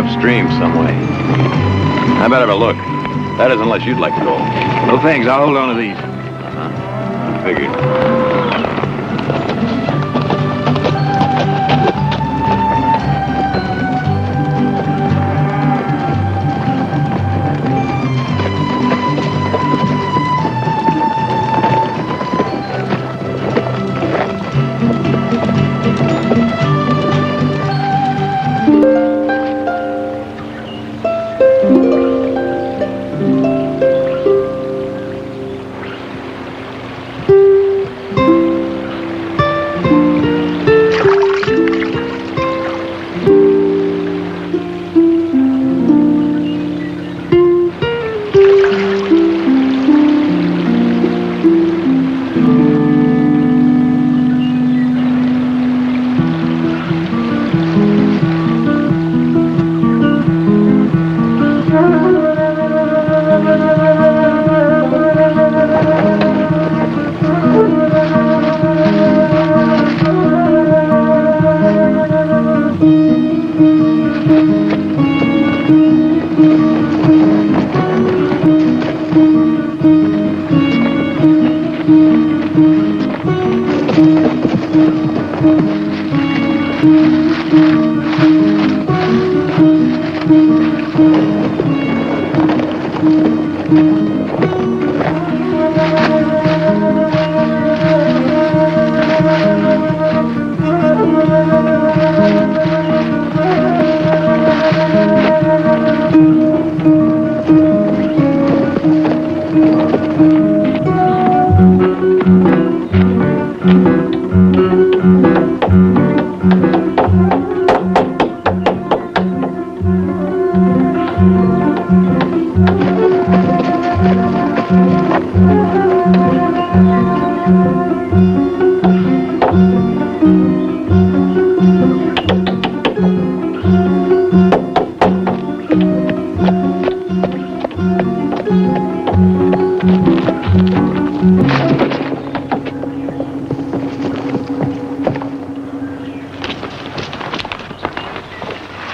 upstream some way. I better have a look. That is, unless you'd like to go. No thanks. I'll hold on to these. Figured.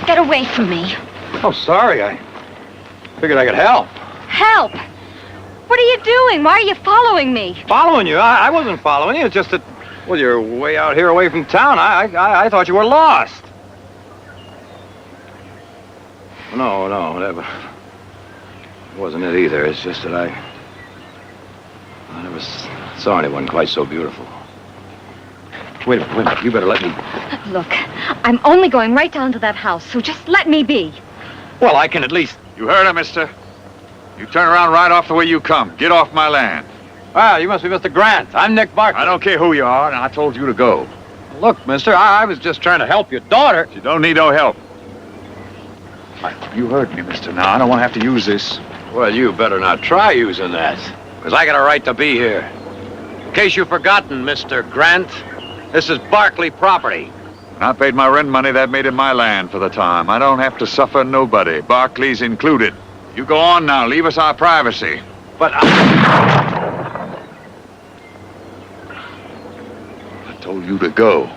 Get away from me. Oh, sorry. I figured I could help. Help! What are you doing? Why are you following me? Following you? I wasn't following you. It's just that, well, you're way out here away from town. I thought you were lost. No, that wasn't it either. It's just that I never saw anyone quite so beautiful. Wait a minute. You better let me... Look, I'm only going right down to that house, so just let me be. Well, I can at least... You heard her, mister? You turn around right off the way you come. Get off my land. Ah, you must be Mr. Grant. I'm Nick Barkley. I don't care who you are, and I told you to go. Look, mister, I was just trying to help your daughter. You don't need no help. You heard me, mister. Now, I don't want to have to use this. Well, you better not try using that, because I got a right to be here. In case you've forgotten, Mr. Grant, this is Barkley property. When I paid my rent money, that made it my land for the time. I don't have to suffer nobody, Barkley's included. You go on now. Leave us our privacy. But I told you to go.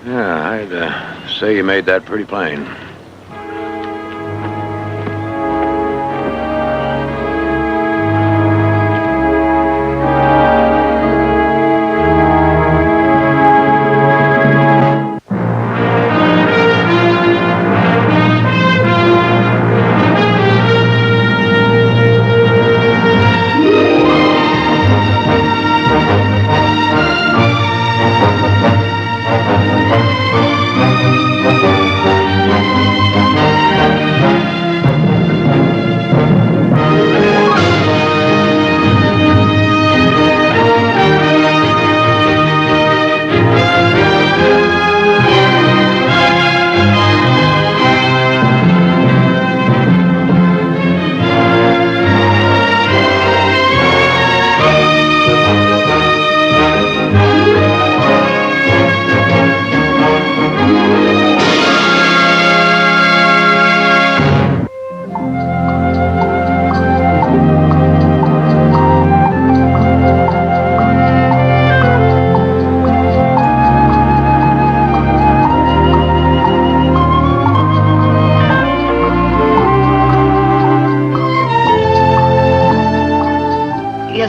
Yeah, I'd say you made that pretty plain.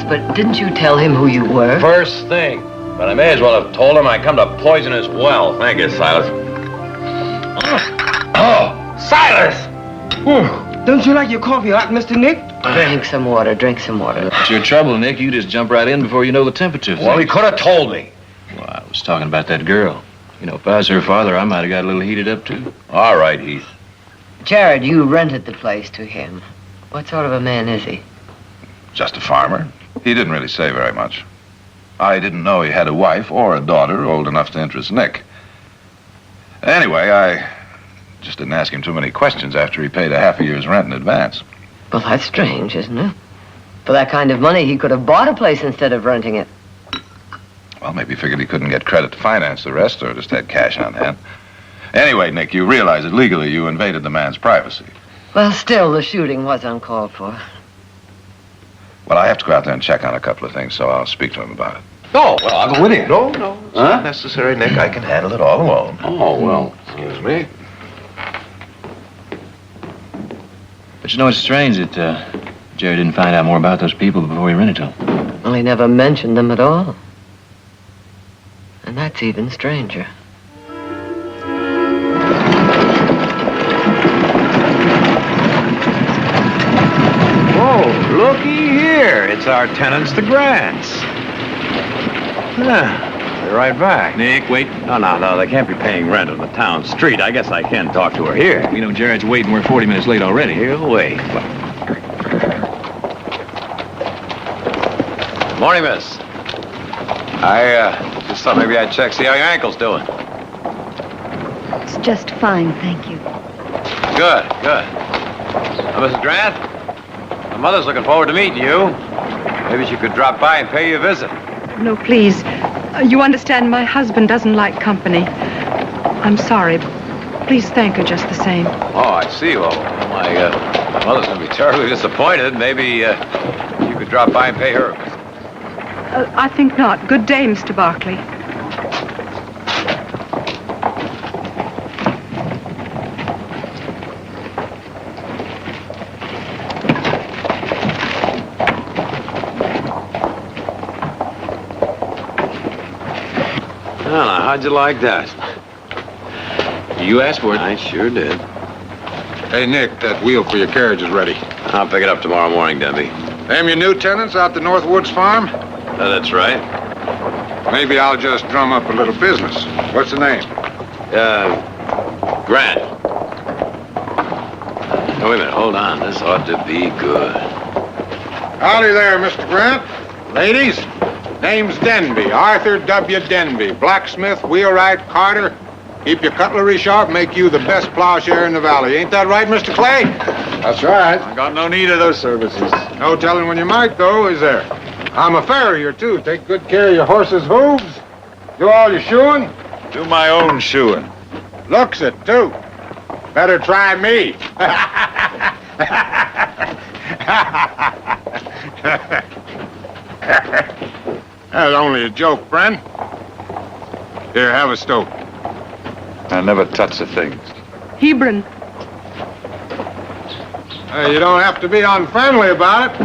but didn't you tell him who you were? First thing. But I may as well have told him I come to poison his well. Thank you, Silas. Oh, Silas! Don't you like your coffee hot, Mr. Nick? Drink some water, drink some water. What's your trouble, Nick? You just jump right in before you know the temperature. Well, he could have told me. Well, I was talking about that girl. You know, if I was her father, I might have got a little heated up, too. All right, Heath. Jared, you rented the place to him. What sort of a man is he? Just a farmer. He didn't really say very much. I didn't know he had a wife or a daughter old enough to interest Nick. Anyway, I just didn't ask him too many questions after he paid a half a year's rent in advance. Well, that's strange, isn't it? For that kind of money, he could have bought a place instead of renting it. Well, maybe he figured he couldn't get credit to finance the rest or just had cash on hand. Anyway, Nick, you realize that legally you invaded the man's privacy. Well, still, the shooting was uncalled for. Well, I have to go out there and check on a couple of things, so I'll speak to him about it. Oh, well, I'll go with you. No, it's not necessary, Nick. I can handle it all alone. Oh, well, excuse me. But you know, it's strange that Jerry didn't find out more about those people before he rented to them. Well, he never mentioned them at all. And that's even stranger. Oh, looky here. It's our tenants, the Grants. They're right back. Nick, wait. No, they can't be paying rent on the town street. I guess I can talk to her here. You know, Jared's waiting. We're 40 minutes late already. He'll wait. Morning, miss. I just thought maybe I'd check, see how your ankle's doing. It's just fine, thank you. Good. Mrs. Grant, my mother's looking forward to meeting you. Maybe she could drop by and pay you a visit. No, please. You understand my husband doesn't like company. I'm sorry, but please thank her just the same. Oh, I see. Well, my mother's going to be terribly disappointed. Maybe you could drop by and pay her a visit. I think not. Good day, Mr. Barkley. Well, now, how'd you like that? You asked for it. I sure did. Hey, Nick, that wheel for your carriage is ready. I'll pick it up tomorrow morning, Denby. Them your new tenants out the Northwoods farm? That's right. Maybe I'll just drum up a little business. What's the name? Grant. Now, wait a minute, hold on. This ought to be good. Howdy there, Mr. Grant. Ladies, name's Denby, Arthur W. Denby. Blacksmith, wheelwright, carter. Keep your cutlery sharp, make you the best plowshare in the valley. Ain't that right, Mr. Clay? That's right. I got no need of those services. No telling when you might, though, is there? I'm a farrier, too. Take good care of your horse's hooves. Do all your shoeing. Do my own shoeing. Looks it, too. Better try me. That's only a joke, friend. Here, have a stoke. I never touch the things. Hebron. You don't have to be unfriendly about it.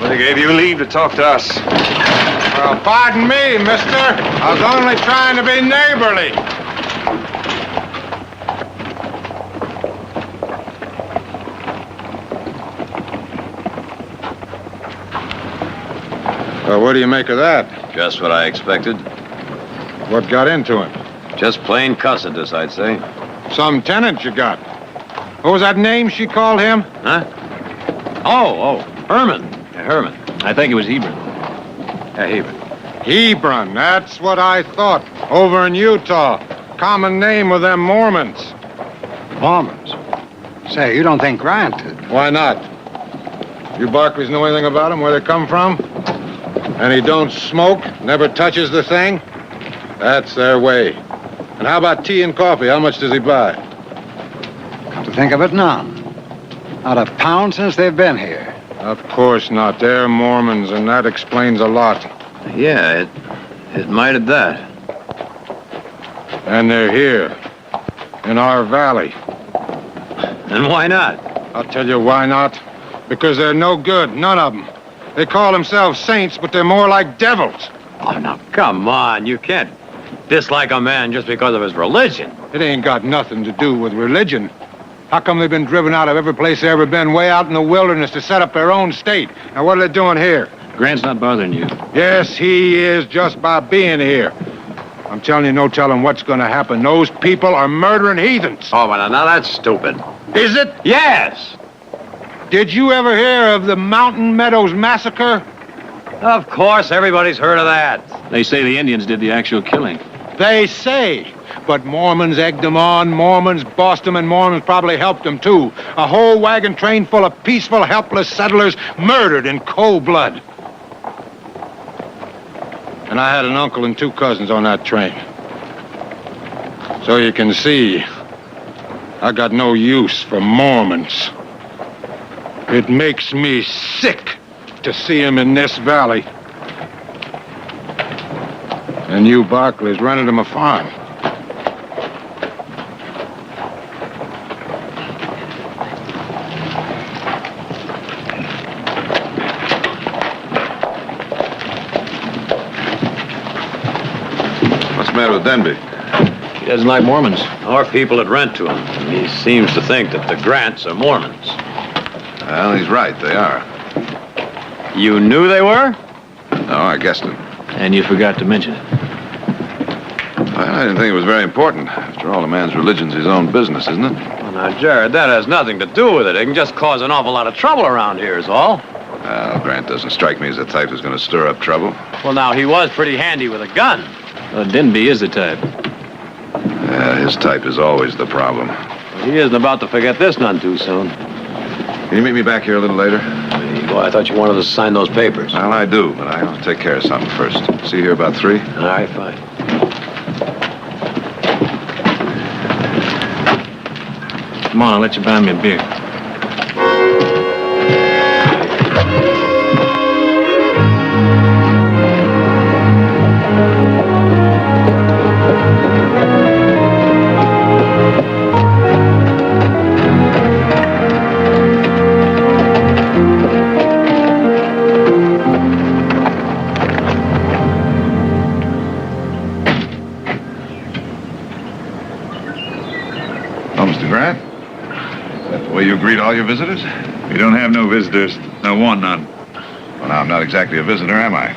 They gave you leave to talk to us. Well, pardon me, mister. I was only trying to be neighborly. Well, what do you make of that? Just what I expected. What got into him? Just plain cussedness, I'd say. Some tenant you got. What was that name she called him? Huh? Oh, Herman. Yeah, Herman. I think it was Hebron. Yeah, Hebron. Hebron, that's what I thought. Over in Utah. Common name with them Mormons. Mormons. Say, you don't think Grant... Why not? You Barkleys know anything about him, where they come from? And he don't smoke, never touches the thing? That's their way. And how about tea and coffee? How much does he buy? Come to think of it, none. Not a pound since they've been here. Of course not. They're Mormons, and that explains a lot. Yeah, it might at that. And they're here. In our valley. And why not? I'll tell you why not. Because they're no good, none of them. They call themselves saints, but they're more like devils. Oh, now, come on. You can't dislike a man just because of his religion. It ain't got nothing to do with religion. How come they've been driven out of every place they've ever been, way out in the wilderness to set up their own state? Now, what are they doing here? Grant's not bothering you. Yes, he is, just by being here. I'm telling you, no telling what's going to happen. Those people are murdering heathens. Oh, but now that's stupid. Is it? Yes. Did you ever hear of the Mountain Meadows Massacre? Of course, everybody's heard of that. They say the Indians did the actual killing. They say. But Mormons egged them on, Mormons bossed them, and Mormons probably helped them, too. A whole wagon train full of peaceful, helpless settlers murdered in cold blood. And I had an uncle and 2 cousins on that train. So you can see, I got no use for Mormons. It makes me sick to see them in this valley. And you, Barclays, rented him a farm. What's the matter with Denby? He doesn't like Mormons. Our people that rent to him. He seems to think that the Grants are Mormons. Well, he's right, they are. You knew they were? No, I guessed it. And you forgot to mention it. Well, I didn't think it was very important. After all, a man's religion's his own business, isn't it? Well, now, Jared, that has nothing to do with it. It can just cause an awful lot of trouble around here is all. Well, Grant doesn't strike me as the type who's going to stir up trouble. Well, now, he was pretty handy with a gun. Denby is the type. Yeah, his type is always the problem. He isn't about to forget this none too soon. Can you meet me back here a little later? Hey, boy, I thought you wanted to sign those papers. Well, I do, but I ought to take care of something first. See you here about 3? All right, fine. Come on, I'll let you buy me a beer. Oh, Mr. Grant? Is that the way you greet all your visitors? We don't have no visitors. No one, none. Well, now, I'm not exactly a visitor, am I?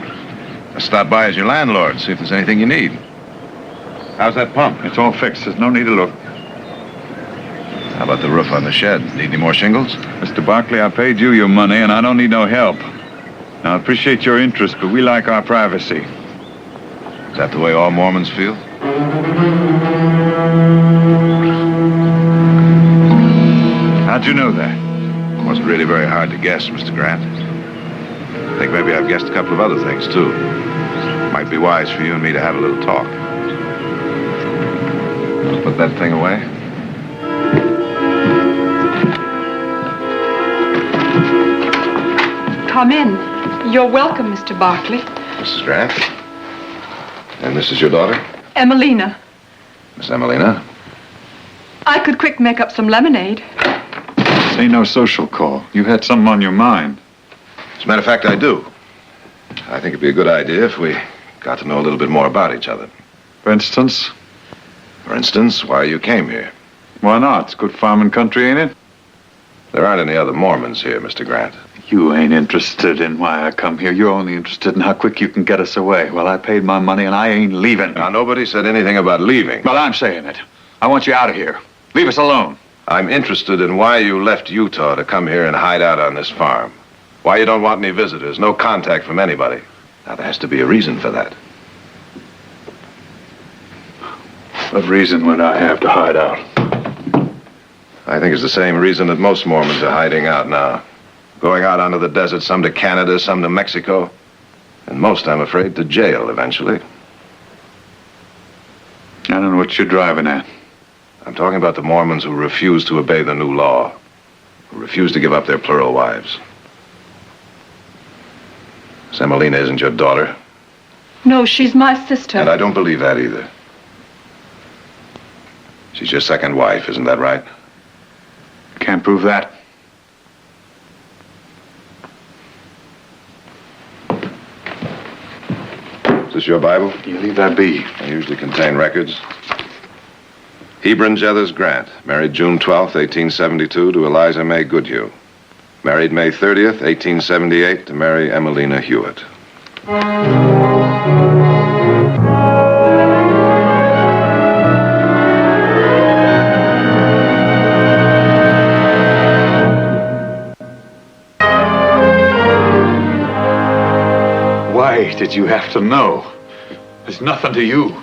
I stopped by as your landlord, see if there's anything you need. How's that pump? It's all fixed. There's no need to look. How about the roof on the shed? Need any more shingles? Mr. Barkley, I paid you your money, and I don't need no help. Now, I appreciate your interest, but we like our privacy. Is that the way all Mormons feel? How'd you know that? Wasn't really very hard to guess, Mr. Grant. I think maybe I've guessed a couple of other things, too. Might be wise for you and me to have a little talk. Put that thing away. Come in. You're welcome, Mr. Barkley. Mrs. Grant. And this is your daughter? Emelina. Miss Emelina. I could quick make up some lemonade. This ain't no social call. You had something on your mind. As a matter of fact, I do. I think it'd be a good idea if we got to know a little bit more about each other. For instance? For instance, why you came here. Why not? It's good farming country, ain't it? There aren't any other Mormons here, Mr. Grant. You ain't interested in why I come here. You're only interested in how quick you can get us away. Well, I paid my money and I ain't leaving. Now, nobody said anything about leaving. Well, I'm saying it. I want you out of here. Leave us alone. I'm interested in why you left Utah to come here and hide out on this farm. Why you don't want any visitors, no contact from anybody. Now, there has to be a reason for that. What reason would I have to hide out? I think it's the same reason that most Mormons are hiding out now. Going out onto the desert, some to Canada, some to Mexico. And most, I'm afraid, to jail eventually. I don't know what you're driving at. I'm talking about the Mormons who refuse to obey the new law. Who refuse to give up their plural wives. Emelina isn't your daughter. No, she's my sister. And I don't believe that either. She's your second wife, isn't that right? Can't prove that. Is this your Bible? You leave that be. They usually contain records. Hebron Jethers Grant, married June 12th, 1872, to Eliza May Goodhue. Married May 30th, 1878, to Mary Emelina Hewitt. Why did you have to know? There's nothing to you.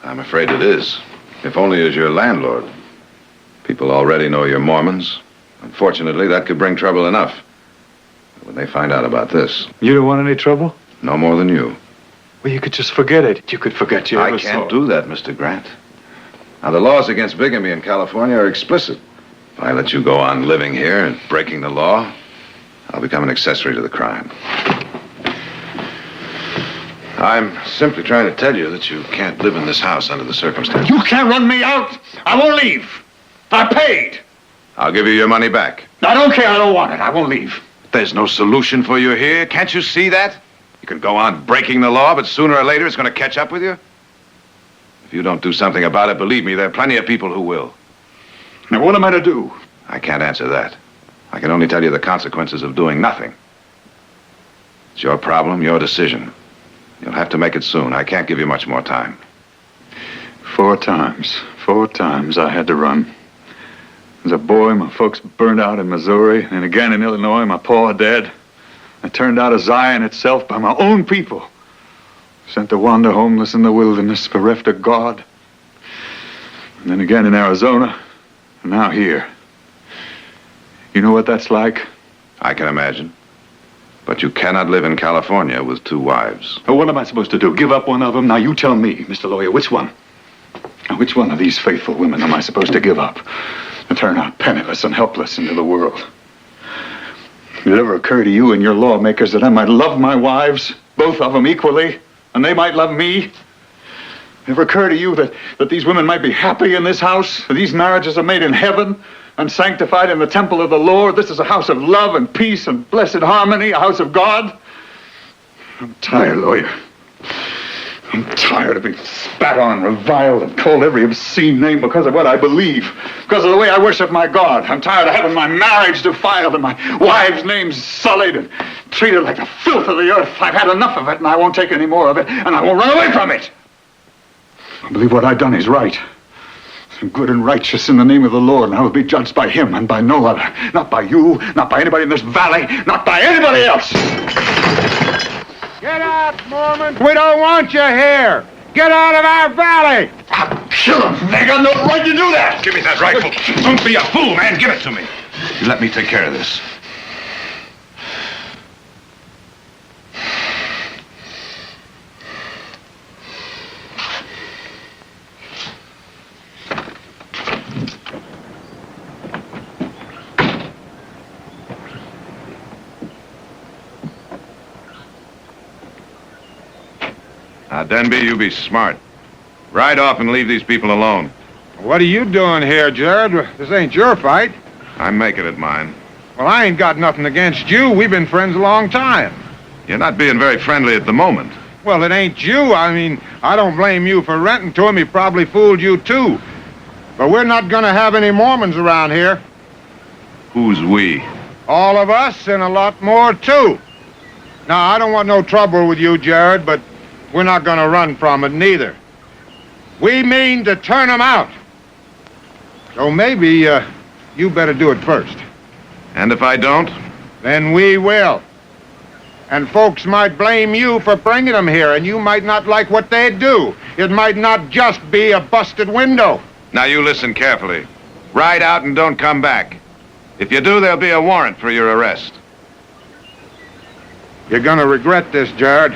I'm afraid it is. If only as your landlord. People already know you're Mormons. Unfortunately, that could bring trouble enough. When they find out about this, You don't want any trouble? no more than you. Well, you could just forget it. You could forget you I ever can't saw. do that, Mr. Grant. Now, the laws against bigamy in California are explicit. If I let you go on living here and breaking the law, I'll become an accessory to the crime. I'm simply trying to tell you that you can't live in this house under the circumstances. You can't run me out. I won't leave. I paid. I'll give you your money back. I don't care. I don't want it. I won't leave. There's no solution for you here. Can't you see that? You can go on breaking the law, but sooner or later it's going to catch up with you. If you don't do something about it, believe me, there are plenty of people who will. Now, what am I to do? I can't answer that. I can only tell you the consequences of doing nothing. It's your problem, your decision. You'll have to make it soon. I can't give you much more time. 4 times I had to run. As a boy, my folks burned out in Missouri, and again in Illinois, my pa dead. I turned out of Zion itself by my own people. Sent to wander homeless in the wilderness, bereft of God. And then again in Arizona, and now here. You know what that's like? I can imagine. But you cannot live in California with 2 wives. Well, what am I supposed to do? Give up one of them? Now you tell me, Mr. Lawyer, which one? Now, which one of these faithful women am I supposed to give up and turn out penniless and helpless into the world? Did it ever occur to you and your lawmakers that I might love my wives, both of them equally, and they might love me? Ever occur to you that these women might be happy in this house? That these marriages are made in heaven and sanctified in the temple of the Lord? This is a house of love and peace and blessed harmony, a house of God. I'm tired, lawyer. I'm tired of being spat on, reviled, and called every obscene name because of what I believe, because of the way I worship my God. I'm tired of having my marriage defiled and my wife's name sullied and treated like the filth of the earth. I've had enough of it, and I won't take any more of it, and I won't run away from it. I believe what I've done is right. I'm good and righteous in the name of the Lord, and I will be judged by him and by no other. Not by you, not by anybody in this valley, not by anybody else. Get out, Mormon! We don't want you here! Get out of our valley! Kill him! They got no right to do that! Give me that rifle. Don't be a fool, man. Give it to me. You let me take care of this. Now, Denby, you be smart. Ride off and leave these people alone. What are you doing here, Jared? This ain't your fight. I'm making it mine. Well, I ain't got nothing against you. We've been friends a long time. You're not being very friendly at the moment. Well, it ain't you. I mean, I don't blame you for renting to him. He probably fooled you, too. But we're not gonna have any Mormons around here. Who's we? All of us and a lot more, too. Now, I don't want no trouble with you, Jared, but we're not gonna run from it, neither. We mean to turn them out. So maybe, you better do it first. And if I don't? Then we will. And folks might blame you for bringing them here, and you might not like what they do. It might not just be a busted window. Now you listen carefully. Ride out and don't come back. If you do, there'll be a warrant for your arrest. You're gonna regret this, Jared.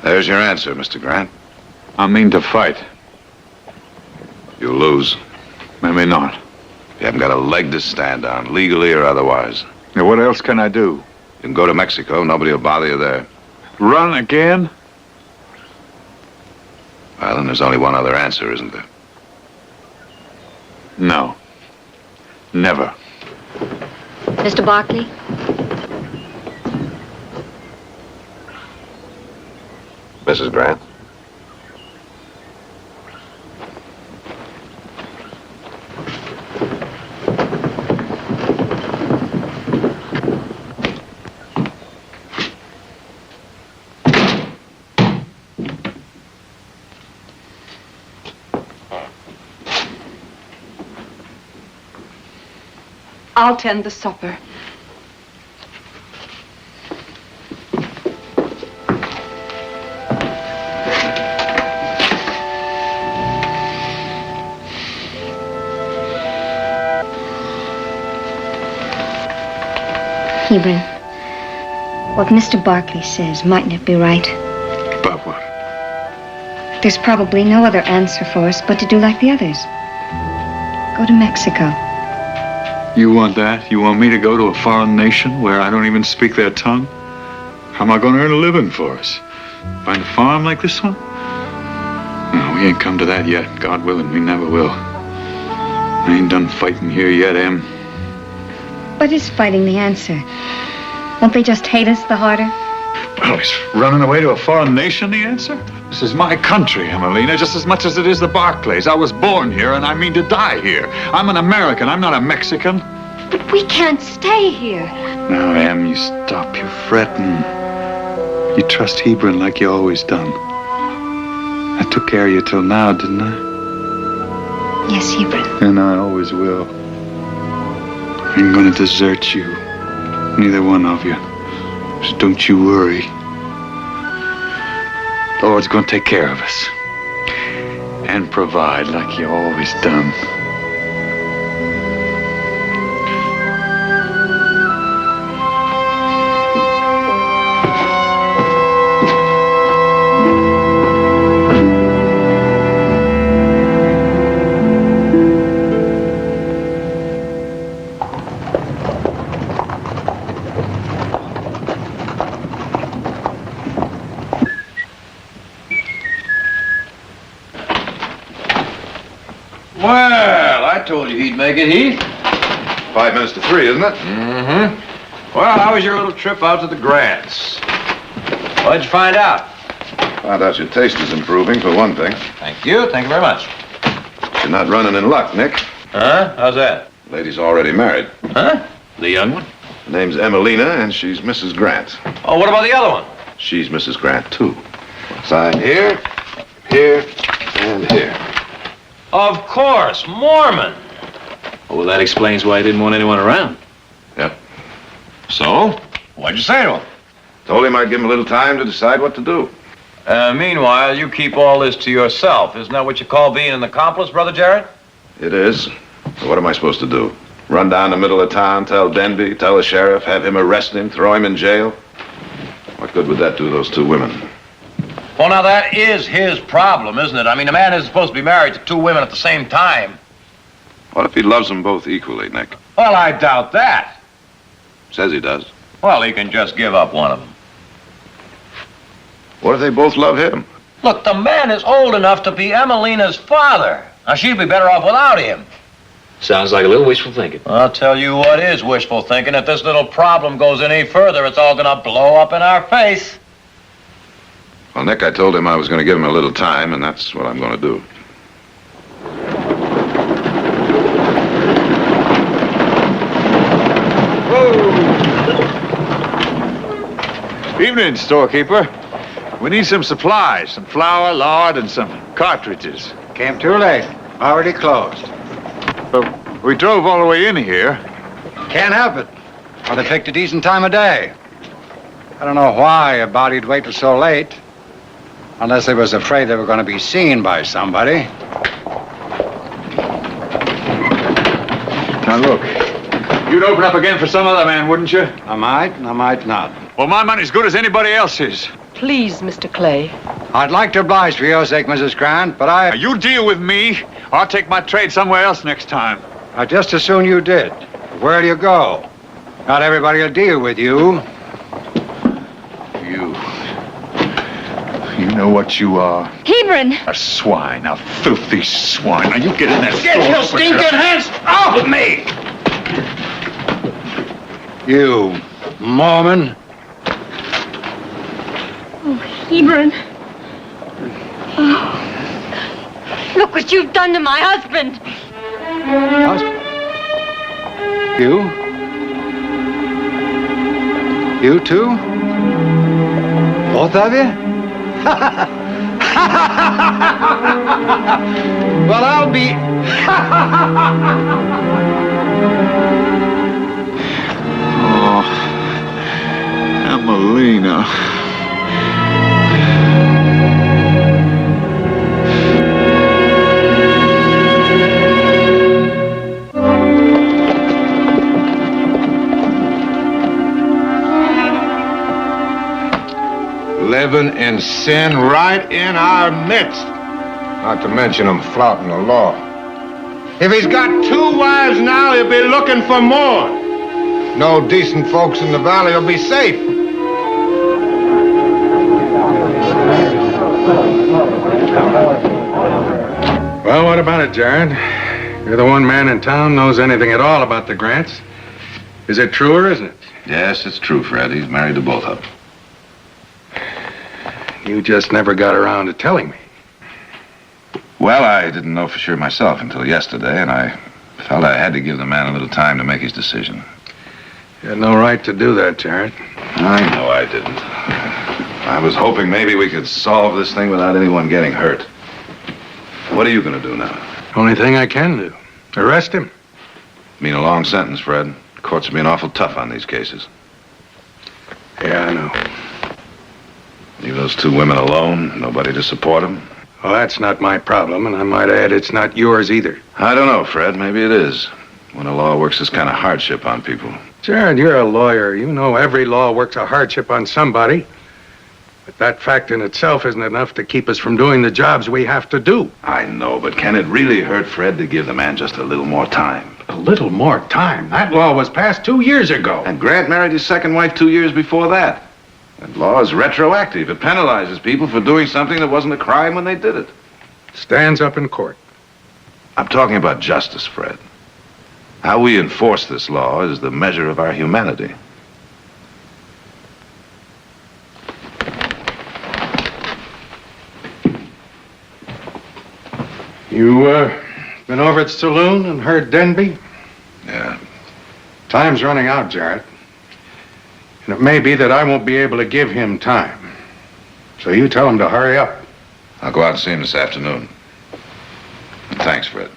There's your answer, Mr. Grant. I mean to fight. You'll lose. Maybe not. You haven't got a leg to stand on, legally or otherwise. Now, what else can I do? You can go to Mexico. Nobody will bother you there. Run again? Well, then there's only one other answer, isn't there? No. Never. Mr. Barkley? Mrs. Grant? I'll tend the supper. Hebron, what Mr. Barkley says, mightn't it be right? About what? There's probably no other answer for us but to do like the others. Go to Mexico. You want that? You want me to go to a foreign nation where I don't even speak their tongue? How am I going to earn a living for us? Find a farm like this one? No, we ain't come to that yet. God willing, we never will. I ain't done fighting here yet, Em. But is fighting the answer? Won't they just hate us the harder? Oh, is running away to a foreign nation the answer? This is my country, Emelina, just as much as it is the Barclays. I was born here, and I mean to die here. I'm an American. I'm not a Mexican. But we can't stay here. Now, Em, you stop your fretting. You trust Hebron like you always done. I took care of you till now, didn't I? Yes, Hebron. And I always will. I ain't gonna desert you. Neither one of you. So don't you worry. The Lord's gonna take care of us. And provide like you always done. Well, I told you he'd make it, Heath. 5 minutes to 3, isn't it? Mm-hmm. Well, how was your little trip out to the Grants? What'd you find out? Found out your taste is improving, for one thing. Thank you. Thank you very much. You're not running in luck, Nick. Huh? How's that? Lady's already married. Huh? The young one? Her name's Emelina, and she's Mrs. Grant. Oh, what about the other one? She's Mrs. Grant, too. Sign here, here, and here. Of course, Mormon. Oh, well, that explains why he didn't want anyone around. Yep. So? What'd you say to him? Told him I'd give him a little time to decide what to do. Meanwhile, you keep all this to yourself. Isn't that what you call being an accomplice, Brother Jared? It is. So what am I supposed to do? Run down the middle of town, tell Denby, tell the sheriff, have him arrest him, throw him in jail? What good would that do those two women? Well, now, that is his problem, isn't it? I mean, a man isn't supposed to be married to two women at the same time. What if he loves them both equally, Nick? Well, I doubt that. Says he does. Well, he can just give up one of them. What if they both love him? Look, the man is old enough to be Emelina's father. Now, she'd be better off without him. Sounds like a little wishful thinking. I'll tell you what is wishful thinking. If this little problem goes any further, it's all gonna blow up in our face. Well, Nick, I told him I was going to give him a little time, and that's what I'm going to do. Whoa! Evening, storekeeper. We need some supplies, some flour, lard, and some cartridges. Came too late. Already closed. But we drove all the way in here. Can't help it. Well, they picked a decent time of day. I don't know why a body'd wait till so late. Unless they was afraid they were going to be seen by somebody. Now, look. You'd open up again for some other man, wouldn't you? I might, and I might not. Well, my money's good as anybody else's. Please, Mr. Clay. I'd like to oblige for your sake, Mrs. Grant, but Now, you deal with me, or I'll take my trade somewhere else next time. I'd just as soon you did. Where do you go? Not everybody will deal with you. You know what you are? Hebron! A swine, a filthy swine. Now you get in that Get store. your stinking hands off of me! You Mormon. Oh, Hebron. Oh. Look what you've done to my husband. You too? Both of you? Well, I'll be... Oh, Emelina. Living in sin right in our midst. Not to mention him flouting the law. If he's got 2 wives now, he'll be looking for more. No decent folks in the valley will be safe. Well, what about it, Jared? You're the one man in town knows anything at all about the Grants. Is it true or isn't it? Yes, it's true, Fred. He's married to both of them. You just never got around to telling me. Well, I didn't know for sure myself until yesterday, and I felt I had to give the man a little time to make his decision. You had no right to do that, Jared. I know I didn't. I was hoping maybe we could solve this thing without anyone getting hurt. What are you going to do now? Only thing I can do. Arrest him. Mean a long sentence, Fred. Courts are being awful tough on these cases. Yeah, I know. Leave those 2 women alone, nobody to support them. Well, that's not my problem, and I might add it's not yours either. I don't know, Fred. Maybe it is. When a law works this kind of hardship on people. Jared, you're a lawyer. You know every law works a hardship on somebody. But that fact in itself isn't enough to keep us from doing the jobs we have to do. I know, but can it really hurt Fred to give the man just a little more time? A little more time? That law was passed 2 years ago. And Grant married his second wife 2 years before that. That law is retroactive. It penalizes people for doing something that wasn't a crime when they did it. Stands up in court. I'm talking about justice, Fred. How we enforce this law is the measure of our humanity. You, been over at the saloon and heard Denby? Yeah. Time's running out, Jared. And it may be that I won't be able to give him time. So you tell him to hurry up. I'll go out and see him this afternoon. Thanks, Fred.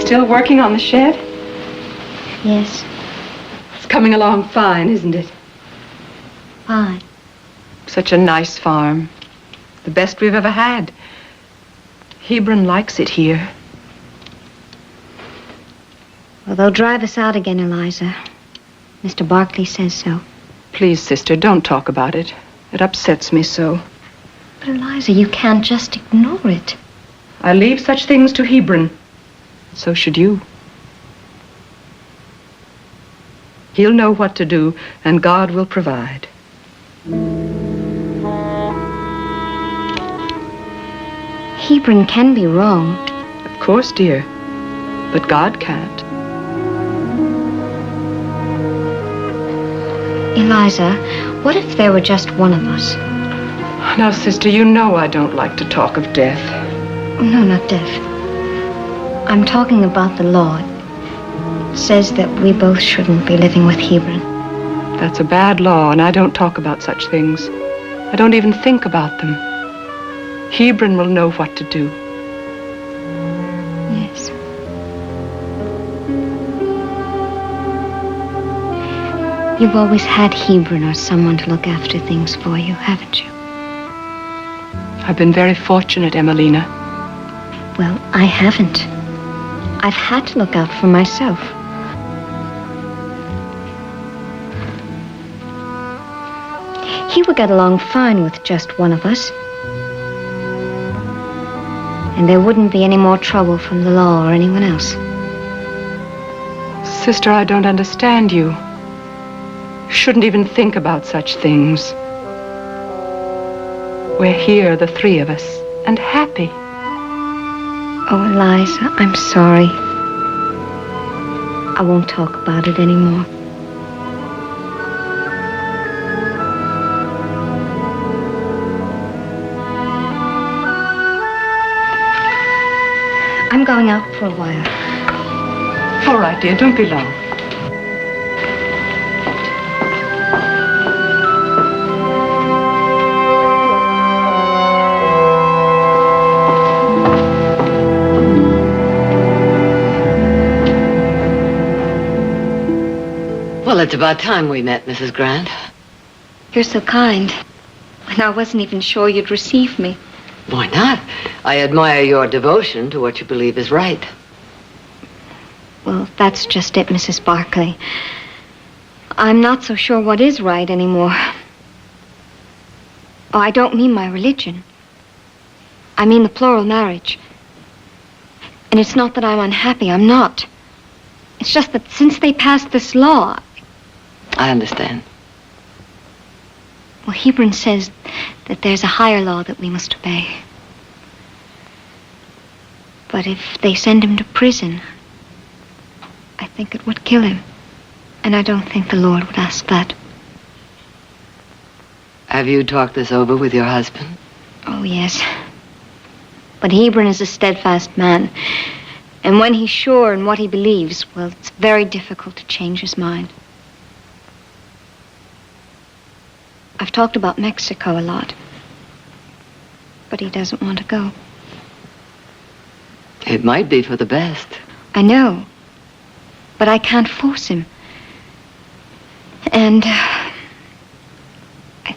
Still working on the shed? Yes. It's coming along fine, isn't it? Fine. Such a nice farm. The best we've ever had. Hebron likes it here. Well, they'll drive us out again, Eliza. Mr. Barkley says so. Please, sister, don't talk about it. It upsets me so. But, Eliza, you can't just ignore it. I leave such things to Hebron. So should you. He'll know what to do, and God will provide. Hebron can be wrong. Of course, dear. But God can't. Eliza, what if there were just one of us? Now, sister, you know I don't like to talk of death. No, not death. I'm talking about the law. It says that we both shouldn't be living with Hebron. That's a bad law, and I don't talk about such things. I don't even think about them. Hebron will know what to do. Yes. You've always had Hebron or someone to look after things for you, haven't you? I've been very fortunate, Emelina. Well, I haven't. I've had to look out for myself. he would get along fine with just one of us. And there wouldn't be any more trouble from the law or anyone else. Sister, I don't understand you. You shouldn't even think about such things. We're here, the three of us, and happy. Oh, Eliza, I'm sorry. I won't talk about it anymore. I'm going out for a while. All right, dear, don't be long. Well, it's about time we met, Mrs. Grant. You're so kind. And I wasn't even sure you'd receive me. Why not? I admire your devotion to what you believe is right. Well, that's just it, Mrs. Barclay. I'm not so sure what is right anymore. Oh, I don't mean my religion. I mean the plural marriage. And it's not that I'm unhappy. I'm not. It's just that since they passed this law... I understand. Well, Hebron says that there's a higher law that we must obey. But if they send him to prison, I think it would kill him. And I don't think the Lord would ask that. Have you talked this over with your husband? Oh, yes. But Hebron is a steadfast man. And when he's sure in what he believes, well, it's very difficult to change his mind. I've talked about Mexico a lot. But he doesn't want to go. It might be for the best. I know. But I can't force him. And I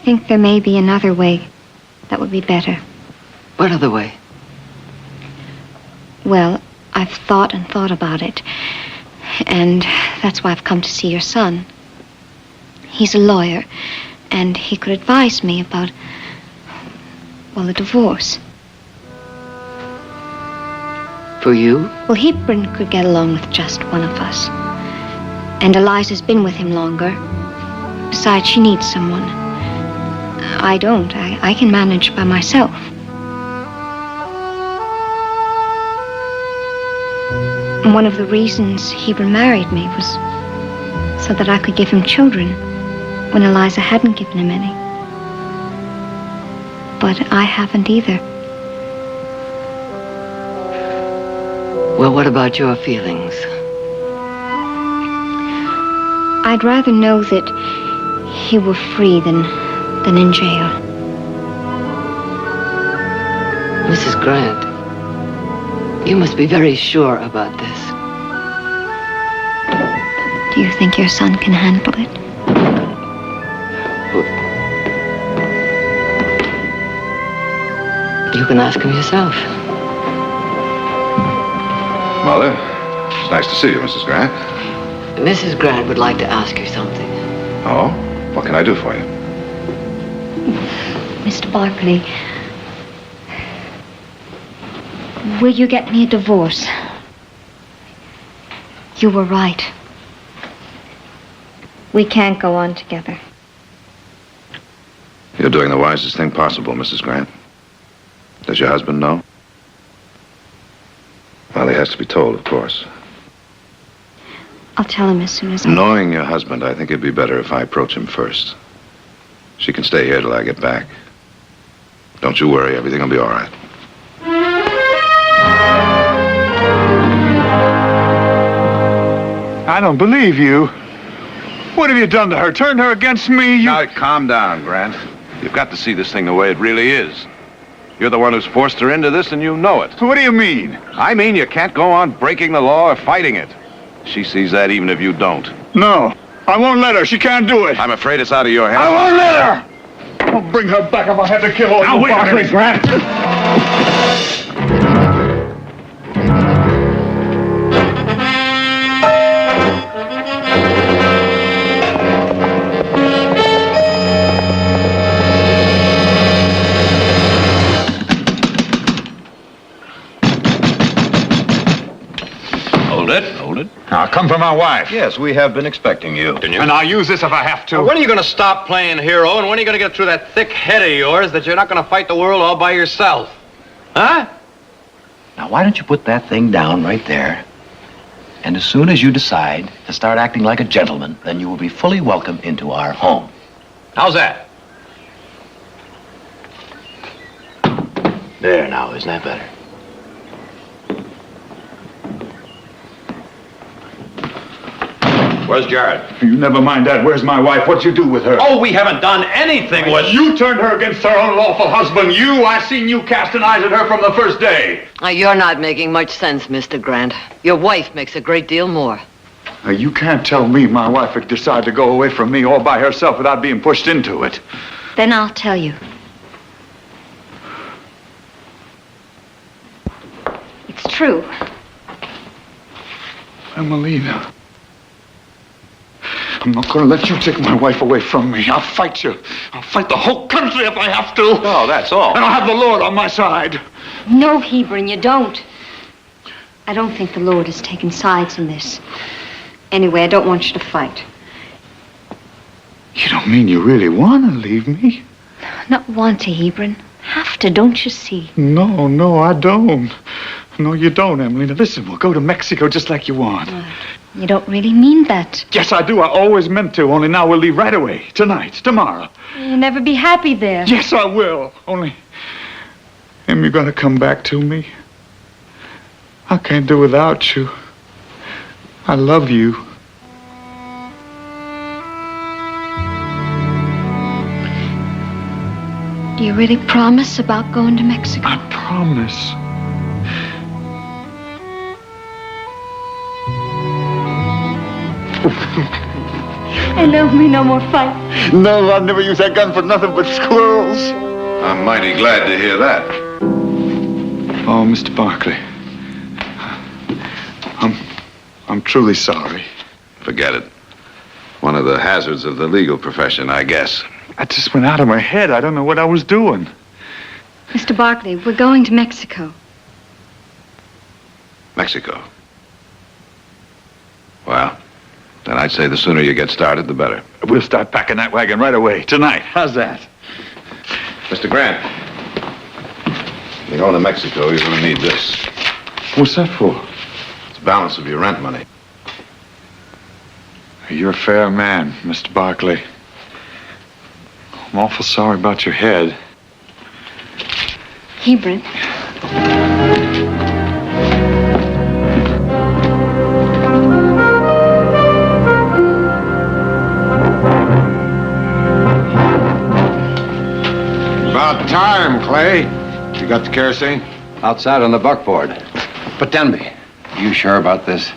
think there may be another way that would be better. What other way? Well, I've thought and thought about it. And that's why I've come to see your son. He's a lawyer, and he could advise me about, well, a divorce. For you? Well, Hebron could get along with just one of us. And Eliza's been with him longer. Besides, she needs someone. I don't. I can manage by myself. And one of the reasons Hebron married me was so that I could give him children when Eliza hadn't given him any. But I haven't either. Well, what about your feelings? I'd rather know that he were free than in jail. Mrs. Grant, you must be very sure about this. Do you think your son can handle it? You can ask him yourself. Mother, it's nice to see you, Mrs. Grant. Mrs. Grant would like to ask you something. Oh? What can I do for you? Mr. Barclay, will you get me a divorce? You were right. We can't go on together. You're doing the wisest thing possible, Mrs. Grant. Does your husband know? Well, he has to be told, of course. I'll tell him as soon as Knowing your husband, I think it'd be better if I approach him first. She can stay here till I get back. Don't you worry, everything will be all right. I don't believe you. What have you done to her? Turned her against me? Now, calm down, Grant. You've got to see this thing the way it really is. You're the one who's forced her into this, and you know it. What do you mean? I mean you can't go on breaking the law or fighting it. She sees that even if you don't. No, I won't let her. She can't do it. I'm afraid it's out of your hands. I won't let her! I'll bring her back if I have to kill all you Barclay, Grant. come for my wife. Yes, we have been expecting you. And I'll use this if I have to. When are you going to stop playing hero, and when are you going to get through that thick head of yours that you're not going to fight the world all by yourself? Huh? Now, why don't you put that thing down right there? And as soon as you decide to start acting like a gentleman, then you will be fully welcome into our home. How's that? There now, isn't that better? Where's Jared? You never mind that. Where's my wife? What'd you do with her? Oh, we haven't done anything with... You turned her against her unlawful husband. I seen you casting eyes at her from the first day. You're not making much sense, Mr. Grant. Your wife makes a great deal more. You can't tell me my wife would decide to go away from me all by herself without being pushed into it. Then I'll tell you. It's true. Emelina. I'm not going to let you take my wife away from me. I'll fight you. I'll fight the whole country if I have to. Oh, that's all. And I'll have the Lord on my side. No, Hebron, you don't. I don't think the Lord has taken sides in this. Anyway, I don't want you to fight. You don't mean you really want to leave me? Not want to, Hebron. Have to, don't you see? No, I don't. No, you don't, Emelina. Listen, we'll go to Mexico just like you want. You don't really mean that. Yes, I do. I always meant to. Only now we'll leave right away. Tonight. Tomorrow. You'll never be happy there. Yes, I will. Only, am you going to come back to me? I can't do without you. I love you. Do you really promise about going to Mexico? I promise. And there'll be no more fight. No, I'll never use that gun for nothing but squirrels. I'm mighty glad to hear that. Oh, Mr. Barkley. I'm truly sorry. Forget it. One of the hazards of the legal profession, I guess. I just went out of my head. I don't know what I was doing. Mr. Barkley, we're going to Mexico. Mexico. Well, then I'd say the sooner you get started, the better. We'll start packing that wagon right away. Tonight. How's that? Mr. Grant, you're going to Mexico, you're going to need this. What's that for? It's the balance of your rent money. You're a fair man, Mr. Barkley. I'm awful sorry about your head. Hebron. About time, Clay. You got the kerosene? Outside on the buckboard. But Denby, you sure about this?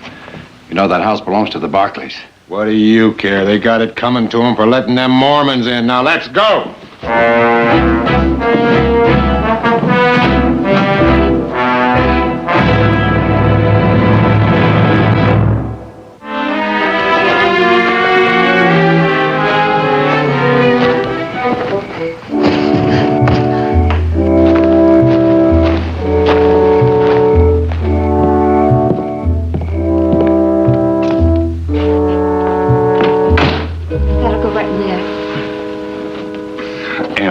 You know that house belongs to the Barclays. What do you care? They got it coming to them for letting them Mormons in. Now, let's go.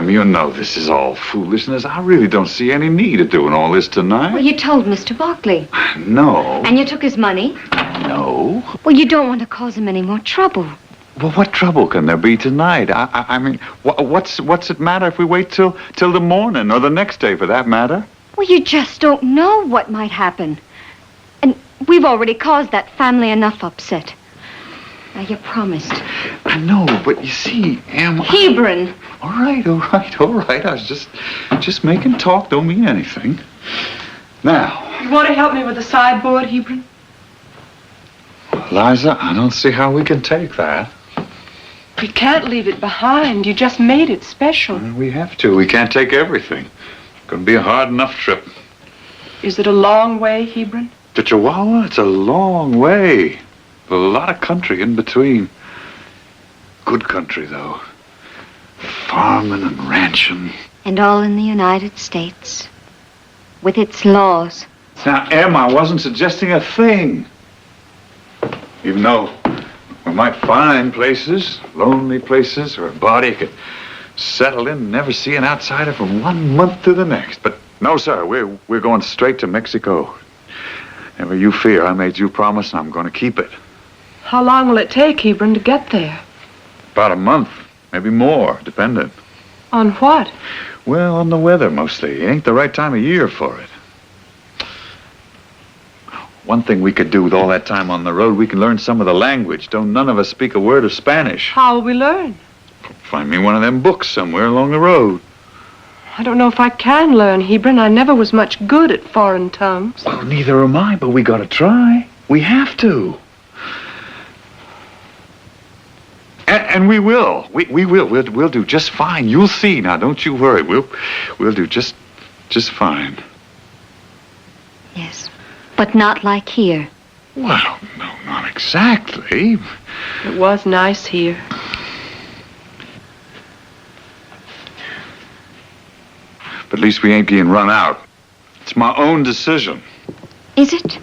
You know this is all foolishness. I really don't see any need of doing all this tonight. Well, you told Mr. Barkley. No. And you took his money. No. Well, you don't want to cause him any more trouble. Well, what trouble can there be tonight? I mean, what's it matter if we wait till the morning or the next day for that matter? Well, you just don't know what might happen. And we've already caused that family enough upset. Now, you promised. I know, but you see, Hebron. All right. I was just making talk. Don't mean anything. Now. You want to help me with the sideboard, Hebron? Liza, I don't see how we can take that. We can't leave it behind. You just made it special. We have to. We can't take everything. It's going to be a hard enough trip. Is it a long way, Hebron? To Chihuahua? It's a long way. A lot of country in between. Good country, though. Farming and ranching. And all in the United States. With its laws. Now, Em, I wasn't suggesting a thing. Even though we might find places, lonely places, where a body could settle in and never see an outsider from 1 month to the next. But no, sir, we're going straight to Mexico. Never you fear, I made you a promise and I'm going to keep it. How long will it take, Hebron, to get there? About a month, maybe more, depending. On what? Well, on the weather, mostly. It ain't the right time of year for it. One thing we could do with all that time on the road, we can learn some of the language. Don't none of us speak a word of Spanish. How will we learn? Find me one of them books somewhere along the road. I don't know if I can learn, Hebron. I never was much good at foreign tongues. Well, neither am I, but we gotta try. We have to. And we will. We will. We'll do just fine. You'll see. Now, don't you worry. We'll do just fine. Yes, but not like here. Well, no, not exactly. It was nice here. But at least we ain't being run out. It's my own decision. Is it?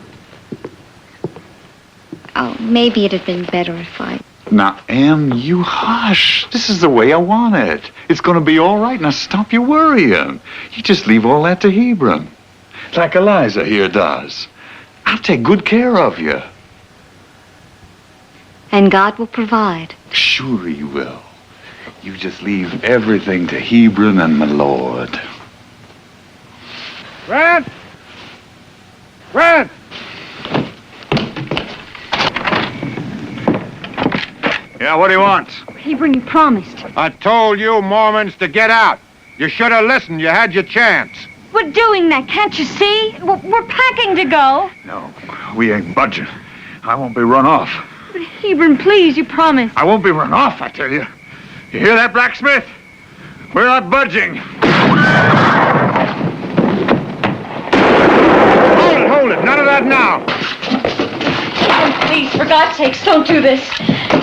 Oh, maybe it'd have been better if I... Now, Em, you hush. This is the way I want it. It's gonna be all right. Now, stop your worrying. You just leave all that to Hebron. Like Eliza here does. I'll take good care of you. And God will provide. Sure he will. You just leave everything to Hebron and my Lord. Grant! Grant! Yeah, what do you want? Hebron, you promised. I told you Mormons to get out. You should have listened. You had your chance. We're doing that, can't you see? We're packing to go. No, we ain't budging. I won't be run off. But Hebron, please, you promised. I won't be run off, I tell you. You hear that, blacksmith? We're not budging. Hold it. None of that now. Oh, please, for God's sakes, don't do this.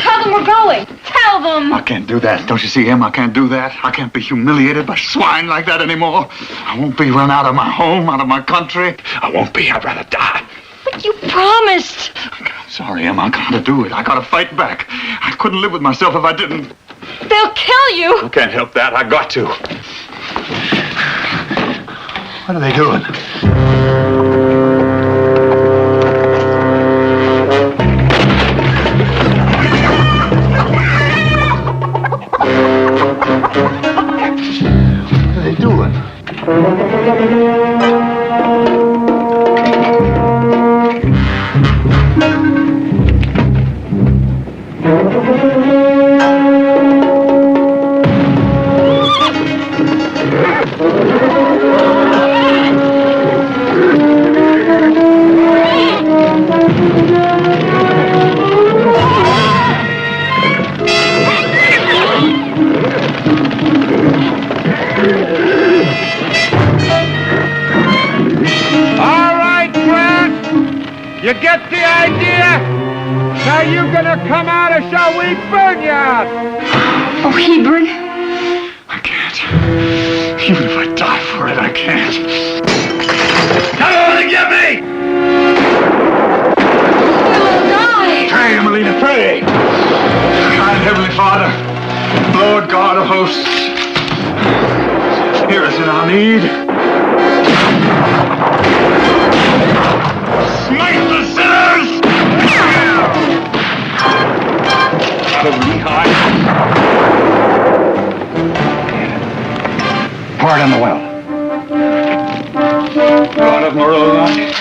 Tell them we're going. Tell them. I can't do that. Don't you see him? I can't do that. I can't be humiliated by swine like that anymore. I won't be run out of my home, out of my country. I won't be. I'd rather die. But you promised. I'm sorry, Em. I gotta do it. I gotta fight back. I couldn't live with myself if I didn't. They'll kill you. I can't help that. I got to. What are they doing? What are they doing? All right, Grant. You get the idea? Now you gonna come out or shall we burn you out? Oh, Hebron. I can't. Even if I die for it, I can't. Come on and get me! We'll die. Pray, Emelina, pray. Kind Heavenly Father, Lord God of hosts, hear us in our need. Smite the sinners! Out of Lehi. Pour it in the well. God of Moroni.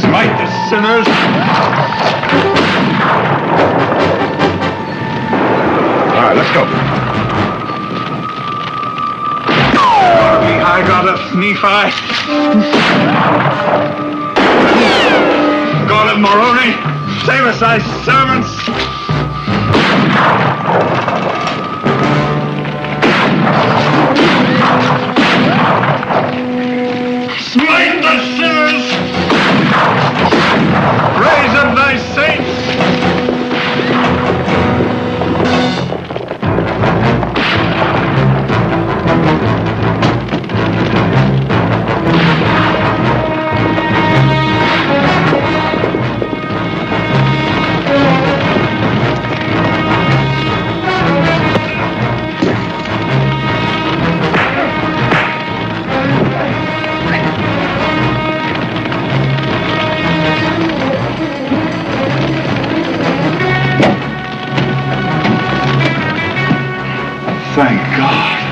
Smite the sinners. All right, let's go. I got a Nephi. God of Moroni, save us, thy servants. Smite the sinners. Raise up thy saints. Thank God.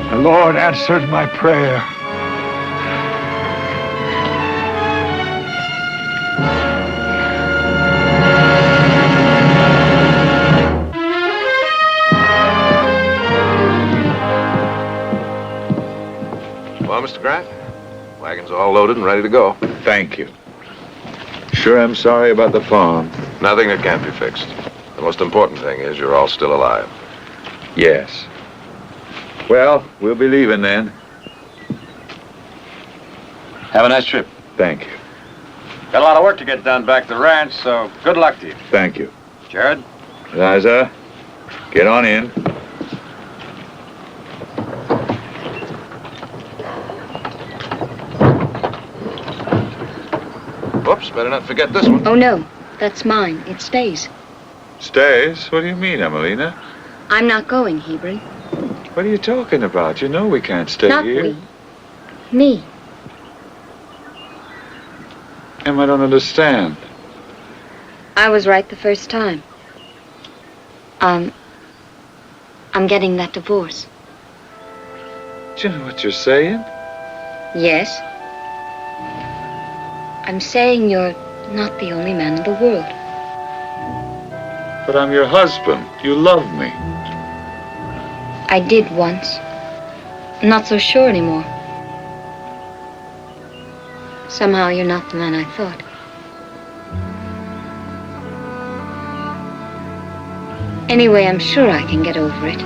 The Lord answered my prayer. Well, Mr. Grant, wagon's all loaded and ready to go. Thank you. Sure am sorry about the farm. Nothing that can't be fixed. The most important thing is you're all still alive. Yes. Well, we'll be leaving then. Have a nice trip. Thank you. Got a lot of work to get done back to the ranch, so good luck to you. Thank you. Jared? Eliza, get on in. Whoops, better not forget this one. Oh, no. That's mine. It stays. Stays? What do you mean, Emelina? I'm not going, Hebron. What are you talking about? You know we can't stay Not here. we. Me. Em, I don't understand. I was right the first time. I'm getting that divorce. Do you know what you're saying? Yes. I'm saying you're not the only man in the world. But I'm your husband. You love me. I did once. I'm not so sure anymore. Somehow you're not the man I thought. Anyway, I'm sure I can get over it.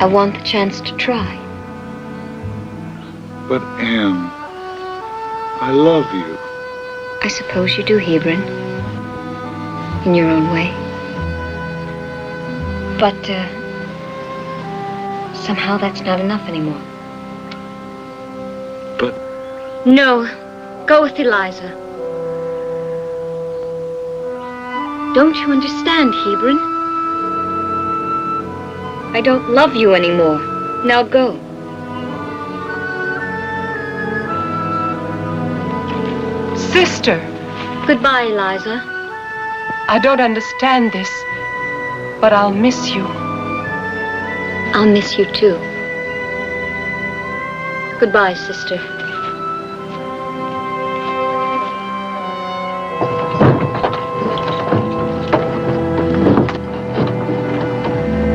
I want the chance to try. But, Em, I love you. I suppose you do, Hebron. In your own way. But, somehow that's not enough anymore. But... No. Go with Eliza. Don't you understand, Hebron? I don't love you anymore. Now go. Sister, Goodbye, Eliza. I don't understand this, but I'll miss you. I'll miss you too. Goodbye, sister.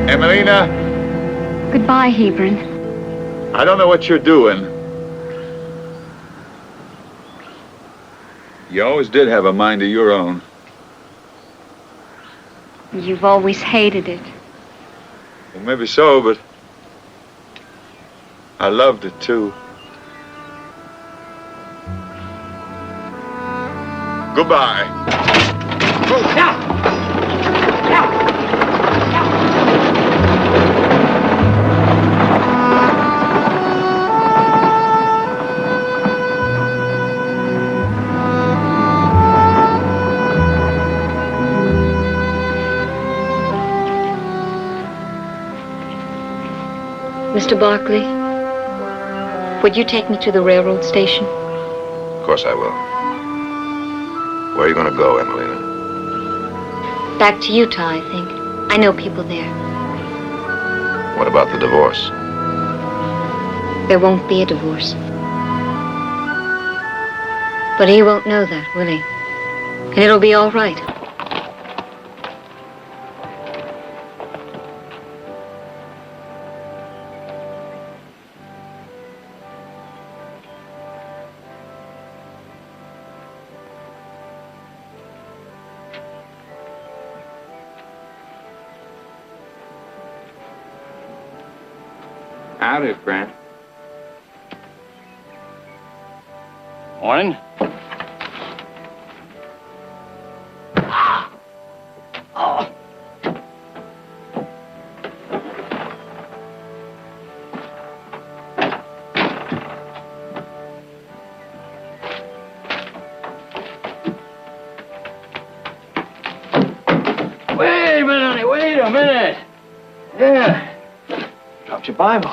Emelina, Goodbye, Hebron. I don't know what you're doing. You always did have a mind of your own. You've always hated it. Well, maybe so, but I loved it too. Goodbye. Mr. Barkley, would you take me to the railroad station? Of course I will. Where are you going to go, Emelina? Back to Utah, I think. I know people there. What about the divorce? There won't be a divorce. But he won't know that, will he? And it'll be all right. Howdy, Grant. Morning. Wait a minute. Yeah. Dropped your Bible.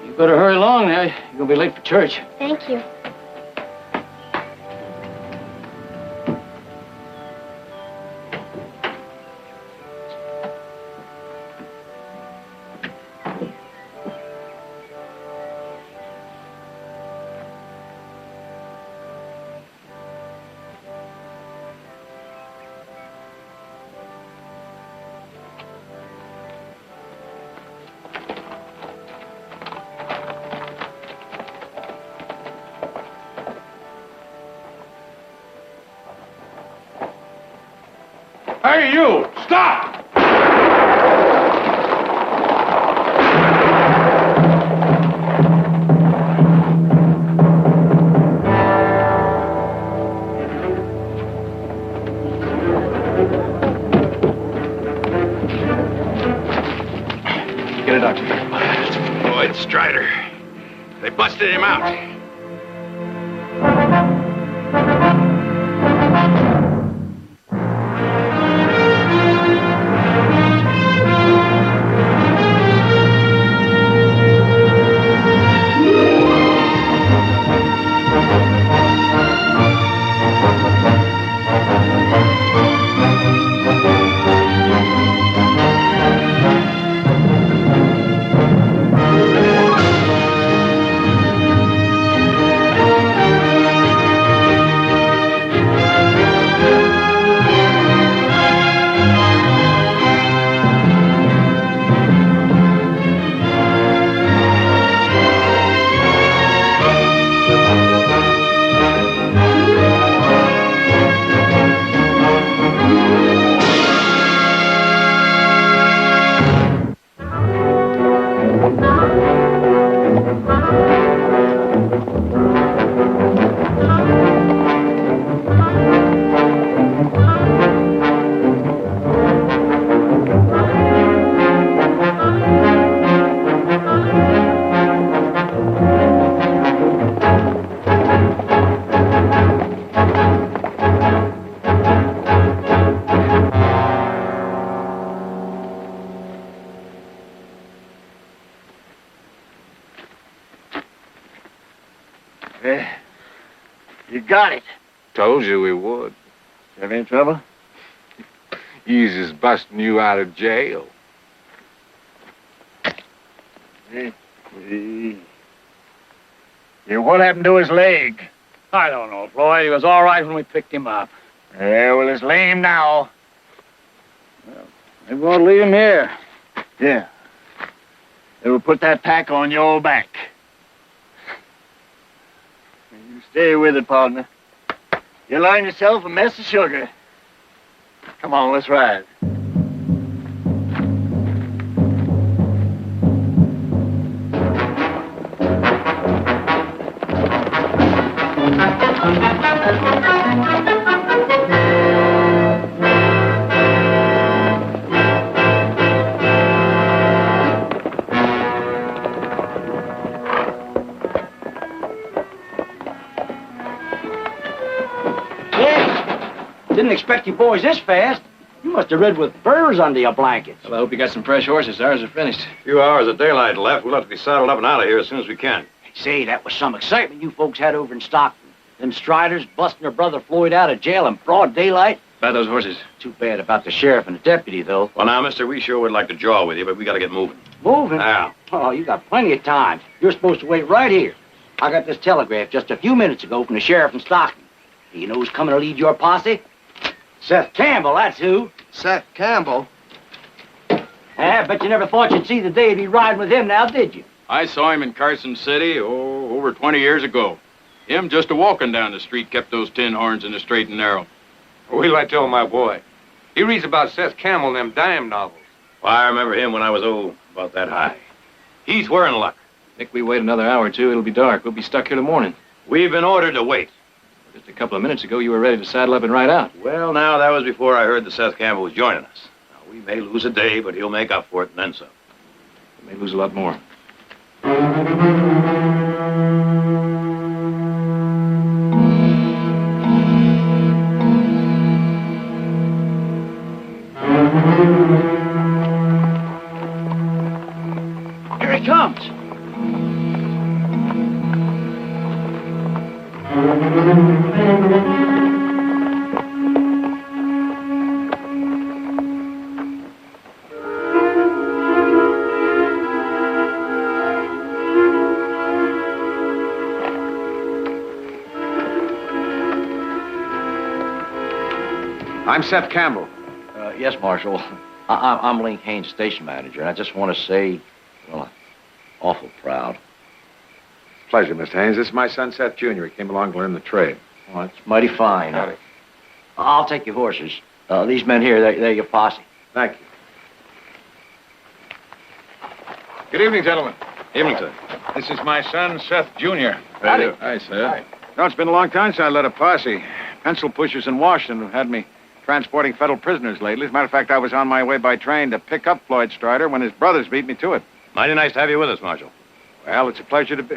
You better hurry along now. You're going to be late for church. Thank you. Hey, you! Stop! Get a doctor. Lloyd Strider. They busted him out. You got it. Told you we would. Have any trouble? He's just busting you out of jail. Yeah, what happened to his leg? I don't know, Floyd. He was all right when we picked him up. Yeah, well, it's lame now. Well, maybe we'll leave him here. Yeah. They will put that pack on your back. You stay with it, partner. You'll earn yourself a mess of sugar. Come on, let's ride. Didn't expect you boys this fast. You must have rid with furs under your blankets. Well, I hope you got some fresh horses. Ours are finished. A few hours of daylight left. We'll have to be saddled up and out of here as soon as we can. Say, that was some excitement you folks had over in Stockton. Them Striders busting their brother Floyd out of jail in broad daylight. About those horses. Too bad about the sheriff and the deputy, though. Well, now, mister, we sure would like to jaw with you, but we got to get moving. Moving? Now. Oh, you got plenty of time. You're supposed to wait right here. I got this telegraph just a few minutes ago from the sheriff in Stockton. Do you know who's coming to lead your posse? Seth Campbell, that's who. Seth Campbell? I bet you never thought you'd see the day to be riding with him now, did you? I saw him in Carson City, over 20 years ago. Him just a-walking down the street kept those tin horns in the straight and narrow. Wait till I tell my boy. He reads about Seth Campbell in them dime novels. Well, I remember him when I was, about that high. He's wearing luck. Think we wait another hour or two, it'll be dark. We'll be stuck here till morning. We've been ordered to wait. Just a couple of minutes ago, you were ready to saddle up and ride out. Well, now, that was before I heard that Seth Campbell was joining us. Now, we may lose a day, but he'll make up for it and then some. We may lose a lot more. I'm Seth Campbell. Yes, Marshal. I'm Link Haynes, station manager, and I just want to say, well, I'm awful proud. Pleasure, Mr. Haynes. This is my son, Seth Jr. He came along to learn the trade. Well, it's mighty fine. I'll take your horses. These men here, they're your posse. Thank you. Good evening, gentlemen. Evening, sir. This is my son, Seth Jr. Howdy. Hi, sir. No, it's been a long time since I led a posse. Pencil pushers in Washington have had me transporting federal prisoners lately. As a matter of fact, I was on my way by train to pick up Floyd Strider when his brothers beat me to it. Mighty nice to have you with us, Marshal. Well, it's a pleasure to be...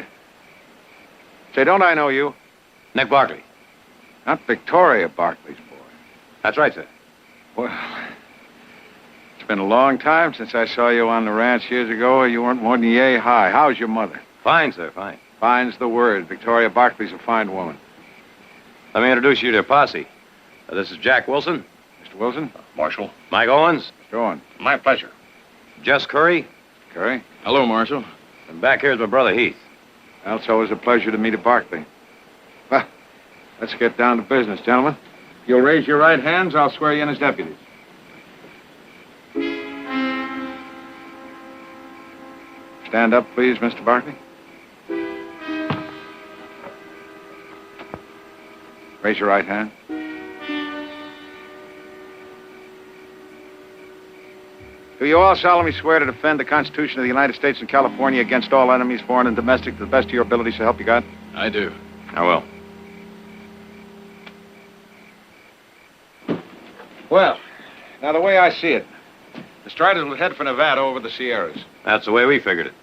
Say, don't I know you? Nick Barkley. Not Victoria Barkley's boy. That's right, sir. Well, it's been a long time since I saw you on the ranch years ago. You weren't more than yay high. How's your mother? Fine, sir, fine. Fine's the word. Victoria Barkley's a fine woman. Let me introduce you to your posse. This is Jack Wilson. Mr. Wilson? Marshal. Mike Owens. Mr. Owen. My pleasure. Jess Curry. Curry? Hello, Marshal. And back here's my brother Heath. Well, it's always a pleasure to meet a Barkley. Well, let's get down to business, gentlemen. If you'll raise your right hands, I'll swear you in as deputies. Stand up, please, Mr. Barkley. Raise your right hand. Do you all solemnly swear to defend the Constitution of the United States and California against all enemies, foreign and domestic, to the best of your abilities, so help you God? I do. I will. Well, now the way I see it, the Striders will head for Nevada over the Sierras. That's the way we figured it.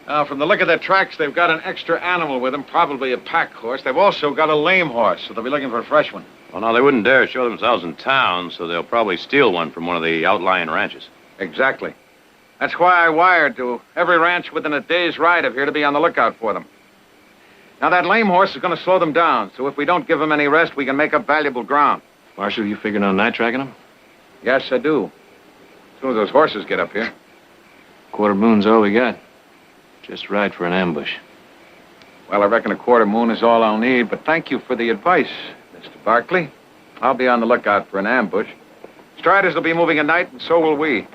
Now, from the look of their tracks, they've got an extra animal with them, probably a pack horse. They've also got a lame horse, so they'll be looking for a fresh one. Well, now, they wouldn't dare show themselves in town, so they'll probably steal one from one of the outlying ranches. Exactly. That's why I wired to every ranch within a day's ride of here to be on the lookout for them. Now, that lame horse is going to slow them down, so if we don't give them any rest, we can make up valuable ground. Marshal, you figuring on night tracking them? Yes, I do. As soon as those horses get up here. Quarter moon's all we got. Just right for an ambush. Well, I reckon a quarter moon is all I'll need, but thank you for the advice, Mr. Barkley. I'll be on the lookout for an ambush. Striders will be moving at night, and so will we.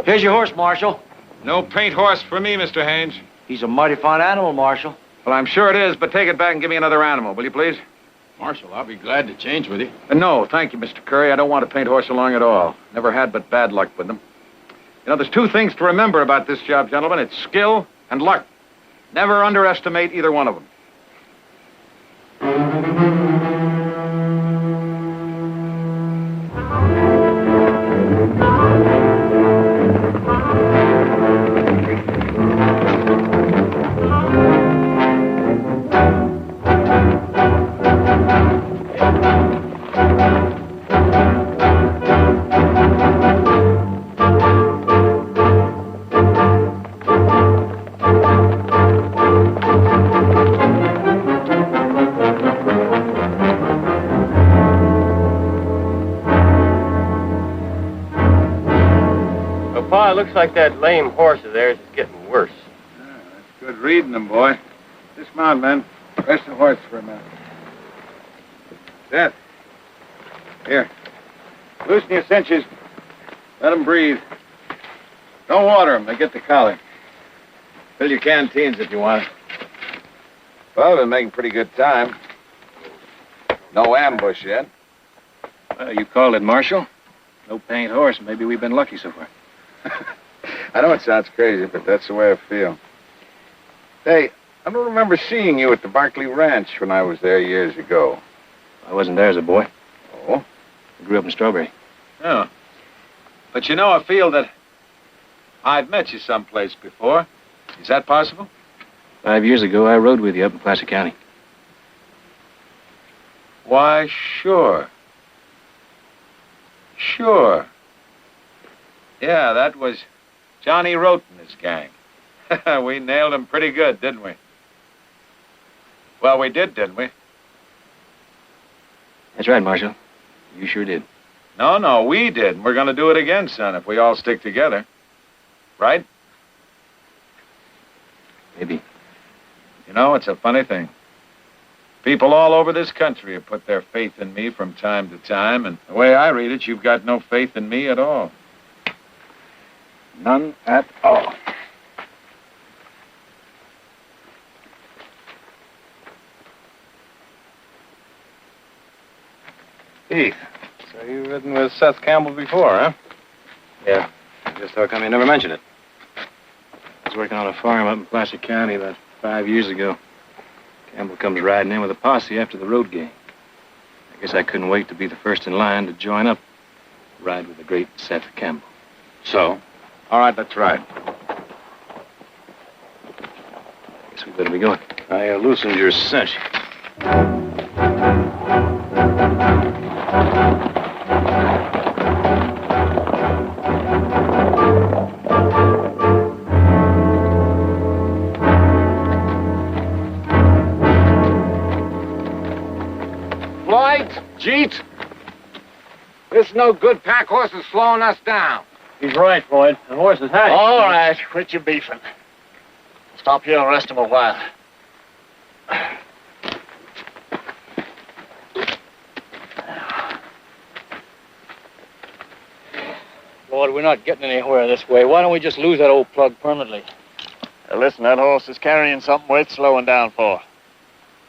Here's your horse, Marshal. No paint horse for me, Mr. Haynes. He's a mighty fine animal, Marshal. Well, I'm sure it is, but take it back and give me another animal, will you, please? Marshal, I'll be glad to change with you. No, thank you, Mr. Curry. I don't want a paint horse along at all. Never had but bad luck with them. You know, there's two things to remember about this job, gentlemen. It's skill and luck. Never underestimate either one of them. Pa, it looks like that lame horse of theirs is getting worse. That's good reading them, boy. Dismount, men. Rest the horse for a minute. Seth. Here. Loosen your cinches. Let them breathe. Don't water them. They get the collar. Fill your canteens if you want. Well, we've been making pretty good time. No ambush yet. Well, you called it, Marshal. No paint horse. Maybe we've been lucky so far. I know it sounds crazy, but that's the way I feel. Hey, I don't remember seeing you at the Barkley Ranch when I was there years ago. I wasn't there as a boy. Oh? I grew up in Strawberry. Yeah. But you know, I feel that I've met you someplace before. Is that possible? 5 years ago, I rode with you up in Placer County. Why, sure. Sure. Yeah, that was Johnny Rote and his gang. We nailed him pretty good, didn't we? Well, we did, didn't we? That's right, Marshal. You sure did. No, we did. And we're going to do it again, son, if we all stick together. Right? Maybe. You know, it's a funny thing. People all over this country have put their faith in me from time to time, and the way I read it, you've got no faith in me at all. None at all. Heath, so you've ridden with Seth Campbell before, huh? Yeah. Just how come you never mentioned it? I was working on a farm up in Placer County about 5 years ago. Campbell comes riding in with a posse after the road gang. I guess I couldn't wait to be the first in line to join up, ride with the great Seth Campbell. So? All right, that's right. I guess we better be going. I loosened your cinch. Jeet! This no good pack horse is slowing us down. He's right, Floyd. The horse is high. All right, quit your beefing. Stop here and rest him a while. Floyd, we're not getting anywhere this way. Why don't we just lose that old plug permanently? Listen, that horse is carrying something worth slowing down for.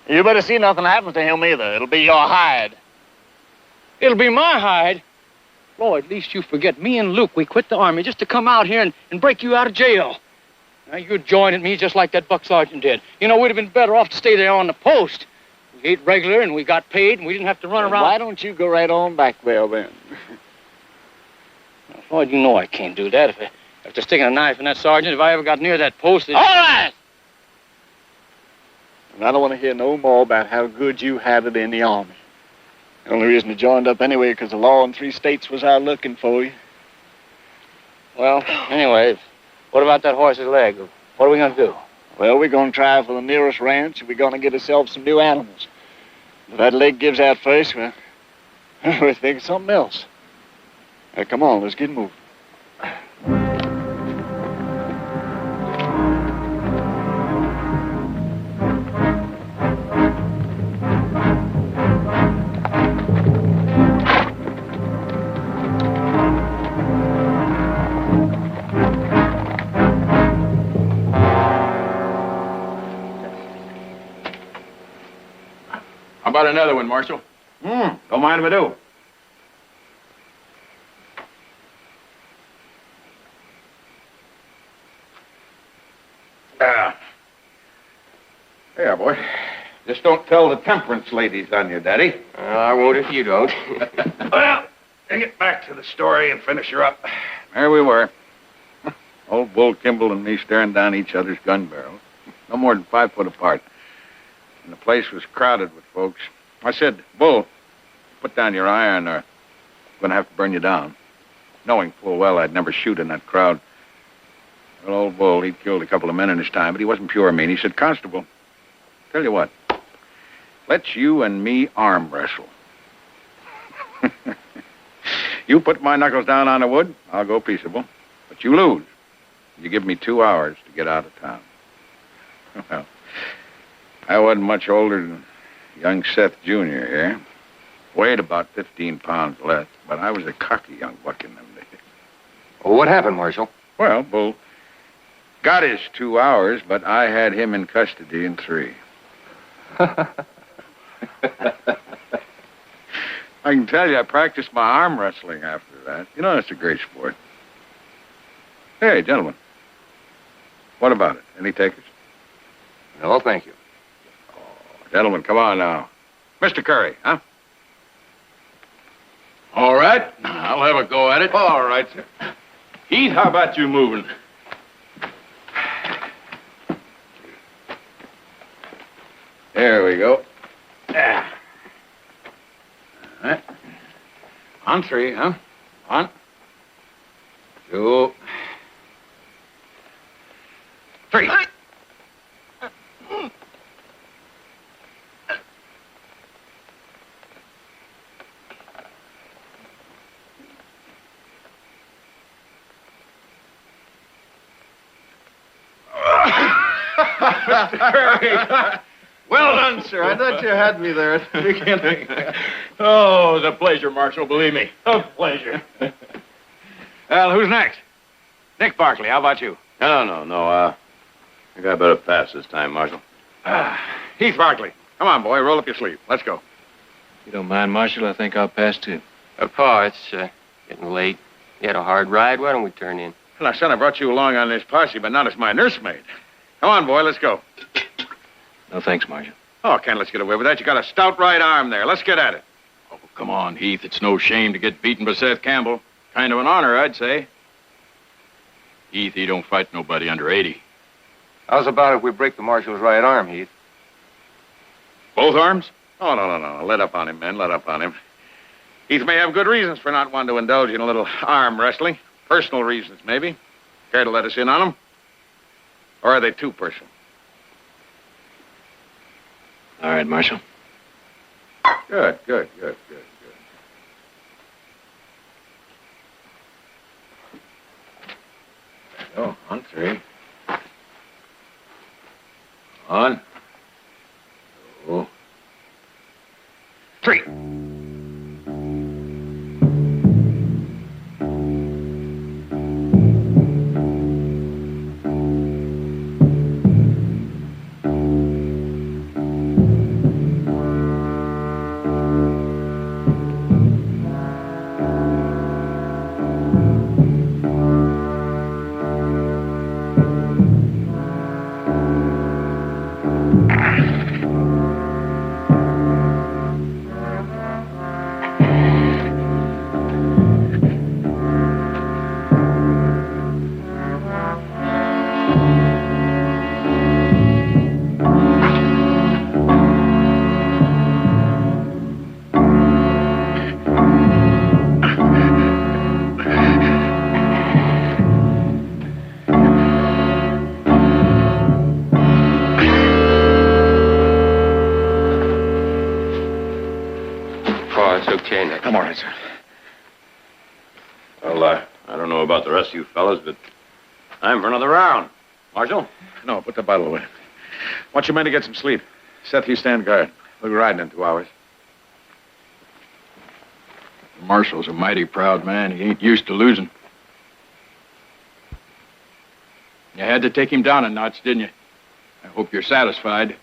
You better see nothing happens to him either. It'll be your hide. It'll be my hide. Floyd, at least you forget. Me and Luke, we quit the Army just to come out here and break you out of jail. Now, you're joining me just like that buck sergeant did. You know, we'd have been better off to stay there on the post. We ate regular and we got paid and we didn't have to run around. Why don't you go right on back there, then? Now, Floyd, you know I can't do that. After sticking a knife in that sergeant, if I ever got near that post... All right! And I don't want to hear no more about how good you had it in the Army. The only reason you joined up anyway because the law in 3 states was out looking for you. Well, anyway, what about that horse's leg? What are we going to do? Well, we're going to try for the nearest ranch, and we're going to get ourselves some new animals. If that leg gives out first, well, we're thinking something else. Now, come on, let's get moving. How about another one, Marshal? Don't mind if I do. Here, boy. Just don't tell the temperance ladies on you, Daddy. I won't if you don't. Well, to get back to the story and finish her up. There we were. Old Bull Kimball and me staring down each other's gun barrels. No more than 5 foot apart. And the place was crowded with folks. I said, Bull, put down your iron or I'm going to have to burn you down. Knowing full well I'd never shoot in that crowd. Well, old Bull, he'd killed a couple of men in his time, but he wasn't pure mean. He said, Constable, tell you what, let's you and me arm wrestle. You put my knuckles down on the wood, I'll go peaceable. But you lose. You give me 2 hours to get out of town. Well, I wasn't much older than young Seth Jr. here. Weighed about 15 pounds less, but I was a cocky young buck in them days. Well, what happened, Marshal? Well, Bull got his 2 hours, but I had him in custody in 3. I can tell you, I practiced my arm wrestling after that. You know, it's a great sport. Hey, gentlemen. What about it? Any takers? No, thank you. Gentlemen, come on now. Mr. Curry, huh? All right. I'll have a go at it. All right, sir. Heath, how about you moving? There we go. Yeah. All right. On 3, huh? 1, 2, 3. Mr. Curry, Well done, sir. I thought you had me there at the beginning. Oh, it was a pleasure, Marshal, believe me. A pleasure. Well, who's next? Nick Barkley, how about you? No. I think I better pass this time, Marshal. Heath Barkley. Come on, boy. Roll up your sleeve. Let's go. If you don't mind, Marshal, I think I'll pass too. Pa, it's getting late. You had a hard ride. Why don't we turn in? Well, now, son, I brought you along on this posse, but not as my nursemaid. Come on, boy. Let's go. No thanks, Marshal. Oh, can't let's get away with that. You got a stout right arm there. Let's get at it. Oh, come on, Heath. It's no shame to get beaten by Seth Campbell. Kind of an honor, I'd say. Heath, he don't fight nobody under 80. How's about if we break the Marshal's right arm, Heath? Both arms? Oh, no. Let up on him, men. Let up on him. Heath may have good reasons for not wanting to indulge in a little arm wrestling. Personal reasons, maybe. Care to let us in on them? Or are they too personal? All right, Marshal. Good. Oh, on 3. On. 2. 3. I'm all right, sir. Well, I don't know about the rest of you fellas, but time for another round. Marshal? No, put the bottle away. Want your men to get some sleep. Seth, you stand guard. We'll be riding in 2 hours. The Marshal's a mighty proud man. He ain't used to losing. You had to take him down a notch, didn't you? I hope you're satisfied.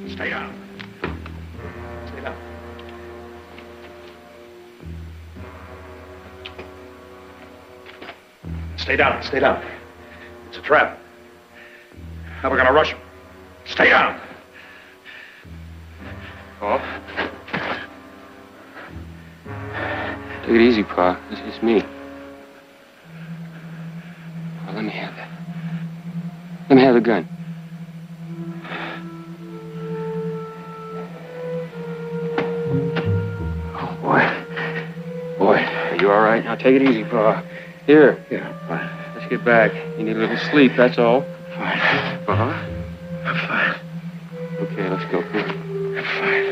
Stay down. Stay down. Stay down. Stay down. It's a trap. Now we're gonna rush him. Stay down. Oh. Take it easy, Pa. It's me. Oh, let me have that. Let me have the gun. Oh, boy. Are you all right? Now take it easy, Pa. Here. Yeah, I'm fine. Let's get back. You need a little sleep, that's all. Fine. Uh-huh. I'm fine. Okay, let's go. Here. I'm fine.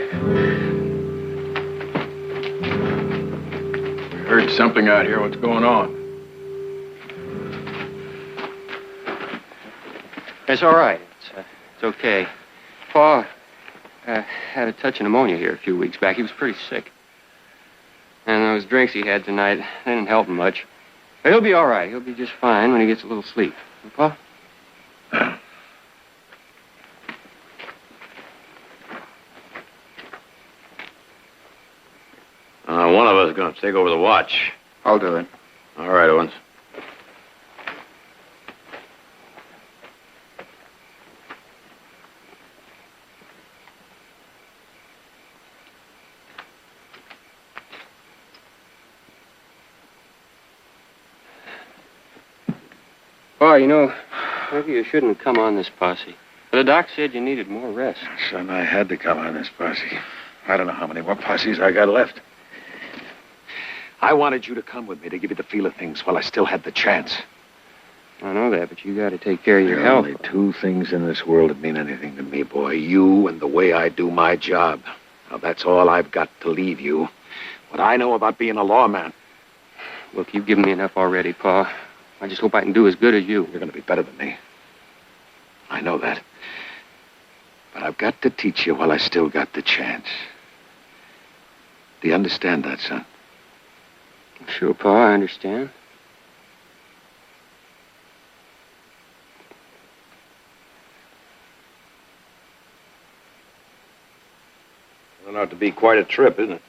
We heard something out here. What's going on? It's all right. It's okay. Pa had a touch of pneumonia here a few weeks back. He was pretty sick. And those drinks he had tonight, they didn't help him much. But he'll be all right. He'll be just fine when he gets a little sleep. Pa? One of us is going to take over the watch. I'll do it. All right, Owens. Pa, you know, maybe you shouldn't have come on this posse. But the doc said you needed more rest. Son, I had to come on this posse. I don't know how many more posses I got left. I wanted you to come with me to give you the feel of things while I still had the chance. I know that, but you got to take care of your There are health. only two things in this world that mean anything to me, boy. You and the way I do my job. Now, that's all I've got to leave you. What I know about being a lawman. Look, you've given me enough already, Pa. I just hope I can do as good as you. You're going to be better than me. I know that. But I've got to teach you while I still got the chance. Do you understand that, son? Sure, Pa, I understand. Turned out to be quite a trip, isn't it?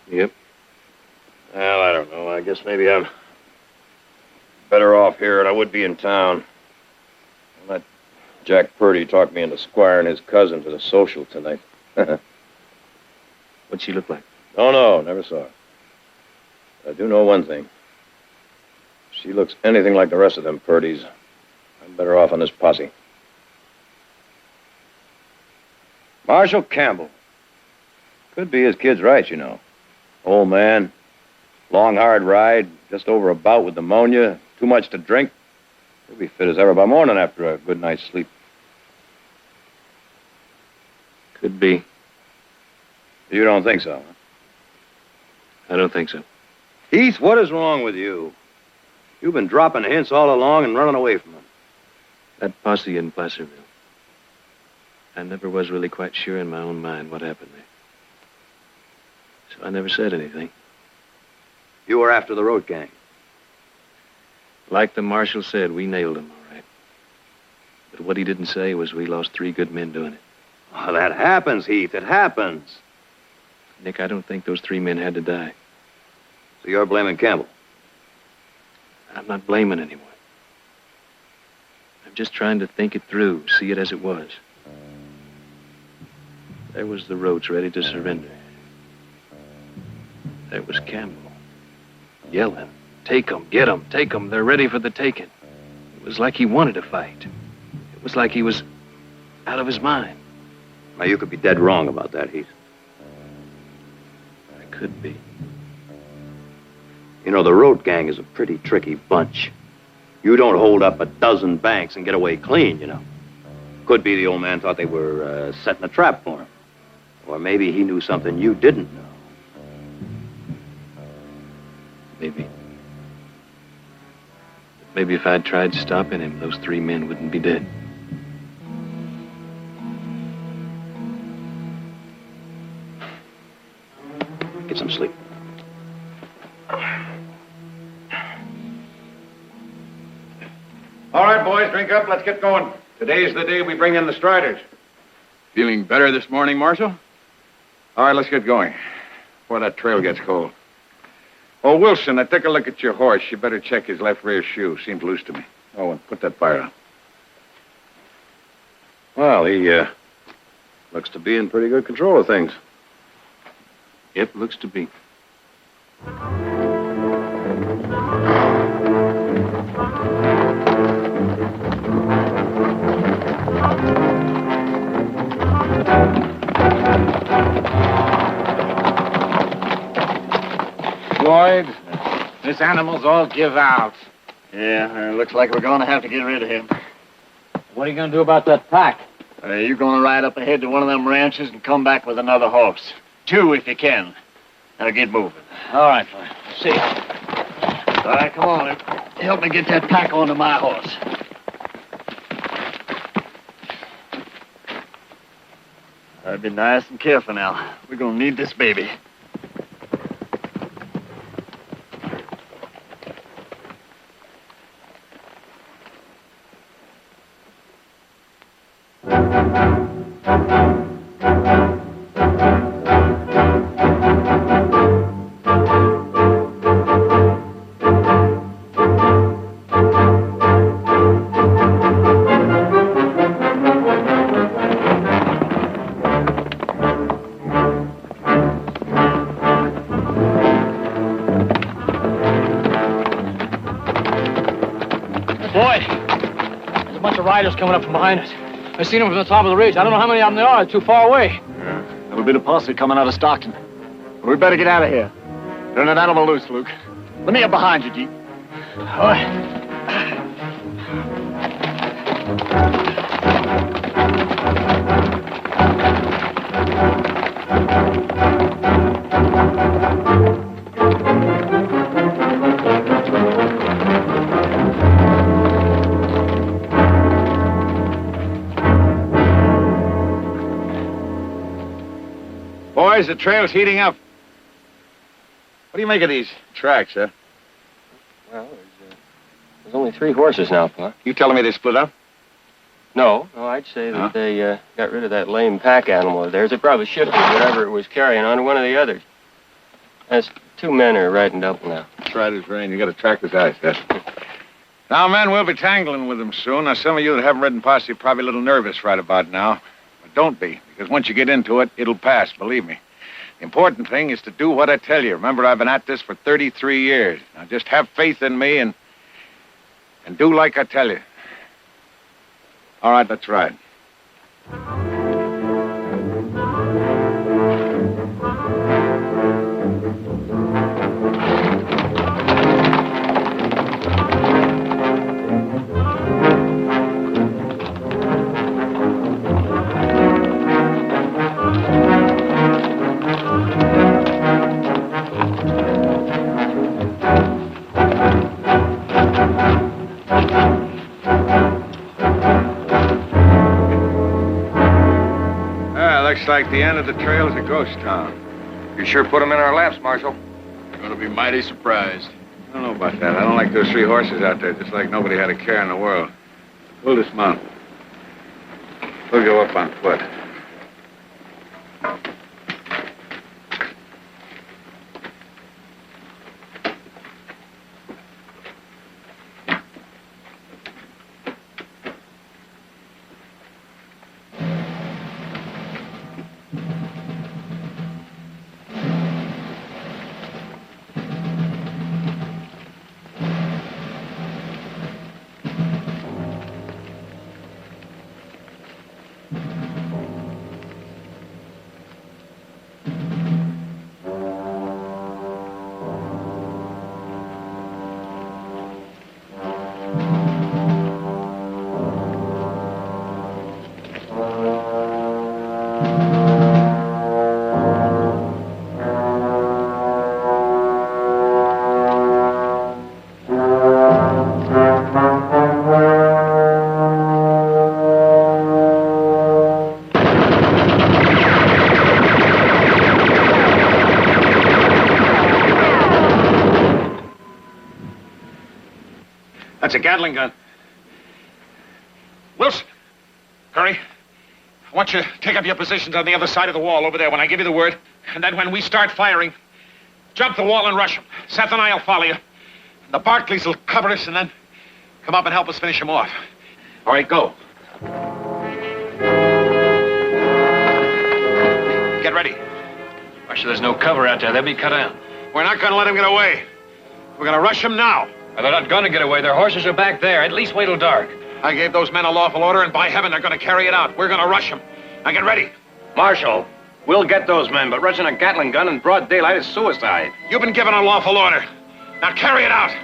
Yep. Well, I don't know. I guess maybe I'm better off here than I would be in town. That Jack Purdy talked me into squiring his cousin to the social tonight. What'd she look like? Oh, no, never saw her. I do know one thing. If she looks anything like the rest of them Purdys, I'm better off on this posse. Marshal Campbell. Could be his kid's right, you know. Old man, long, hard ride, just over a bout with pneumonia, too much to drink. He'll be fit as ever by morning after a good night's sleep. Could be. You don't think so, huh? I don't think so. Heath, what is wrong with you? You've been dropping hints all along and running away from them. That posse in Placerville. I never was really quite sure in my own mind what happened there. So I never said anything. You were after the road gang. Like the marshal said, we nailed him, all right. But what he didn't say was we lost 3 good men doing it. Oh, that happens, Heath. It happens. Nick, I don't think those 3 men had to die. So you're blaming Campbell? I'm not blaming anyone. I'm just trying to think it through, see it as it was. There was the Rhodes ready to surrender. There was Campbell, yelling, "Take 'em, get 'em, take 'em, they're ready for the taking." It was like he wanted to fight. It was like he was out of his mind. Now, you could be dead wrong about that, Heath. I could be. You know, the road gang is a pretty tricky bunch. You don't hold up a dozen banks and get away clean, you know. Could be the old man thought they were setting a trap for him. Or maybe he knew something you didn't know. Maybe. Maybe if I'd tried stopping him, those 3 men wouldn't be dead. Get some sleep. All right, boys, drink up. Let's get going. Today's the day we bring in the Striders. Feeling better this morning, Marshal? All right, let's get going before that trail gets cold. Oh, Wilson, I took a look at your horse. You better check his left rear shoe. Seems loose to me. Oh, and put that fire on. Well, he looks to be in pretty good control of things. Yep, looks to be. Lloyd, this animal's all give out. Yeah, looks like we're going to have to get rid of him. What are you going to do about that pack? You're going to ride up ahead to one of them ranches and come back with another horse. 2 if you can. Now get moving. All right, fine. See you. All right, come on. Help me get that pack onto my horse. I'd be nice and careful now. We're going to need this baby. Riders coming up from behind us. I seen them from the top of the ridge. I don't know how many of them there are. They're too far away. That'll be the posse coming out of Stockton. But we better get out of here. Turn that animal loose, Luke. Let me up behind you, Jeep. All right. Boys, the trail's heating up. What do you make of these tracks, huh? Well, there's only 3 horses now, Pa. You telling me they split up? No, I'd say that they got rid of that lame pack animal of theirs. They probably shifted whatever it was carrying on to one of the others. As 2 men are riding double now. That's right as rain. You got to track his eyes, yes. Now, men, we'll be tangling with them soon. Now, some of you that haven't ridden posse are probably a little nervous right about now. But don't be, because once you get into it, it'll pass, believe me. The important thing is to do what I tell you. Remember, I've been at this for 33 years. Now, just have faith in me and do like I tell you. All right, let's ride. Looks like the end of the trail's a ghost town. You sure put them in our laps, Marshal. You're going to be mighty surprised. I don't know about that. I don't like those 3 horses out there, just like nobody had a care in the world. We'll dismount. We'll go up on foot. That's a Gatling gun. Wilson, hurry. I want you to take up your positions on the other side of the wall over there when I give you the word. And then when we start firing, jump the wall and rush them. Seth and I will follow you. The Barkleys will cover us and then come up and help us finish them off. All right, go. Get ready. Marshal, there's no cover out there. They'll be cut out. We're not going to let them get away. We're going to rush them now. They're not going to get away. Their horses are back there. At least wait till dark. I gave those men a lawful order, and by heaven, they're going to carry it out. We're going to rush them. Now get ready. Marshal, we'll get those men, but rushing a Gatling gun in broad daylight is suicide. You've been given a lawful order. Now carry it out.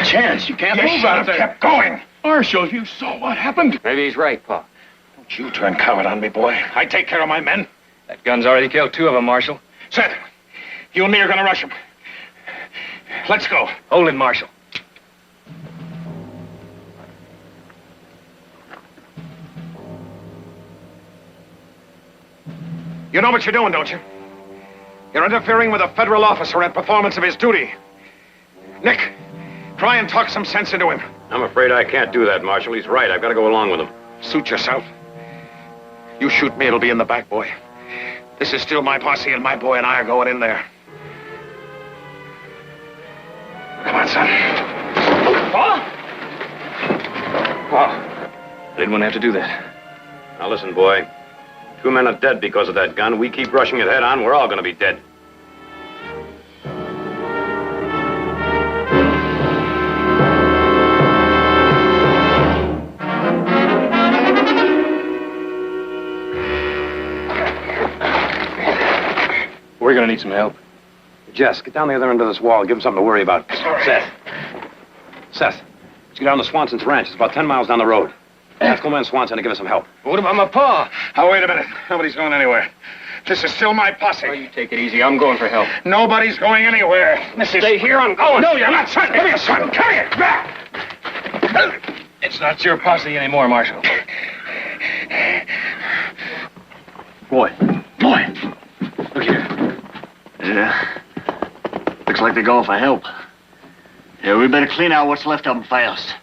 Chance. You can't move out there. Kept going. Marshal, you saw what happened. Maybe he's right, Pa. Don't you turn coward on me, boy. I take care of my men. That gun's already killed 2 of them, Marshal. Seth, you and me are going to rush them. Let's go. Hold it, Marshal. You know what you're doing, don't you? You're interfering with a federal officer in performance of his duty. Nick, try and talk some sense into him. I'm afraid I can't do that, Marshal. He's right. I've got to go along with him. Suit yourself. You shoot me, it'll be in the back, boy. This is still my posse, and my boy and I are going in there. Come on, son. I didn't want to have to do that. Now listen, boy. 2 men are dead because of that gun. We keep rushing it head on, we're all gonna be dead. We're gonna need some help. Jess, get down the other end of this wall and give him something to worry about. Seth, let's get down to Swanson's ranch. It's about 10 miles down the road. Ask old man Swanson to give us some help. What about my pa? Now, wait a minute. Nobody's going anywhere. This is still my posse. Oh, you take it easy. I'm going for help. Nobody's going anywhere. Stay here. I'm going. No, you're not, son. Give me a son. Carry it back. It's not your posse anymore, Marshal. Boy. Look here. Yeah. Looks like they're going for help. Yeah, we better clean out what's left of them fast.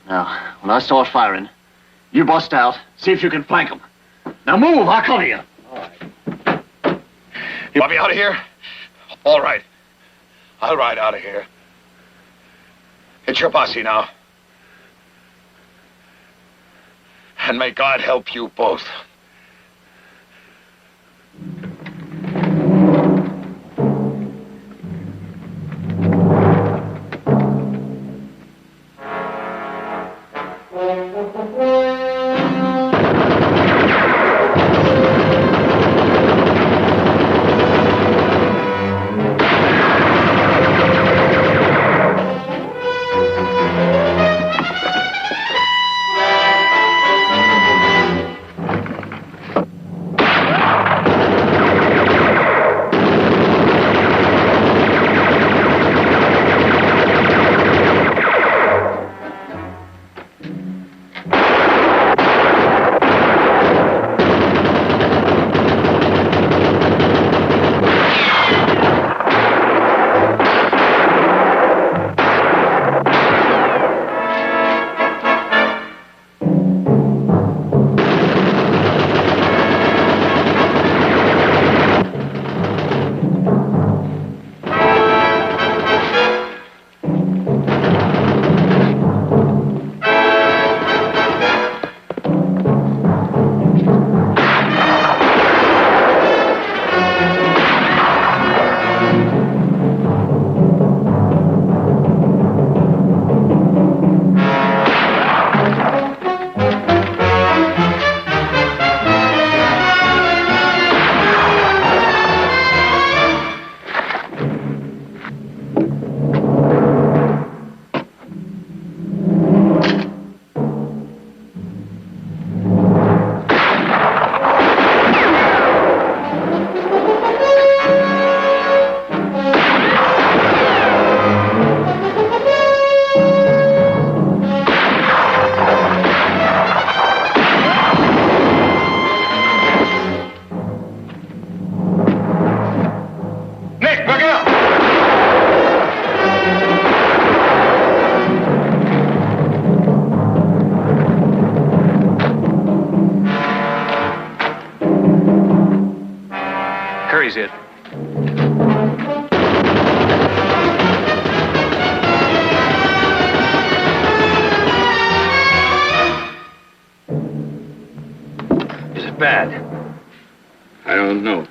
Now, when I start firing, you bust out, see if you can flank them. Now move, I'll cover you. All right. You want me out of here? All right. I'll ride out of here. It's your posse now. And may God help you both. Curry's hit. Is it bad? I don't know.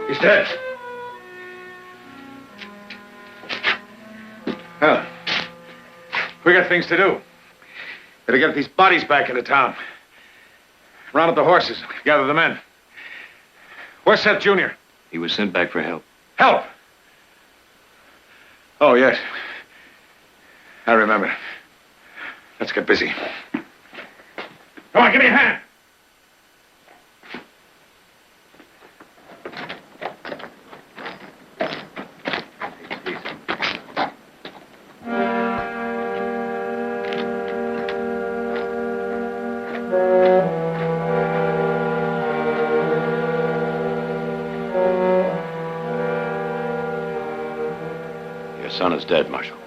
He's dead. Well, we got things to do. Gotta get these bodies back into town. Round up the horses, gather the men. Where's Seth Jr.? He was sent back for help. Help! Oh, yes. I remember. Let's get busy. Come on, give me a hand. Your son is dead, Marshal.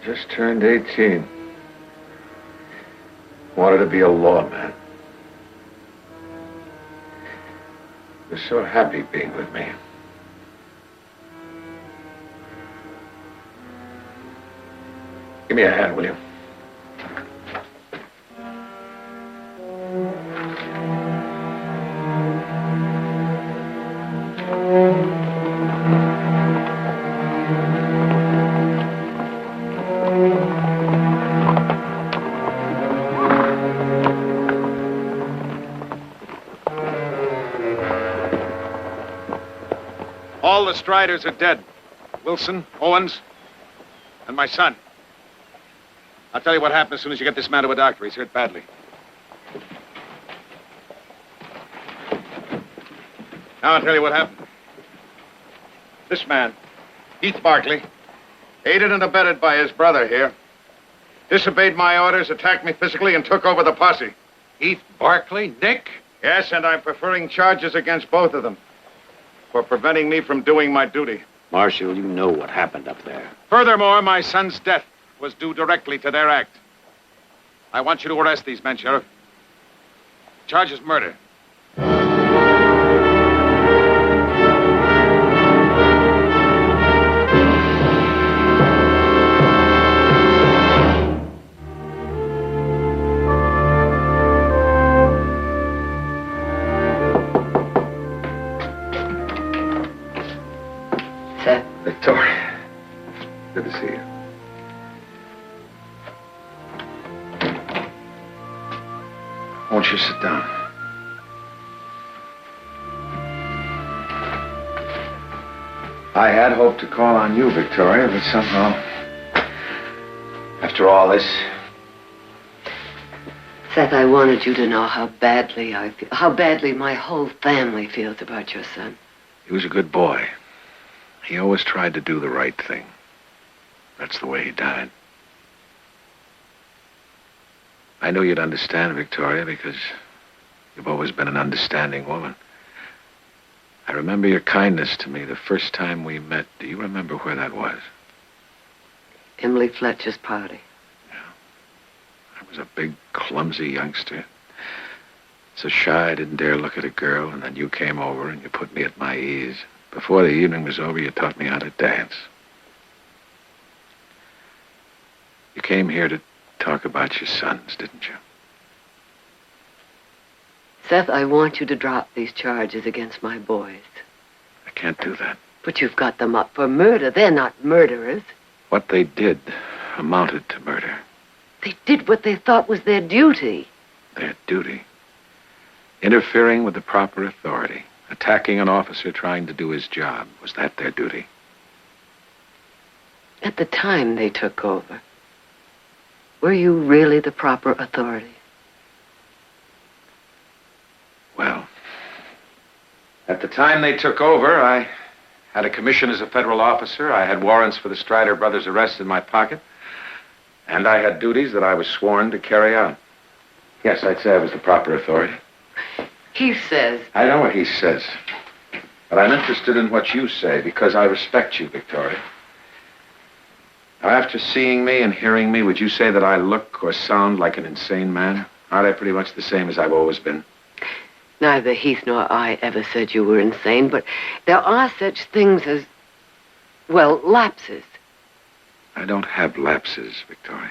Just turned 18. Wanted to be a lawman. Was so happy being with me. Give me a hand, will you? All the Striders are dead. Wilson, Owens, and my son. I'll tell you what happened as soon as you get this man to a doctor. He's hurt badly. Now I'll tell you what happened. This man, Heath Barkley, aided and abetted by his brother here, disobeyed my orders, attacked me physically, and took over the posse. Heath Barkley? Nick? Yes, and I'm preferring charges against both of them for preventing me from doing my duty. Marshal, you know what happened up there. Furthermore, my son's death was due directly to their act. I want you to arrest these men, Sheriff. Charge is murder. Seth? Victoria. Good to see you. Won't you sit down? I had hoped to call on you, Victoria, but somehow, after all this... Seth, I wanted you to know how badly I feel, how badly my whole family feels about your son. He was a good boy. He always tried to do the right thing. That's the way he died. I knew you'd understand, Victoria, because you've always been an understanding woman. I remember your kindness to me the first time we met. Do you remember where that was? Emily Fletcher's party. I was a big, clumsy youngster. So shy I didn't dare look at a girl, and then you came over and you put me at my ease. Before the evening was over, you taught me how to dance. You came here to talk about your sons, didn't you? Seth, I want you to drop these charges against my boys. I can't do that. But you've got them up for murder. They're not murderers. What they did amounted to murder. They did what they thought was their duty. Their duty? Interfering with the proper authority. Attacking an officer trying to do his job. Was that their duty? At the time they took over, were you really the proper authority? Well, at the time they took over, I had a commission as a federal officer. I had warrants for the Strider brothers' arrest in my pocket. And I had duties that I was sworn to carry out. Yes, I'd say I was the proper authority. He says... I know what he says. But I'm interested in what you say because I respect you, Victoria. Now, after seeing me and hearing me, would you say that I look or sound like an insane man? Aren't I pretty much the same as I've always been? Neither Heath nor I ever said you were insane, but there are such things as, well, lapses. I don't have lapses, Victoria.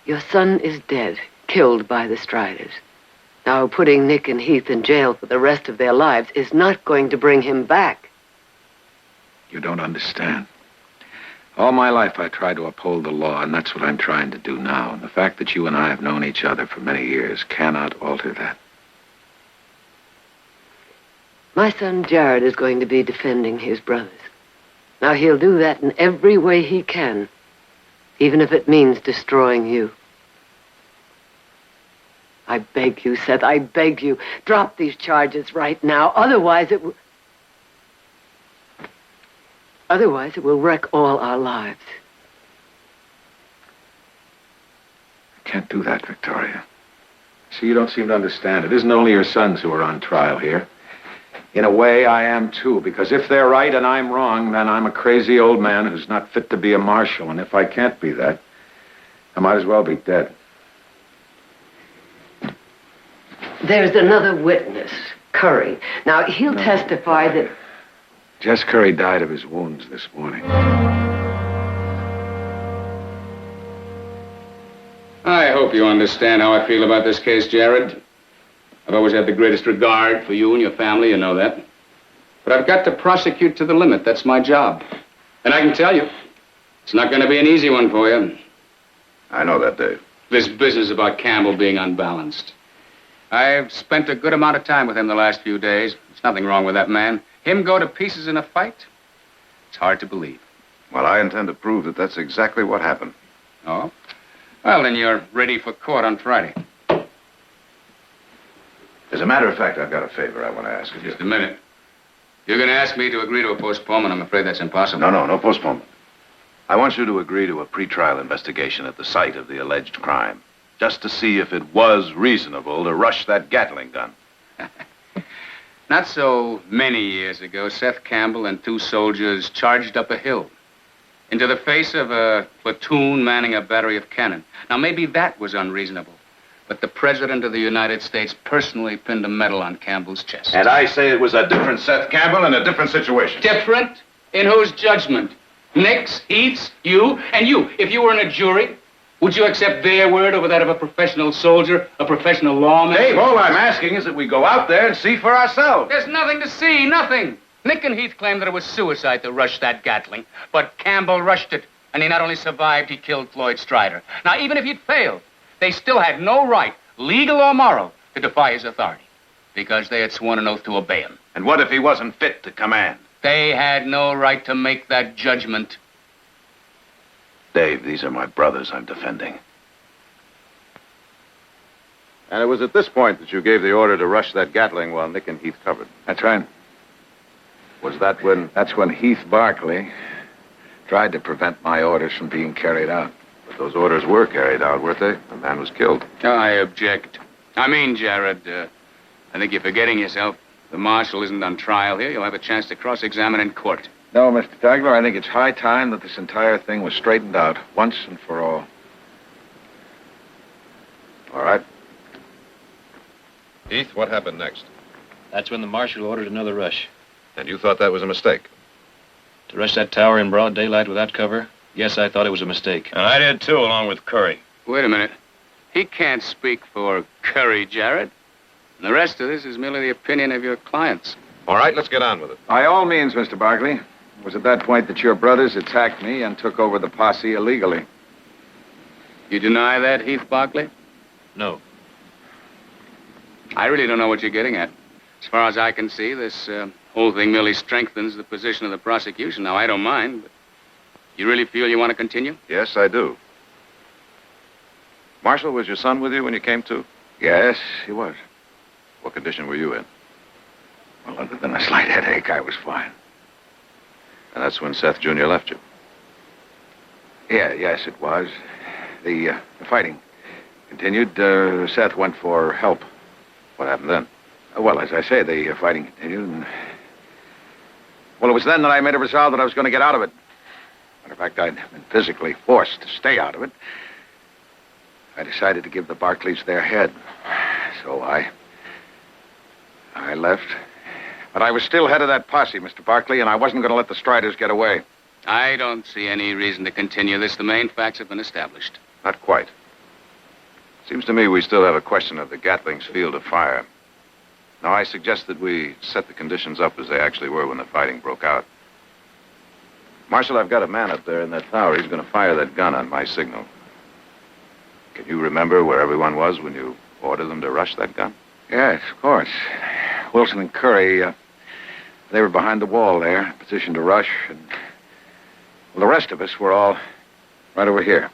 Your son is dead, killed by the Striders. Now, putting Nick and Heath in jail for the rest of their lives is not going to bring him back. You don't understand. All my life I tried to uphold the law, and that's what I'm trying to do now. And the fact that you and I have known each other for many years cannot alter that. My son Jared is going to be defending his brothers. Now, he'll do that in every way he can, even if it means destroying you. I beg you, Seth, I beg you, drop these charges right now. Otherwise it will wreck all our lives. I can't do that, Victoria. See, you don't seem to understand. It isn't only your sons who are on trial here. In a way, I am too, because if they're right and I'm wrong, then I'm a crazy old man who's not fit to be a marshal. And if I can't be that, I might as well be dead. There's another witness, Curry. Now, he'll testify that... Jess Curry died of his wounds this morning. I hope you understand how I feel about this case, Jared. I've always had the greatest regard for you and your family, you know that. But I've got to prosecute to the limit. That's my job. And I can tell you, it's not going to be an easy one for you. I know that, Dave. This business about Campbell being unbalanced. I've spent a good amount of time with him the last few days. There's nothing wrong with that man. Him go to pieces in a fight? It's hard to believe. Well, I intend to prove that that's exactly what happened. Oh? Well, then you're ready for court on Friday. As a matter of fact, I've got a favor I want to ask of you. Just a minute. You're going to ask me to agree to a postponement. I'm afraid that's impossible. No postponement. I want you to agree to a pretrial investigation at the site of the alleged crime, just to see if it was reasonable to rush that Gatling gun. Not so many years ago, Seth Campbell and two soldiers charged up a hill into the face of a platoon manning a battery of cannon. Now, maybe that was unreasonable, but the President of the United States personally pinned a medal on Campbell's chest. And I say it was a different Seth Campbell in a different situation. Different? In whose judgment? Nick's, Heath's, you, and you. If you were in a jury, would you accept their word over that of a professional soldier, a professional lawman? Dave, all I'm asking is that we go out there and see for ourselves. There's nothing to see, nothing. Nick and Heath claimed that it was suicide to rush that Gatling, but Campbell rushed it, and he not only survived, he killed Floyd Strider. Now, even if he'd failed, they still had no right, legal or moral, to defy his authority, because they had sworn an oath to obey him. And what if he wasn't fit to command? They had no right to make that judgment. Dave, these are my brothers I'm defending. And it was at this point that you gave the order to rush that Gatling while Nick and Heath covered. That's right. Was that when... That's when Heath Barkley tried to prevent my orders from being carried out. But those orders were carried out, weren't they? The man was killed. I object. I mean, Jared, I think you're forgetting yourself. The marshal isn't on trial here. You'll have a chance to cross-examine in court. No, Mr. Dagler, I think it's high time that this entire thing was straightened out once and for all. All right. Heath, what happened next? That's when the marshal ordered another rush. And you thought that was a mistake? To rush that tower in broad daylight without cover? Yes, I thought it was a mistake. And I did too, along with Curry. Wait a minute. He can't speak for Curry, Jared. And the rest of this is merely the opinion of your clients. All right, let's get on with it. By all means, Mr. Barkley. It was at that point that your brothers attacked me and took over the posse illegally. You deny that, Heath Barkley? No. I really don't know what you're getting at. As far as I can see, this whole thing merely strengthens the position of the prosecution. Now, I don't mind, but you really feel you want to continue? Yes, I do. Marshal, was your son with you when you came to? Yes, he was. What condition were you in? Well, other than a slight headache, I was fine. And that's when Seth Jr. left you? Yes, it was. The fighting continued. Seth went for help. What happened then? Well, as I say, the fighting continued. And... Well, it was then that I made a resolve that I was going to get out of it. Matter of fact, I'd been physically forced to stay out of it. I decided to give the Barkleys their head. So I left. But I was still head of that posse, Mr. Barkley, and I wasn't going to let the Striders get away. I don't see any reason to continue this. The main facts have been established. Not quite. Seems to me we still have a question of the Gatling's field of fire. Now, I suggest that we set the conditions up as they actually were when the fighting broke out. Marshal, I've got a man up there in that tower. He's going to fire that gun on my signal. Can you remember where everyone was when you ordered them to rush that gun? Yes, of course. Wilson and Curry, they were behind the wall there, positioned to rush, and well, the rest of us were all right over here.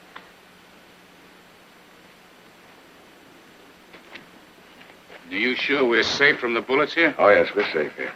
Are you sure we're safe from the bullets here? Oh, yes, we're safe here.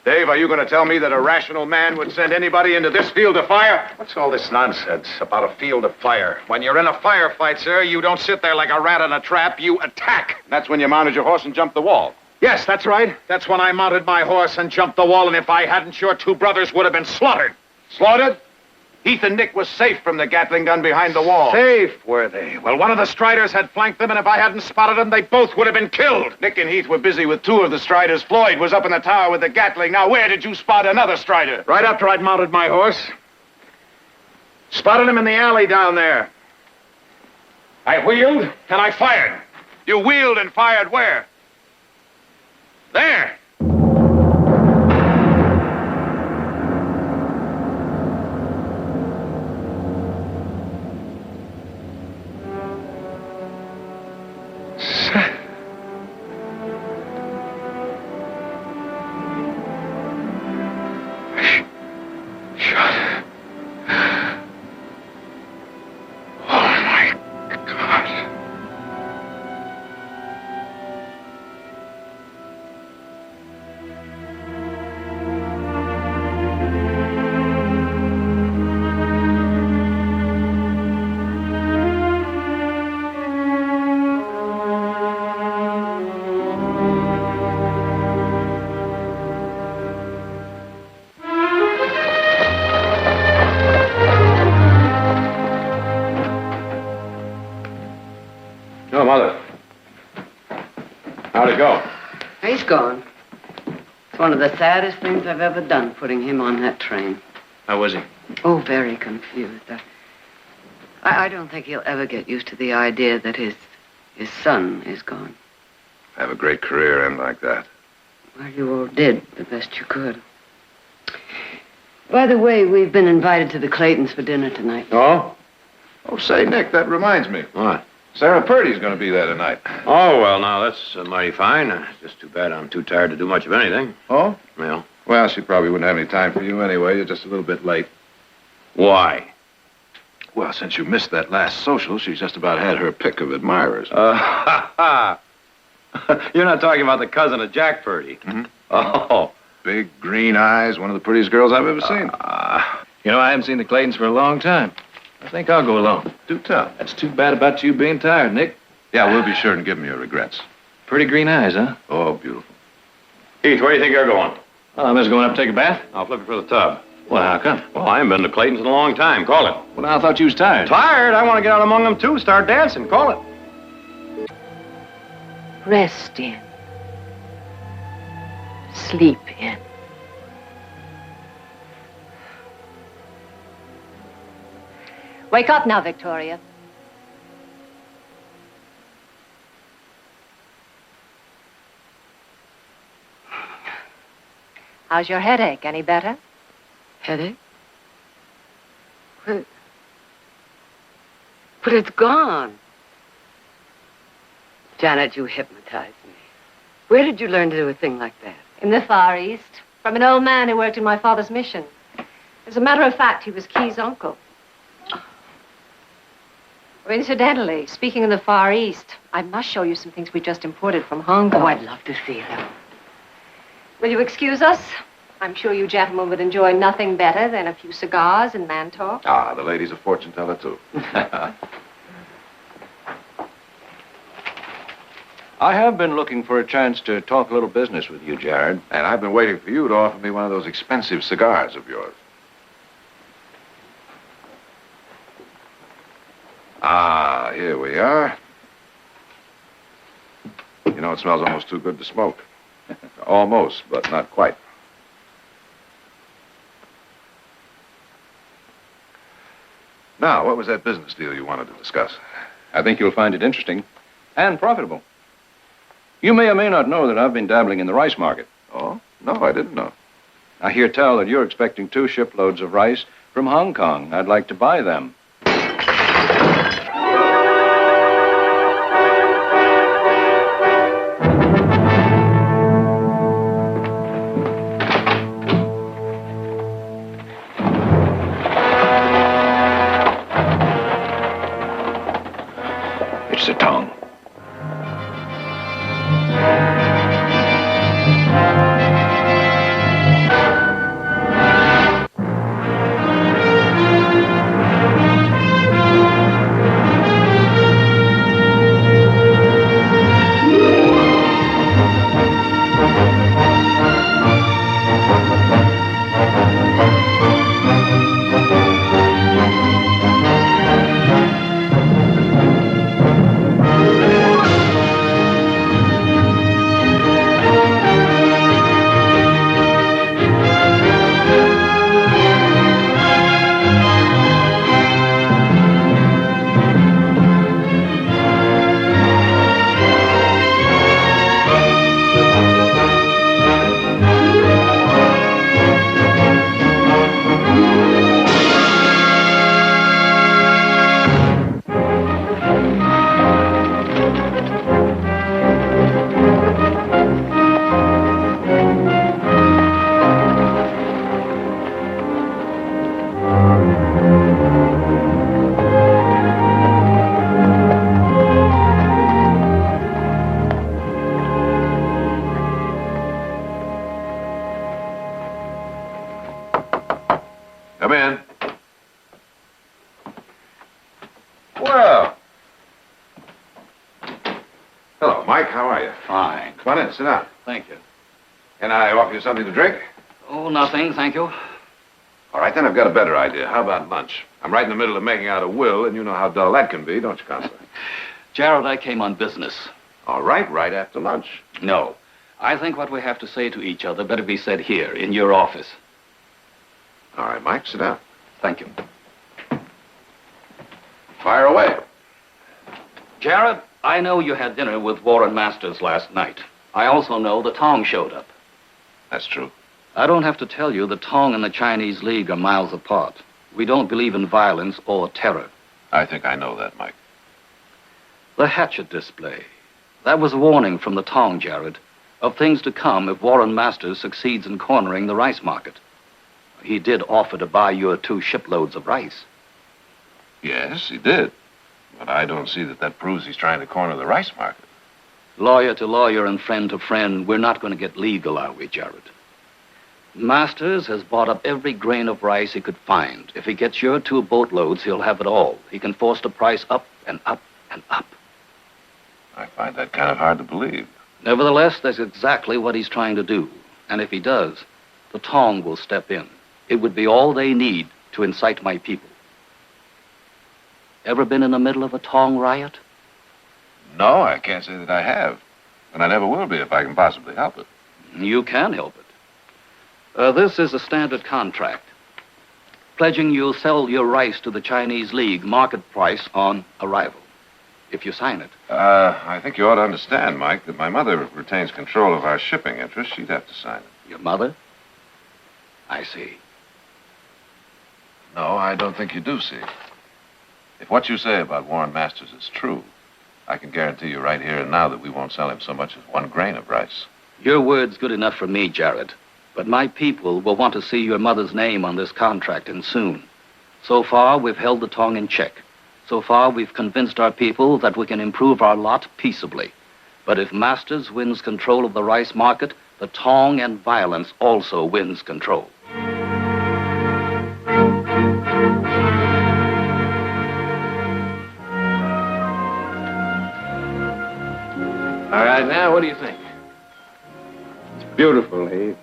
Dave, are you going to tell me that a rational man would send anybody into this field of fire? What's all this nonsense about a field of fire? When you're in a firefight, sir, you don't sit there like a rat in a trap. You attack. That's when you mounted your horse and jumped the wall. Yes, that's right. That's when I mounted my horse and jumped the wall, and if I hadn't, your two brothers would have been slaughtered. Slaughtered? Heath and Nick was safe from the Gatling gun behind the wall. Safe, were they? Well, one of the Striders had flanked them, and if I hadn't spotted them, they both would have been killed. Nick and Heath were busy with two of the Striders. Floyd was up in the tower with the Gatling. Now, where did you spot another Strider? Right after I'd mounted my horse. Spotted him in the alley down there. I wheeled, and I fired. You wheeled and fired where? There. No, Mother. How'd it go? He's gone. It's one of the saddest things I've ever done, putting him on that train. How was he? Oh, very confused. I don't think he'll ever get used to the idea that his son is gone. Have a great career end like that. Well, you all did the best you could. By the way, we've been invited to the Claytons for dinner tonight. Oh? Oh, say, Nick, that reminds me. What? Sarah Purdy's going to be there tonight. Oh, well, now, that's mighty fine. Just too bad I'm too tired to do much of anything. Oh? Well. Well, she probably wouldn't have any time for you anyway. You're just a little bit late. Why? Well, since you missed that last social, she's just about had her pick of admirers. You're not talking about the cousin of Jack Purdy. Mm-hmm. Oh. Big green eyes, one of the prettiest girls I've ever seen. You know, I haven't seen the Claytons for a long time. I think I'll go alone. Do tell. That's too bad about you being tired, Nick. Yeah, we'll be sure and give him your regrets. Pretty green eyes, huh? Oh, beautiful. Heath, where do you think you're going? Oh, I'm just going up to take a bath. I'll flip it for the tub. Well, how come? Well, I haven't been to Clayton's in a long time. Call it. Well, I thought you was tired. Tired? I want to get out among them, too. Start dancing. Call it. Rest in. Sleep in. Wake up now, Victoria. How's your headache? Any better? Headache? But it's gone. Janet, you hypnotized me. Where did you learn to do a thing like that? In the Far East, from an old man who worked in my father's mission. As a matter of fact, he was Key's uncle. Oh, incidentally, speaking of the Far East, I must show you some things we just imported from Hong Kong. Oh, I'd love to see them. Will you excuse us? I'm sure you gentlemen would enjoy nothing better than a few cigars and man talk. Ah, the lady's a fortune teller, too. I have been looking for a chance to talk a little business with you, Jared. And I've been waiting for you to offer me one of those expensive cigars of yours. Ah, here we are. You know, it smells almost too good to smoke. Almost, but not quite. Now, what was that business deal you wanted to discuss? I think you'll find it interesting and profitable. You may or may not know that I've been dabbling in the rice market. Oh? No, I didn't know. I hear tell that you're expecting 2 shiploads of rice from Hong Kong. I'd like to buy them. It's the tongue. Come in. Well. Hello, Mike. How are you? Fine. Come on in. Sit down. Thank you. Can I offer you something to drink? Oh, nothing, thank you. All right, then I've got a better idea. How about lunch? I'm right in the middle of making out a will, and you know how dull that can be, don't you, Counselor? Gerald, I came on business. All right after lunch. No. I think what we have to say to each other better be said here, in your office. All right, Mike, sit down. Thank you. Fire away. Jared, I know you had dinner with Warren Masters last night. I also know the Tong showed up. That's true. I don't have to tell you the Tong and the Chinese League are miles apart. We don't believe in violence or terror. I think I know that, Mike. The hatchet display. That was a warning from the Tong, Jared, of things to come if Warren Masters succeeds in cornering the rice market. He did offer to buy your 2 shiploads of rice. Yes, he did. But I don't see that proves he's trying to corner the rice market. Lawyer to lawyer and friend to friend, we're not going to get legal, are we, Jared? Masters has bought up every grain of rice he could find. If he gets your 2 boatloads, he'll have it all. He can force the price up and up and up. I find that kind of hard to believe. Nevertheless, that's exactly what he's trying to do. And if he does, the Tong will step in. It would be all they need to incite my people. Ever been in the middle of a Tong riot? No, I can't say that I have. And I never will be if I can possibly help it. You can help it. This is a standard contract. Pledging you'll sell your rice to the Chinese League, market price on arrival. If you sign it. I think you ought to understand, Mike, that my mother retains control of our shipping interests. She'd have to sign it. Your mother? I see. No, I don't think you do see. If what you say about Warren Masters is true, I can guarantee you right here and now that we won't sell him so much as 1 grain of rice. Your word's good enough for me, Jared. But my people will want to see your mother's name on this contract, and soon. So far, we've held the Tong in check. So far, we've convinced our people that we can improve our lot peaceably. But if Masters wins control of the rice market, the Tong and violence also wins control. All right, now, what do you think? It's beautiful, Heath.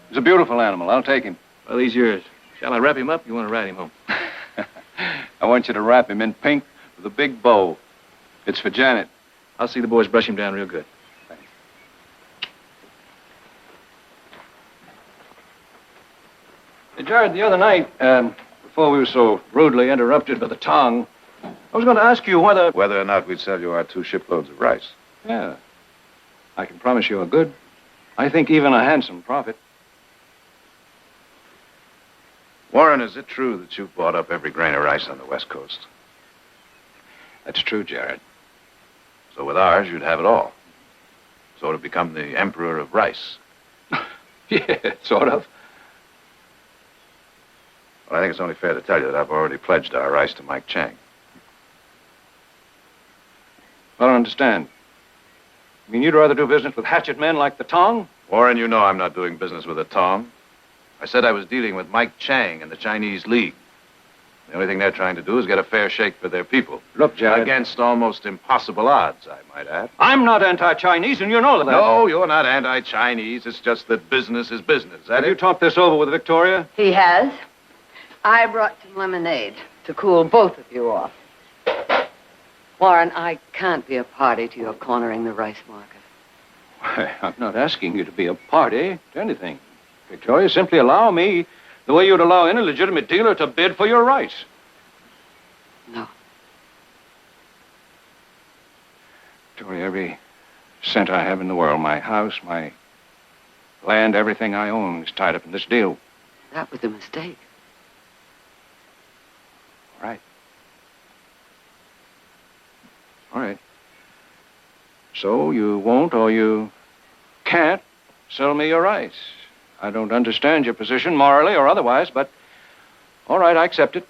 He's a beautiful animal. I'll take him. Well, he's yours. Shall I wrap him up? You want to ride him home? I want you to wrap him in pink with a big bow. It's for Janet. I'll see the boys brush him down real good. Hey, Jared, the other night, before we were so rudely interrupted by the tongue, I was going to ask you whether... Whether or not we'd sell you our 2 shiploads of rice. Yeah. I can promise you a good, I think even a handsome profit. Warren, is it true that you've bought up every grain of rice on the West Coast? That's true, Jared. So with ours, you'd have it all. So to become the emperor of rice. Yeah, sort of. Well, I think it's only fair to tell you that I've already pledged our rice to Mike Chang. I don't understand. You mean you'd rather do business with hatchet men like the Tong? Warren, you know I'm not doing business with a Tong. I said I was dealing with Mike Chang and the Chinese League. The only thing they're trying to do is get a fair shake for their people. Look, Jared. Against almost impossible odds, I might add. I'm not anti-Chinese, and you know that. No, you're not anti-Chinese. It's just that business is business. Have you talked this over with Victoria? He has. I brought some lemonade to cool both of you off. Warren, I can't be a party to your cornering the rice market. Why, I'm not asking you to be a party to anything. Victoria, simply allow me the way you'd allow any legitimate dealer to bid for your rice. No. Victoria, every cent I have in the world, my house, my land, everything I own is tied up in this deal. That was a mistake. All right. All right. So you won't or you can't sell me your rice. I don't understand your position, morally or otherwise, but all right, I accept it.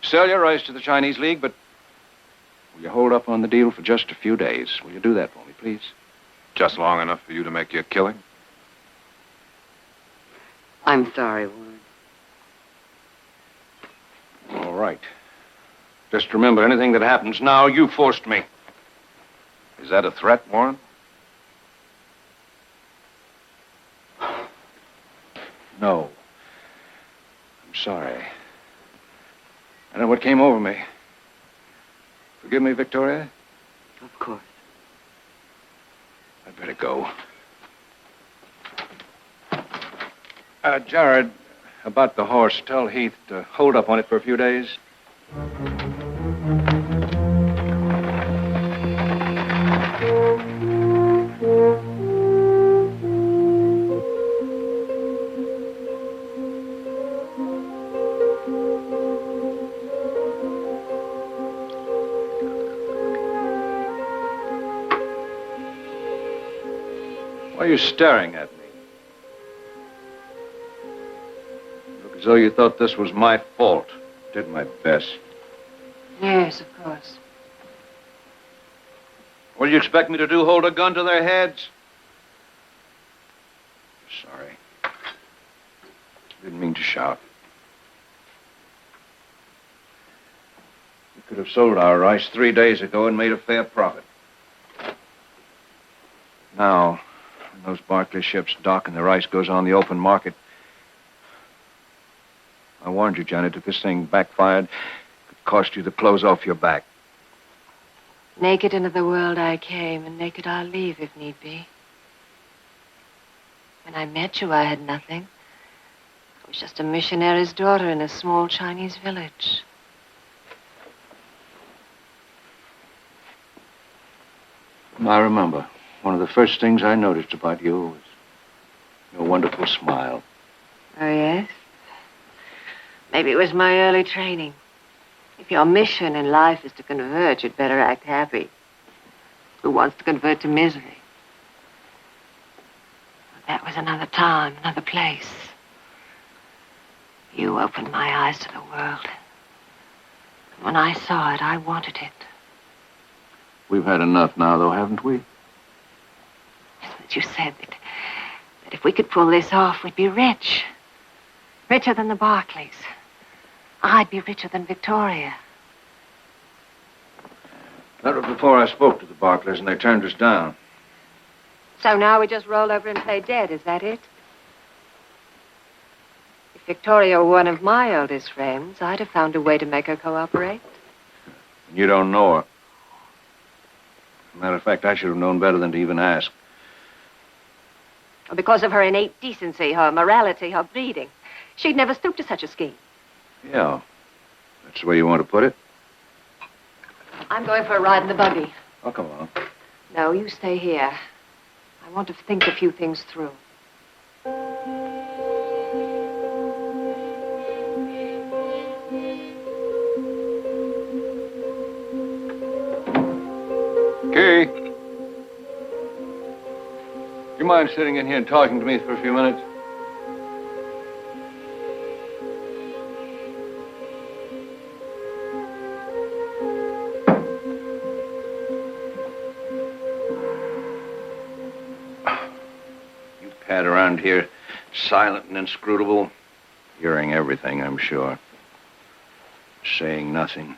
Sell your rice to the Chinese League, but will you hold up on the deal for just a few days? Will you do that for me, please? Just long enough for you to make your killing? I'm sorry, Warren. All right. Just remember, anything that happens now, you forced me. Is that a threat, Warren? No. I'm sorry. I know what came over me. Forgive me, Victoria? Of course. I'd better go. Jared, about the horse, tell Heath to hold up on it for a few days. Why are you staring at me? Look as though you thought this was my fault. Did my best. Yes, of course. What do you expect me to do, hold a gun to their heads? Sorry. Didn't mean to shout. We could have sold our rice 3 days ago and made a fair profit. Now, when those Barclay ships dock and the rice goes on the open market, I warned you, Janet, if this thing backfired, it could cost you the clothes off your back. Naked into the world I came, and naked I'll leave if need be. When I met you, I had nothing. I was just a missionary's daughter in a small Chinese village. I remember. One of the first things I noticed about you was your wonderful smile. Oh, yes? Maybe it was my early training. If your mission in life is to convert, you'd better act happy. Who wants to convert to misery? That was another time, another place. You opened my eyes to the world. And when I saw it, I wanted it. We've had enough now, though, haven't we? But you said that if we could pull this off, we'd be rich. Richer than the Barclays. I'd be richer than Victoria. That was before I spoke to the Barclays and they turned us down. So now we just roll over and play dead, is that it? If Victoria were one of my oldest friends, I'd have found a way to make her cooperate. You don't know her. Matter of fact, I should have known better than to even ask. Because of her innate decency, her morality, her breeding. She'd never stoop to such a scheme. Yeah. That's the way you want to put it? I'm going for a ride in the buggy. Oh, come on. No, you stay here. I want to think a few things through. Kay. You mind sitting in here and talking to me for a few minutes? You pad around here, silent and inscrutable, hearing everything, I'm sure. Saying nothing.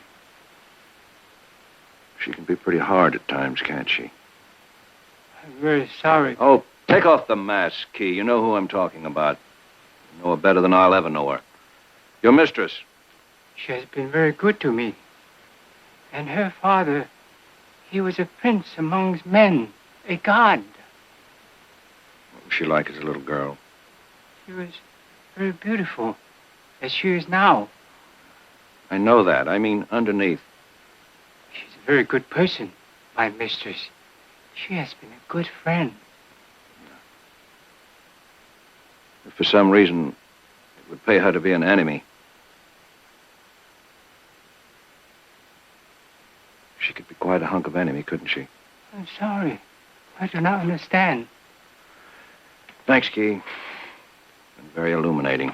She can be pretty hard at times, can't she? I'm very sorry. Oh, take off the mask, Key. You know who I'm talking about. You know her better than I'll ever know her. Your mistress. She has been very good to me. And her father, he was a prince amongst men, a god. What was she like as a little girl? She was very beautiful, as she is now. I know that. I mean, underneath. She's a very good person, my mistress. She has been a good friend. If for some reason it would pay her to be an enemy, she could be quite a hunk of enemy, couldn't she? I'm sorry. I do not understand. Thanks, Key. Been very illuminating.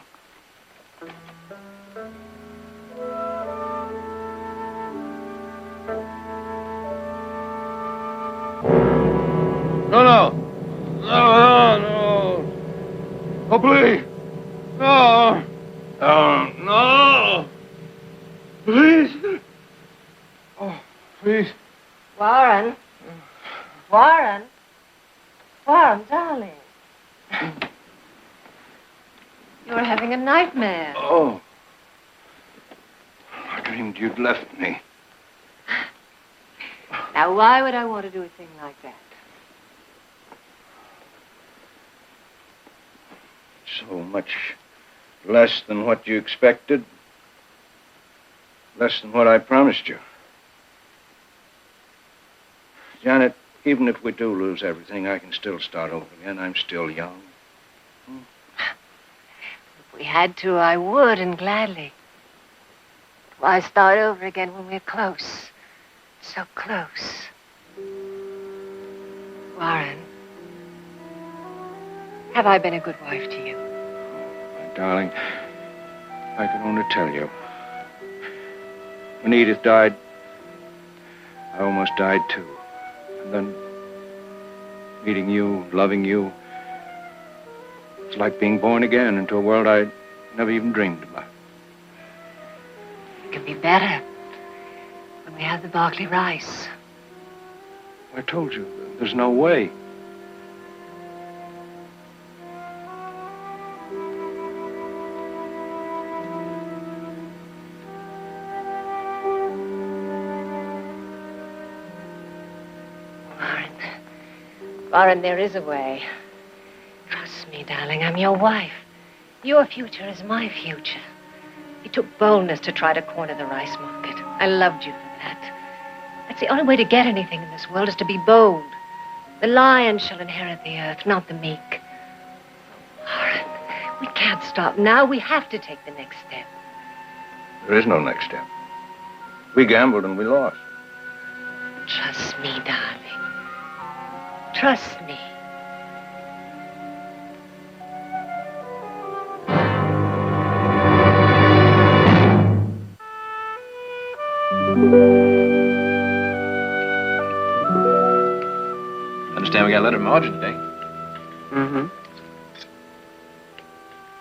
No. Oh, please. No. Oh, no. Please. Oh, please. Warren. Warren. Warren, darling. You're having a nightmare. Oh. I dreamed you'd left me. Now, why would I want to do a thing like that? So much less than what you expected. Less than what I promised you. Janet, even if we do lose everything, I can still start over again. I'm still young. If we had to, I would, and gladly. Why start over again when we're close? So close. Warren, have I been a good wife to you? My darling, I can only tell you. When Edith died, I almost died too. And then meeting you, loving you, it's like being born again into a world I'd never even dreamed about. It can be better when we have the Barclay rice. I told you, there's no way. Warren, there is a way. Trust me, darling, I'm your wife. Your future is my future. It took boldness to try to corner the rice market. I loved you for that. That's the only way to get anything in this world is to be bold. The lion shall inherit the earth, not the meek. Warren, we can't stop now. We have to take the next step. There is no next step. We gambled and we lost. Trust me, darling. Trust me. Understand we got a letter from Audrey today. Mm-hmm.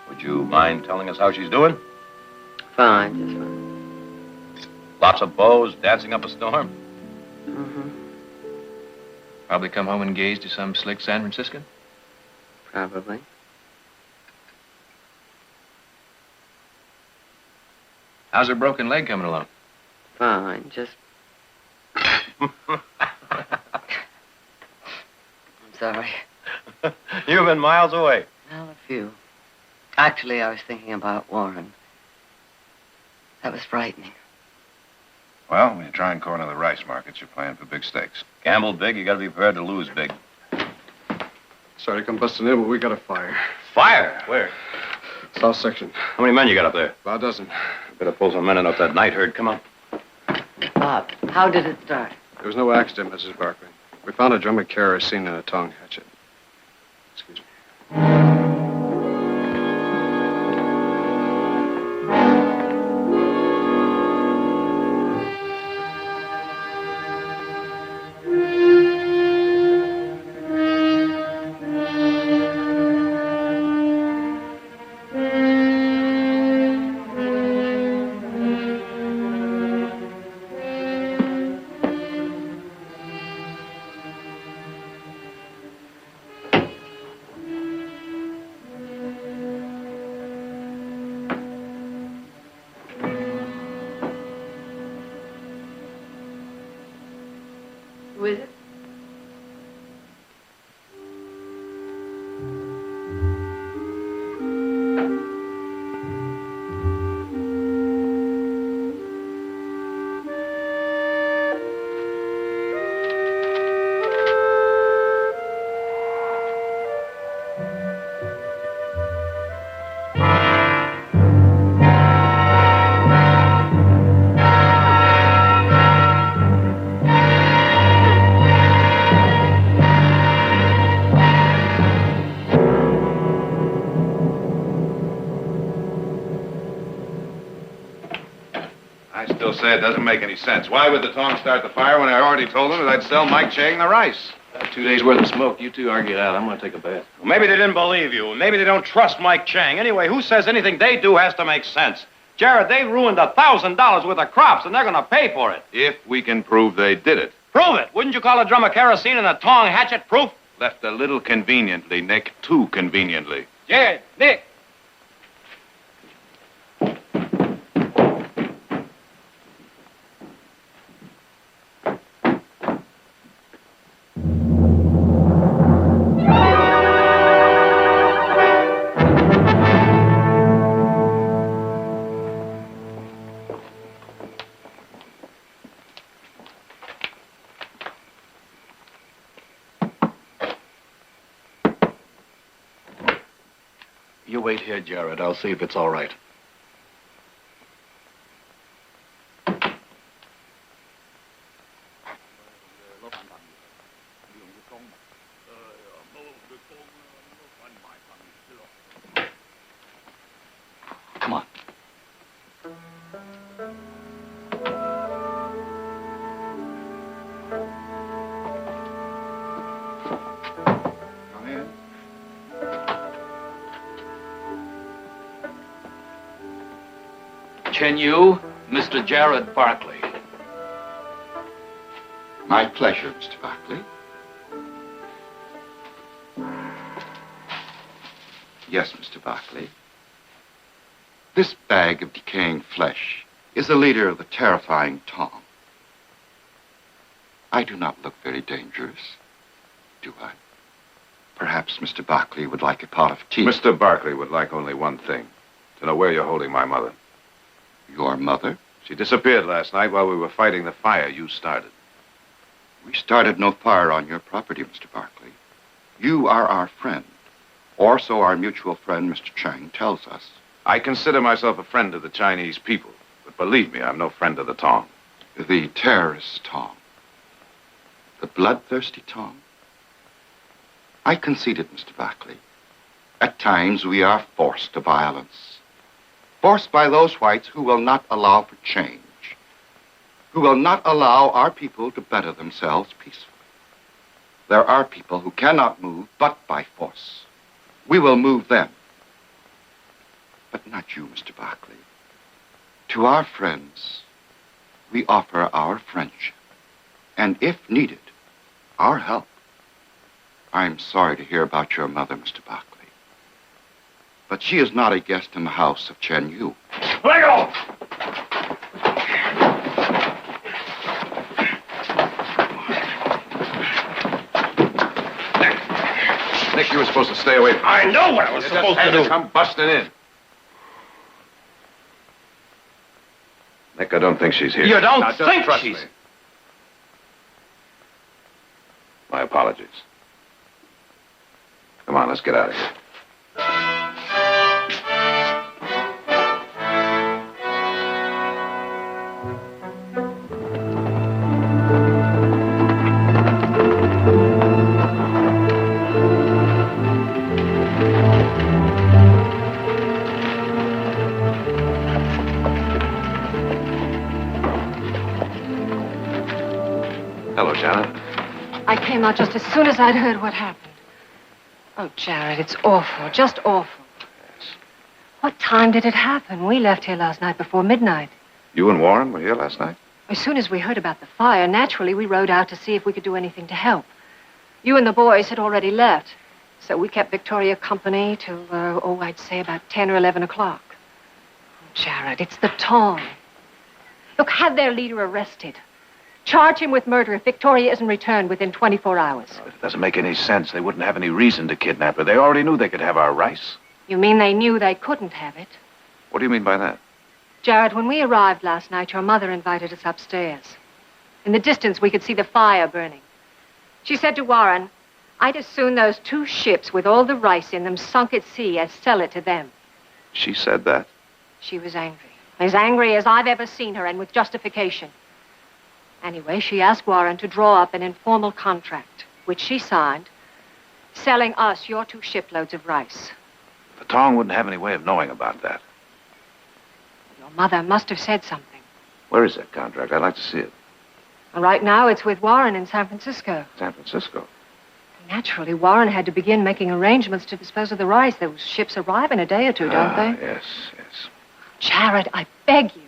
Would you mind telling us how she's doing? Fine, just fine. Lots of beaux dancing up a storm? Mm-hmm. Probably come home engaged to some slick San Franciscan? Probably. How's her broken leg coming along? Fine, just... I'm sorry. You've been miles away. Well, a few. Actually, I was thinking about Warren. That was frightening. Well, when you try and corner the rice markets, you're playing for big stakes. Gamble big, you gotta be prepared to lose big. Sorry to come busting in, but we got a fire. Fire? Where? South section. How many men you got up there? About a dozen. Better pull some men in off that night herd. Come on. Bob, how did it start? There was no accident, Mrs. Barkley. We found a drum of kerosene and a tongue hatchet. Excuse me. Who is it? I still say it doesn't make any sense. Why would the Tong start the fire when I already told them that I'd sell Mike Chang the rice? 2 days worth of smoke. You two argue it out. I'm going to take a bath. Well, maybe they didn't believe you. Maybe they don't trust Mike Chang. Anyway, who says anything they do has to make sense? Jared, they ruined $1,000 worth of crops, and they're going to pay for it. If we can prove they did it. Prove it. Wouldn't you call a drum of kerosene and a tong hatchet proof? Left a little conveniently, Nick. Too conveniently. Jared, Nick. You wait here, Jared. I'll see if it's all right. Come on. Come in. Can you, Mr. Jared Barkley? My pleasure, Mr. Barkley. Yes, Mr. Barkley. This bag of decaying flesh is the leader of the terrifying Tong. I do not look very dangerous, do I? Perhaps Mr. Barkley would like a pot of tea. Mr. Barkley would like only one thing. To know where you're holding my mother. Your mother? She disappeared last night while we were fighting the fire you started. We started no fire on your property, Mr. Barkley. You are our friend. Or so our mutual friend, Mr. Chang, tells us. I consider myself a friend of the Chinese people. But believe me, I'm no friend of the Tong. The terrorist Tong. The bloodthirsty Tong. I conceded, Mr. Barkley. At times we are forced to violence. Forced by those whites who will not allow for change. Who will not allow our people to better themselves peacefully. There are people who cannot move but by force. We will move them. But not you, Mr. Barkley. To our friends, we offer our friendship. And if needed, our help. I'm sorry to hear about your mother, Mr. Barkley. But she is not a guest in the house of Chen Yu. Let go! you were supposed to stay away from. I know what I was You supposed just had to do. Come busting in. Nick, I don't think she's here. You don't Now, just think trust she's... me. My apologies. Come on, let's get out of here. Hello, Janet. I came out just as soon as I'd heard what happened. Oh, Jared, it's awful, just awful. What time did it happen? We left here last night before midnight. You and Warren were here last night? As soon as we heard about the fire, naturally, we rode out to see if we could do anything to help. You and the boys had already left, so we kept Victoria company till, I'd say about 10 or 11 o'clock. Oh, Jared, it's the Tong. Look, have their leader arrested. Charge him with murder if Victoria isn't returned within 24 hours. It doesn't make any sense. They wouldn't have any reason to kidnap her. They already knew they could have our rice. You mean they knew they couldn't have it? What do you mean by that? Jared, when we arrived last night, your mother invited us upstairs. In the distance, we could see the fire burning. She said to Warren, I'd as soon those 2 ships with all the rice in them sunk at sea as sell it to them. She said that. She was angry. As angry as I've ever seen her, and with justification. Anyway, she asked Warren to draw up an informal contract, which she signed, selling us your 2 shiploads of rice. The Tong wouldn't have any way of knowing about that. Your mother must have said something. Where is that contract? I'd like to see it. Well, right now, it's with Warren in San Francisco. San Francisco. Naturally, Warren had to begin making arrangements to dispose of the rice. Those ships arrive in a day or 2, don't they? Yes, yes. Jared, I beg you.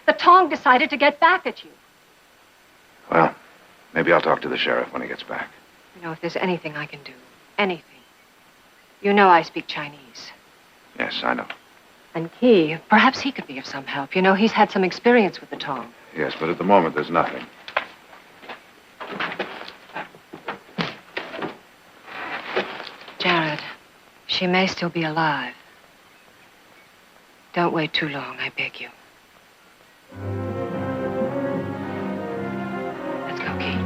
The Tong decided to get back at you. Well, maybe I'll talk to the sheriff when he gets back. You know, if there's anything I can do, anything. You know I speak Chinese. Yes, I know. And Key, perhaps he could be of some help. You know, he's had some experience with the Tong. Yes, but at the moment, there's nothing. Jared, she may still be alive. Don't wait too long, I beg you. Let's go, Key.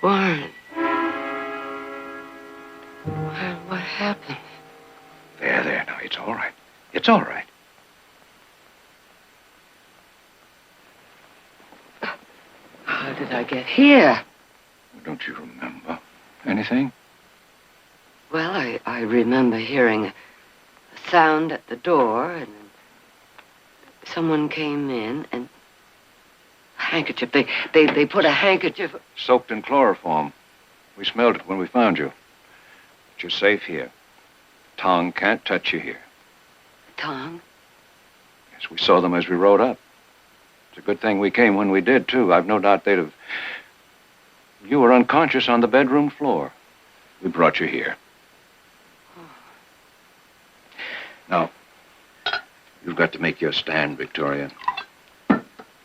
Warren. What happened? There, now, it's all right. It's all right. How did I get here? Don't you remember anything? Well, I remember hearing a sound at the door, and then someone came in, and a handkerchief. They put a handkerchief... Soaked in chloroform. We smelled it when we found you. But you're safe here. Tong can't touch you here. Tong? Yes, we saw them as we rode up. It's a good thing we came when we did, too. I've no doubt they'd have... You were unconscious on the bedroom floor. We brought you here. Now, you've got to make your stand, Victoria.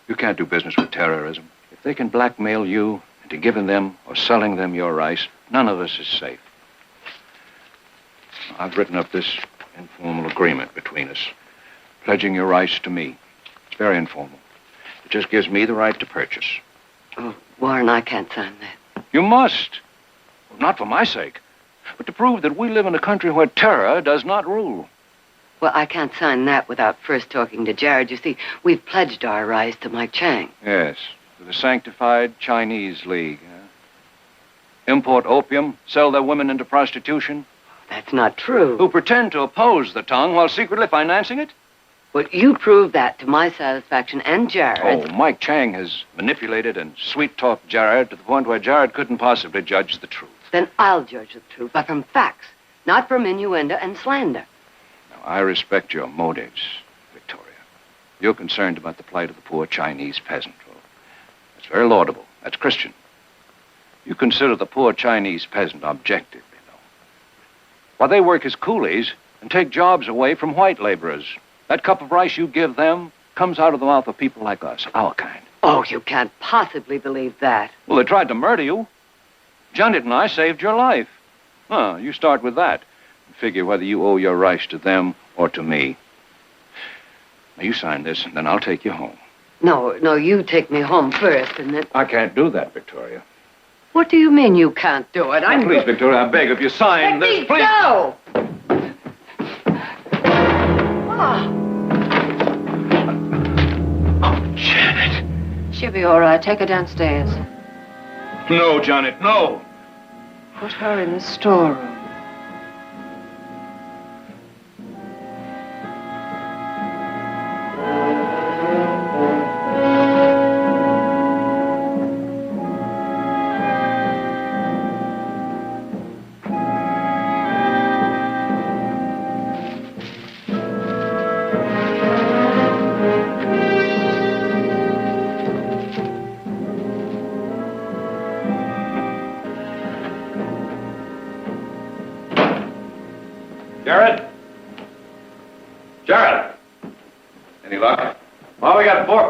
You can't do business with terrorism. If they can blackmail you into giving them or selling them your rice, none of us is safe. I've written up this informal agreement between us, pledging your rice to me. It's very informal. It just gives me the right to purchase. Oh, Warren, I can't sign that. You must. Not for my sake, but to prove that we live in a country where terror does not rule. Well, I can't sign that without first talking to Jared. You see, we've pledged our rice to Mike Chang. Yes, to the Sanctified Chinese League. Import opium, sell their women into prostitution. That's not true. Who pretend to oppose the Tong while secretly financing it? Well, you proved that to my satisfaction and Jared's. Oh, Mike Chang has manipulated and sweet-talked Jared to the point where Jared couldn't possibly judge the truth. Then I'll judge the truth, but from facts, not from innuendo and slander. Now, I respect your motives, Victoria. You're concerned about the plight of the poor Chinese peasant. Well, that's very laudable. That's Christian. You consider the poor Chinese peasant objective, you know. While they work as coolies and take jobs away from white laborers. That cup of rice you give them comes out of the mouth of people like us, our kind. Oh, you can't possibly believe that. Well, they tried to murder you. Janet and I saved your life. You start with that. And figure whether you owe your rice to them or to me. Now, you sign this, and then I'll take you home. No, you take me home first, and then... I can't do that, Victoria. What do you mean you can't do it? Now, please, Victoria, I beg of you, sign this, please. Let me go! Janet. She'll be all right. Take her downstairs. No, Janet, no. Put her in the storeroom.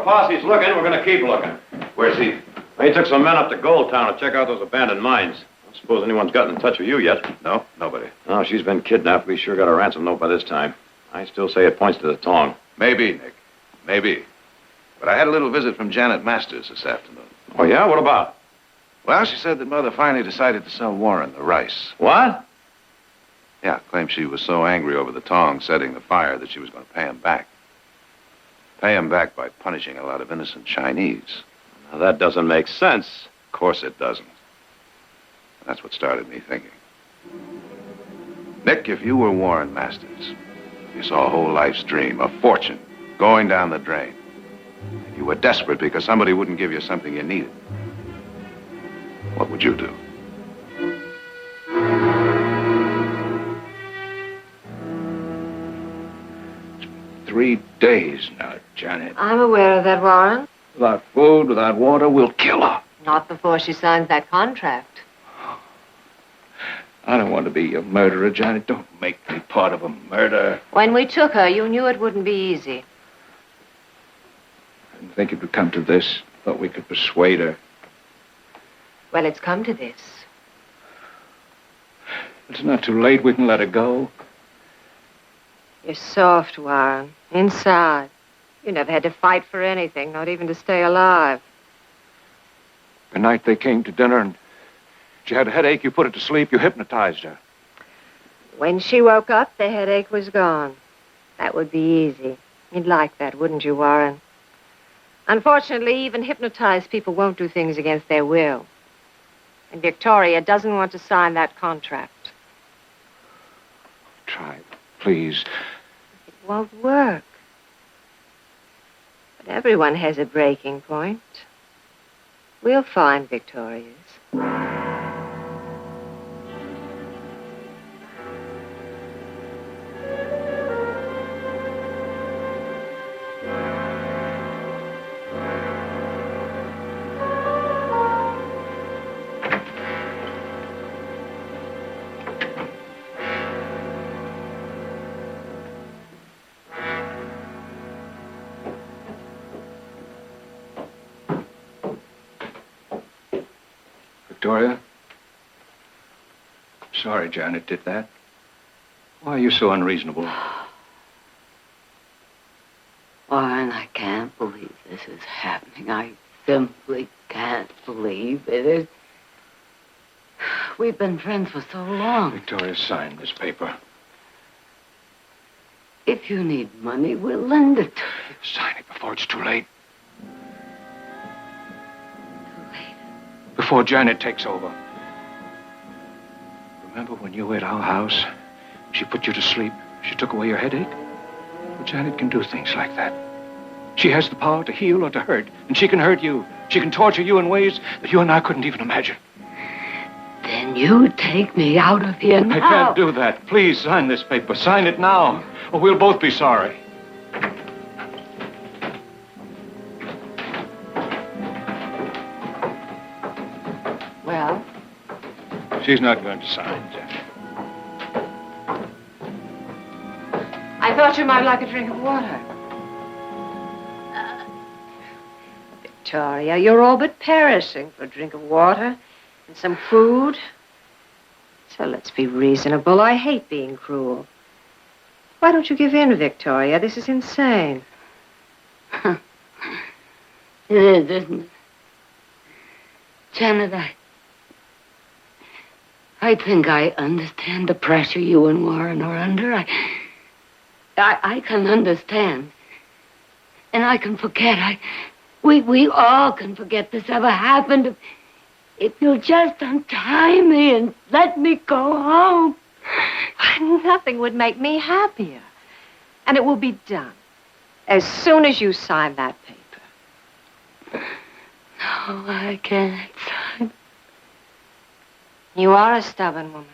Posse's looking, we're going to keep looking. Where's he? He took some men up to Gold Town to check out those abandoned mines. I don't suppose anyone's gotten in touch with you yet. No, nobody. No, she's been kidnapped. We sure got a ransom note by this time. I still say it points to the Tong. Maybe, Nick. Maybe. But I had a little visit from Janet Masters this afternoon. Oh, yeah? What about? Well, she said that Mother finally decided to sell Warren the rice. What? Yeah, claimed she was so angry over the Tong setting the fire that she was going to pay him back. Pay him back by punishing a lot of innocent Chinese. Now, that doesn't make sense. Of course it doesn't. That's what started me thinking. Nick, if you were Warren Masters, you saw a whole life's dream, a fortune, going down the drain. You were desperate because somebody wouldn't give you something you needed. What would you do? It's been 3 days now, Janet. I'm aware of that, Warren. Without food, without water, we'll kill her. Not before she signs that contract. I don't want to be a murderer, Janet. Don't make me part of a murder. When we took her, you knew it wouldn't be easy. I didn't think it would come to this. Thought we could persuade her. Well, it's come to this. It's not too late. We can let her go. You're soft, Warren. Inside. You never had to fight for anything, not even to stay alive. The night they came to dinner and she had a headache, you put her to sleep, you hypnotized her. When she woke up, the headache was gone. That would be easy. You'd like that, wouldn't you, Warren? Unfortunately, even hypnotized people won't do things against their will. And Victoria doesn't want to sign that contract. Try, please. It won't work. But everyone has a breaking point. We'll find Victoria's. Victoria? Sorry Janet did that. Why are you so unreasonable? Warren, I can't believe this is happening. I simply can't believe it. We've been friends for so long. Victoria, sign this paper. If you need money, we'll lend it to you. Sign it before it's too late. Before Janet takes over. Remember when you were at our house? She put you to sleep. She took away your headache. Well, Janet can do things like that. She has the power to heal or to hurt. And she can hurt you. She can torture you in ways that you and I couldn't even imagine. Then Can you take me out of here now? I can't do that. Please sign this paper. Sign it now, or we'll both be sorry. Well? She's not going to sign, Jeff. I thought you might like a drink of water. Victoria, you're all but perishing for a drink of water and some food. So let's be reasonable. I hate being cruel. Why don't you give in, Victoria? This is insane. It is, isn't it? Janet, I think I understand the pressure you and Warren are under. I can understand. And I can forget. We all can forget this ever happened. If you'll just untie me and let me go home. Nothing would make me happier. And it will be done as soon as you sign that paper. No, I can't sign. You are a stubborn woman.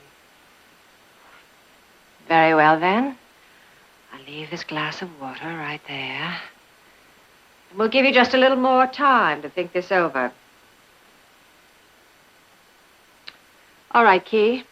Very well, then. I'll leave this glass of water right there. And we'll give you just a little more time to think this over. All right, Key.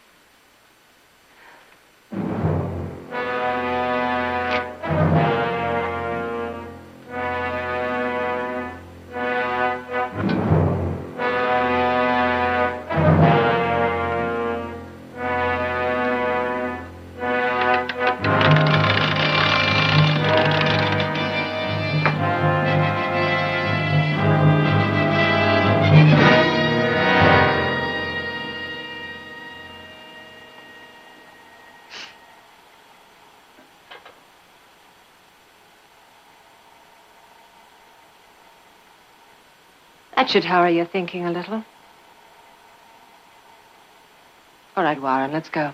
That should hurry your thinking a little. All right, Warren, let's go.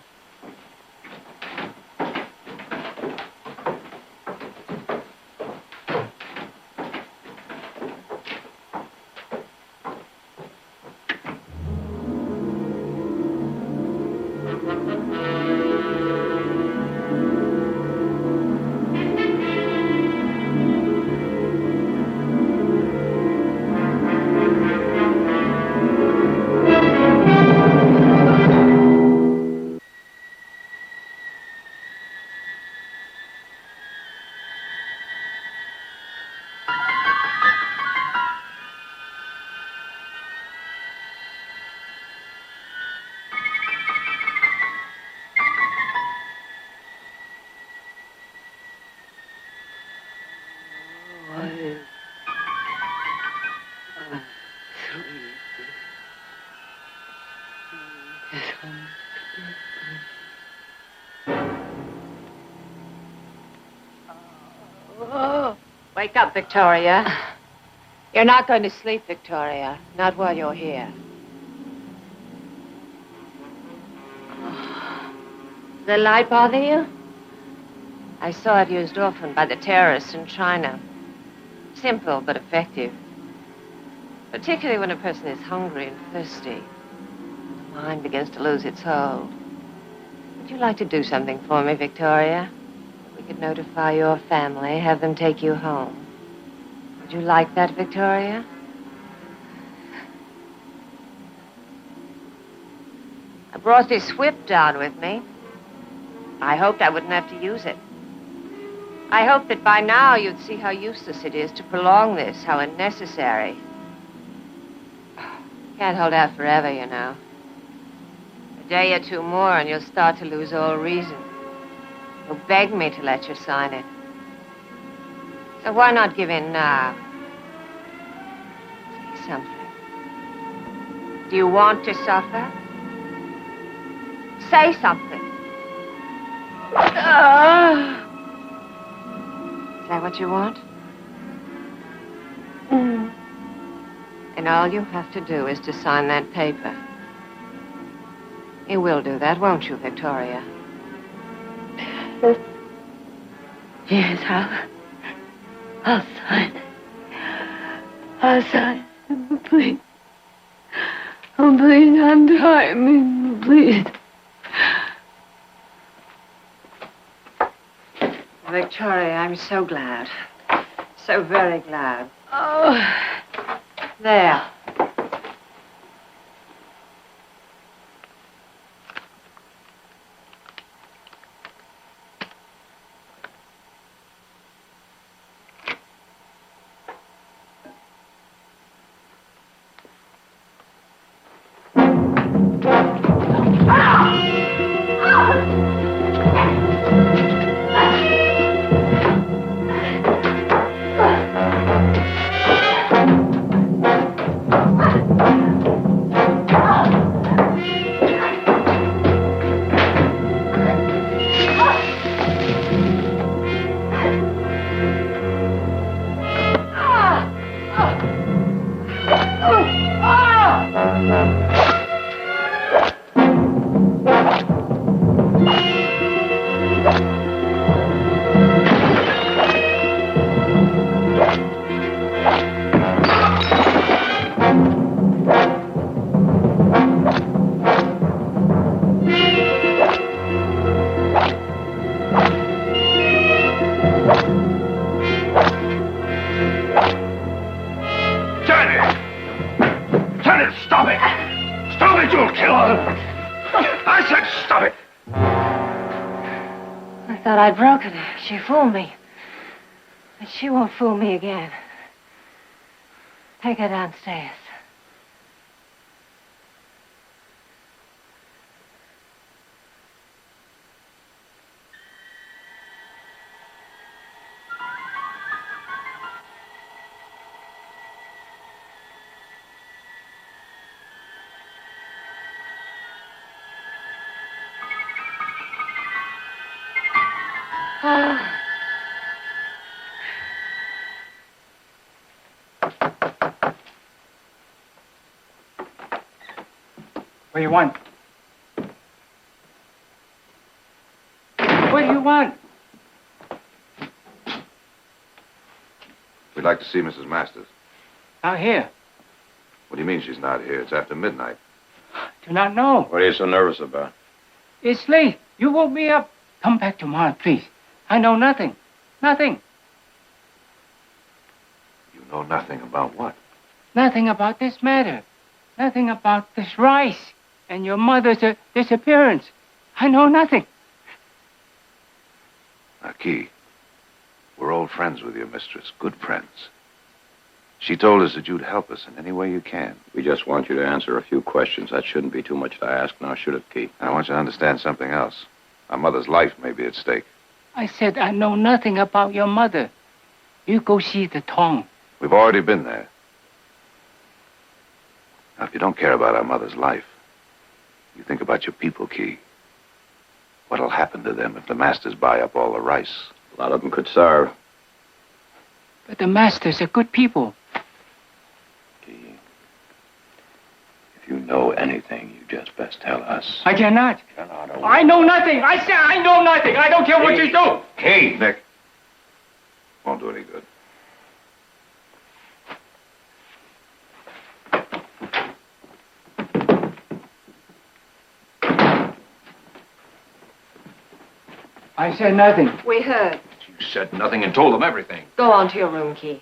Wake up, Victoria. You're not going to sleep, Victoria. Not while you're here. Does the light bother you? I saw it used often by the terrorists in China. Simple but effective. Particularly when a person is hungry and thirsty. The mind begins to lose its hold. Would you like to do something for me, Victoria? We could notify your family, have them take you home. Would you like that, Victoria? I brought this whip down with me. I hoped I wouldn't have to use it. I hoped that by now you'd see how useless it is to prolong this, how unnecessary. Can't hold out forever, you know. A day or two more and you'll start to lose all reason. You'll beg me to let you sign it. So why not give in now? Say something. Do you want to suffer? Say something. Is that what you want? And all you have to do is to sign that paper. You will do that, won't you, Victoria? Yes, I'll sign it. I'll sign it. Please. Oh, please untie me. please. Victoria, I'm so glad. So very glad. Oh. There. Janet, stop it! Stop it, you'll kill her! I said stop it! I thought I'd broken her. She fooled me. But she won't fool me again. Take her downstairs. What do you want? What do you want? We'd like to see Mrs. Masters. Out here. What do you mean she's not here? It's after midnight. Do not know. What are you so nervous about? It's late. You woke me up. Come back tomorrow, please. I know nothing. Nothing. You know nothing about what? Nothing about this matter. Nothing about this rice and your mother's disappearance. I know nothing. Now, Key, we're old friends with your mistress. Good friends. She told us that you'd help us in any way you can. We just want you to answer a few questions. That shouldn't be too much to ask now, should it, Key? I want you to understand something else. Our mother's life may be at stake. I said I know nothing about your mother. You go see the Tong. We've already been there. Now, if you don't care about our mother's life, you think about your people, Key. What'll happen to them if the masters buy up all the rice? A lot of them could starve. But the masters are good people. If you know anything, you just best tell us. I cannot. I know nothing. I say I know nothing. I don't care what you do. Key! Nick. Won't do any good. I said nothing. We heard. You said nothing and told them everything. Go on to your room, Key.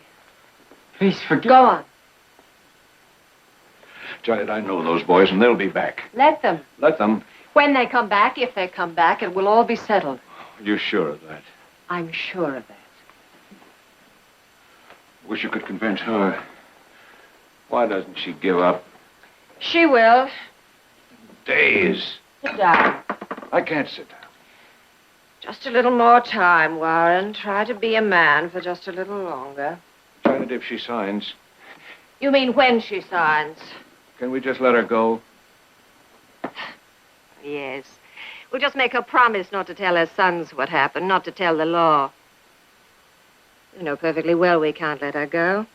Please forgive. Go on. Janet, I know those boys, and they'll be back. Let them. Let them. When they come back, if they come back, it will all be settled. You're sure of that? I'm sure of that. Wish you could convince her. Why doesn't she give up? She will. Days. Sit down. I can't sit down. Just a little more time, Warren. Try to be a man for just a little longer. Janet, if she signs, You mean when she signs? can we just let her go? Yes. We'll just make her promise not to tell her sons what happened, not to tell the law. You know perfectly well we can't let her go.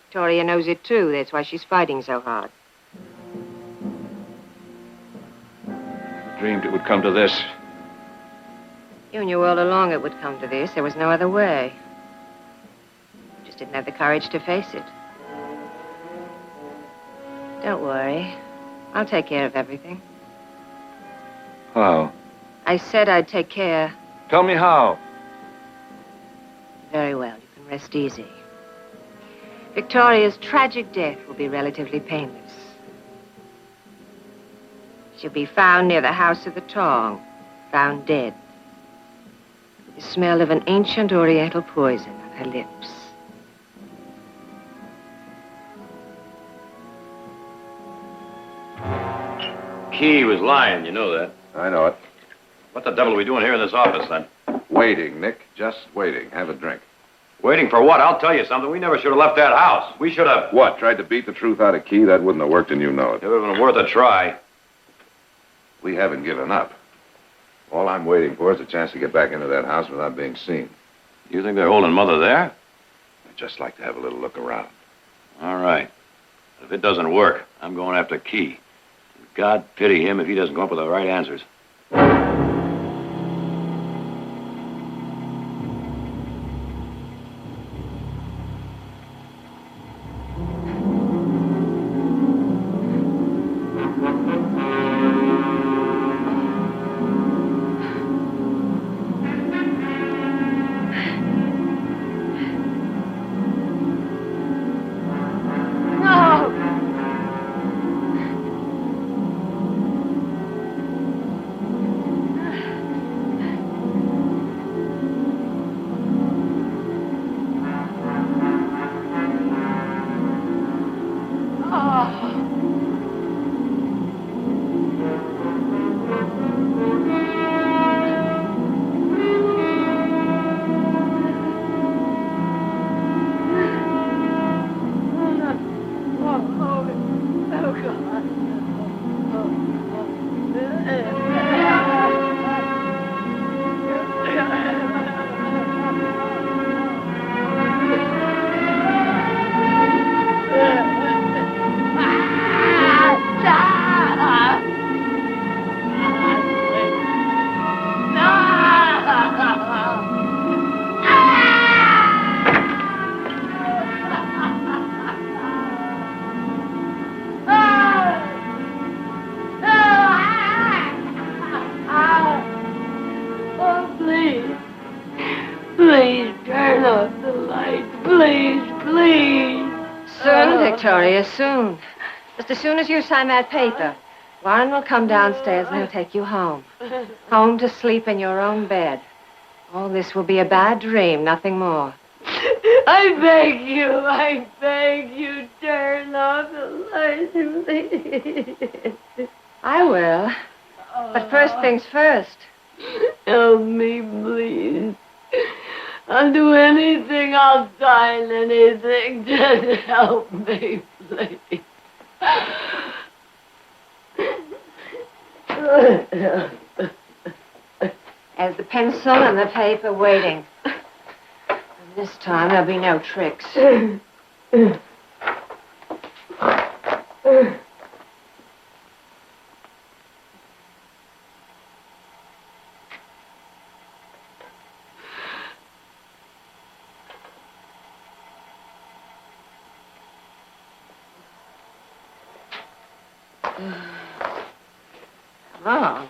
Victoria knows it, too. That's why she's fighting so hard. I dreamed it would come to this. You knew all along it would come to this. There was no other way. Just didn't have the courage to face it. Don't worry. I'll take care of everything. How? I said I'd take care. Tell me how. Very well, you can rest easy. Victoria's tragic death will be relatively painless. She'll be found near the House of the Tong, found dead. With the smell of an ancient oriental poison on her lips. Key was lying, you know that. I know it. What the devil are we doing here in this office, then? Waiting, Nick. Just waiting. Have a drink. Waiting for what? I'll tell you something. We never should have left that house. We should have... What? Tried to beat the truth out of Key? That wouldn't have worked, and you know it. It would have been worth a try. We haven't given up. All I'm waiting for is a chance to get back into that house without being seen. You think they're holding Mother there? I'd just like to have a little look around. All right. If it doesn't work, I'm going after Key. God pity him if he doesn't come up with the right answers. Victoria, soon. Just as soon as you sign that paper, Warren will come downstairs and he'll take you home. Home to sleep in your own bed. All this will be a bad dream, nothing more. I beg you, turn off the lights, please. I will. But first things first. Help me, please. I'll do anything. I'll sign anything. Just help me, please. As the pencil and the paper waiting. And this time there'll be no tricks. Come on.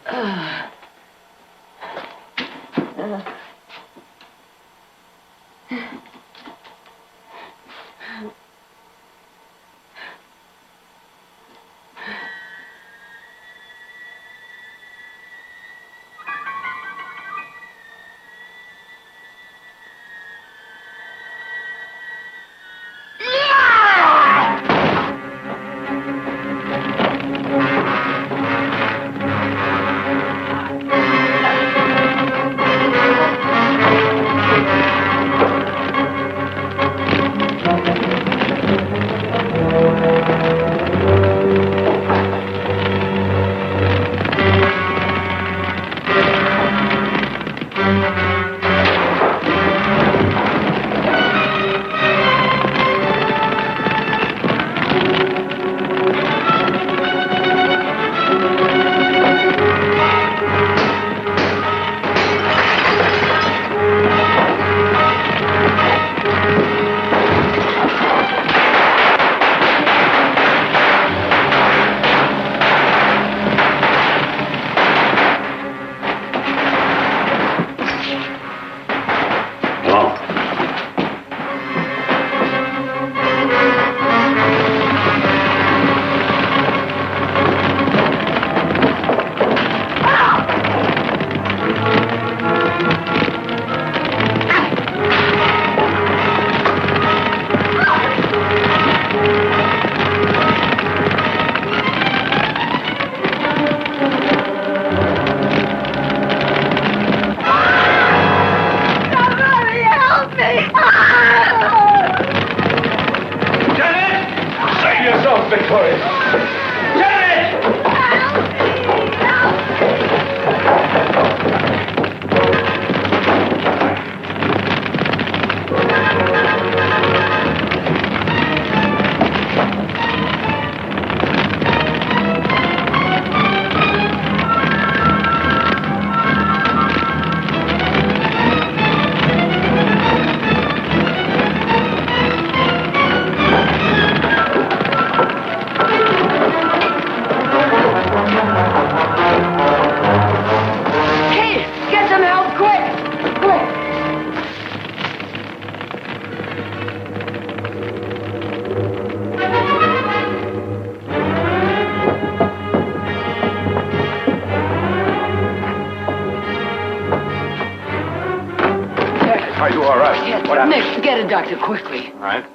Get a doctor quickly. All right.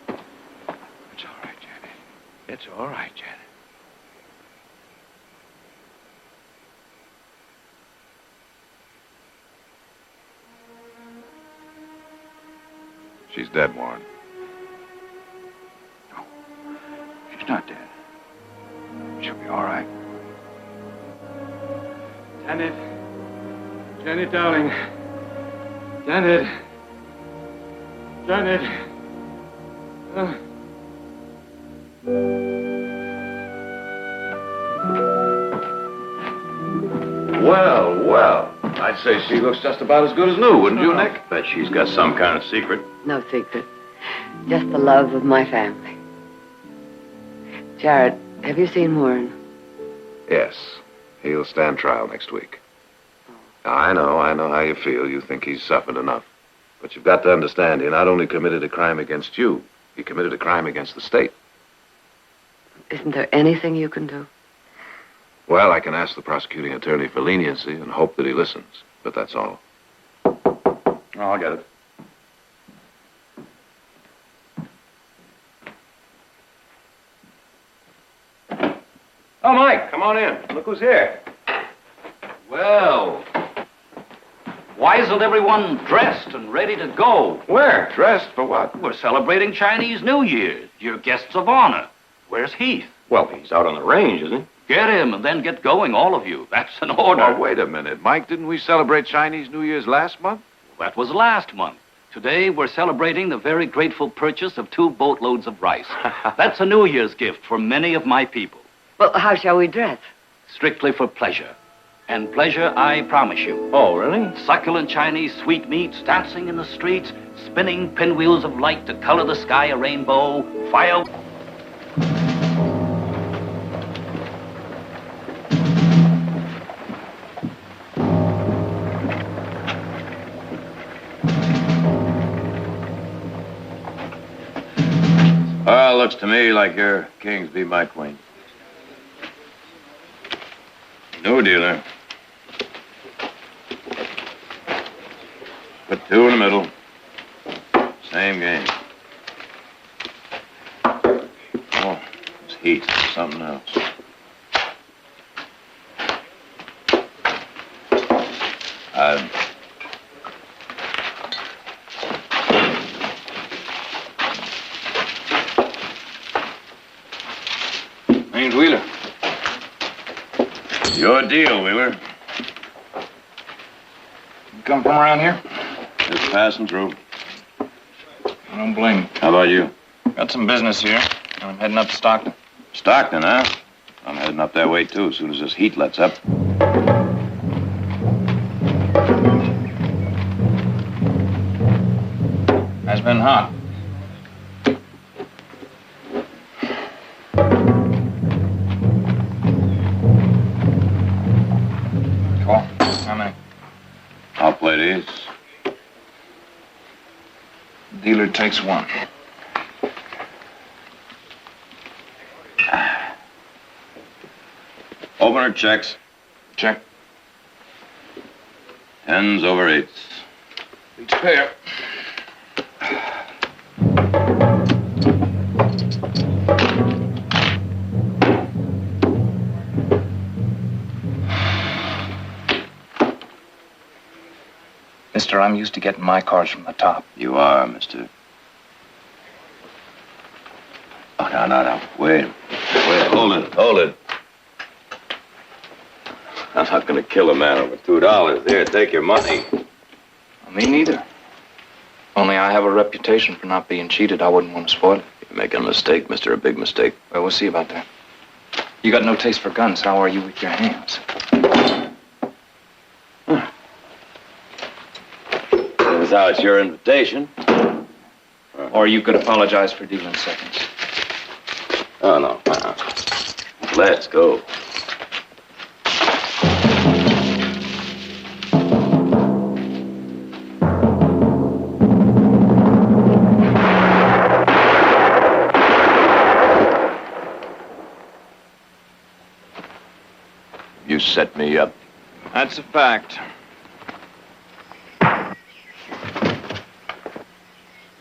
It's all right, Janet. It's all right, Janet. She's dead, Warren. No, she's not dead. She'll be all right. Janet. Janet, darling. Janet. Janet. Well, well. I'd say she looks just about as good as new, wouldn't you, Nick? Bet she's got some kind of secret. No secret. Just the love of my family. Jared, have you seen Warren? Yes. He'll stand trial next week. I know how you feel. You think he's suffered enough. But you've got to understand, he not only committed a crime against you, he committed a crime against the state. Isn't there anything you can do? Well, I can ask the prosecuting attorney for leniency and hope that he listens. But that's all. Oh, I'll get it. Oh, Mike, come on in. Look who's here. Well, why isn't everyone dressed and ready to go? Where? Dressed for what? We're celebrating Chinese New Year. You're guests of honor. Where's Heath? Well, he's out on the range, isn't he? Get him and then get going, all of you. That's an order. Oh, wait a minute. Mike, didn't we celebrate Chinese New Year's last month? That was last month. Today, we're celebrating the very grateful purchase of 2 boatloads of rice. That's a New Year's gift for many of my people. Well, how shall we dress? Strictly for pleasure. And pleasure, I promise you. Oh, really? Succulent Chinese sweetmeats, dancing in the streets, spinning pinwheels of light to color the sky a rainbow, fire... Well, looks to me like your kings be my queen. New dealer. Put 2 in the middle. Same game. Oh, it's Heath. Something else. Name's Wheeler. Your deal, Wheeler. You come from around here? Just passing through. I don't blame you. How about you? Got some business here. I'm heading up to Stockton. Stockton, huh? I'm heading up that way, too, as soon as this heat lets up. Has been hot. Call. How many? I'll play these. Dealer takes 1. Opener checks. Check. 10s over 8s. Each pair. Mister, I'm used to getting my cards from the top. You are, mister. Oh, no. Wait, hold it. I'm not going to kill a man over $2. Here, take your money. Me neither. Only I have a reputation for not being cheated. I wouldn't want to spoil it. You're making a mistake, mister, a big mistake. Well, we'll see about that. You got no taste for guns. How are you with your hands? Without your invitation. Or you could apologize for dealing seconds. Oh, no. Let's go. You set me up. That's a fact.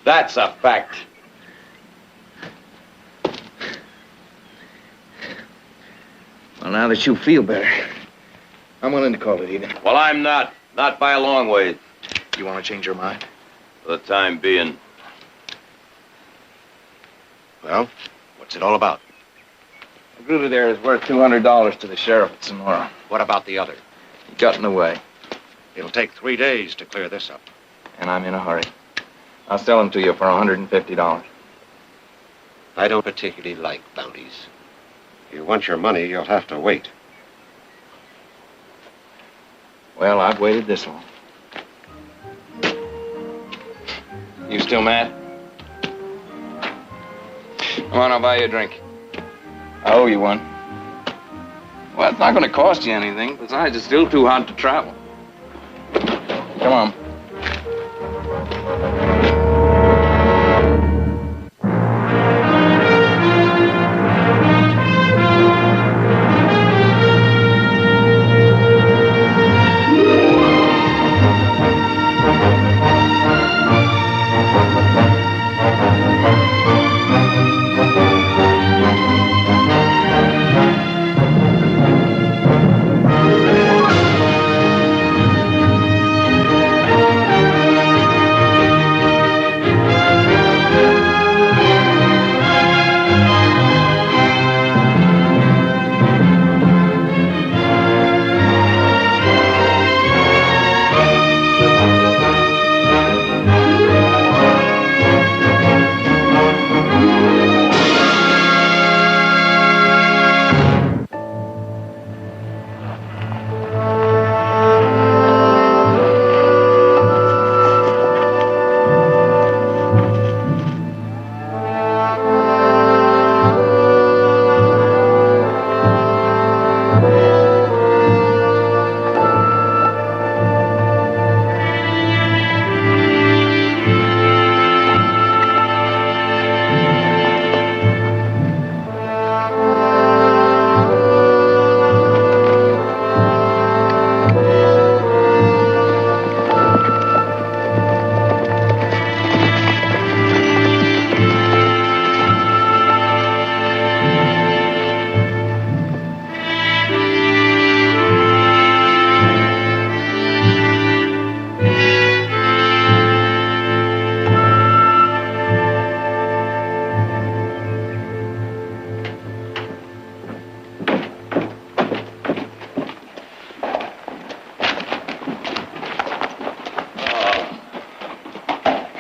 That's a fact. Well, now that you feel better, I'm willing to call it even. Well, I'm not. Not by a long way. You want to change your mind? For the time being. Well, what's it all about? Gruder there is worth $200 to the sheriff at Sonora. What about the other? He got in the way, It'll take 3 days to clear this up. and I'm in a hurry. I'll sell him to you for $150. I don't particularly like bounties. If you want your money, you'll have to wait. Well, I've waited this long. You still mad? Come on, I'll buy you a drink. I owe you one. Well, it's not going to cost you anything. Besides, it's still too hot to travel. Come on.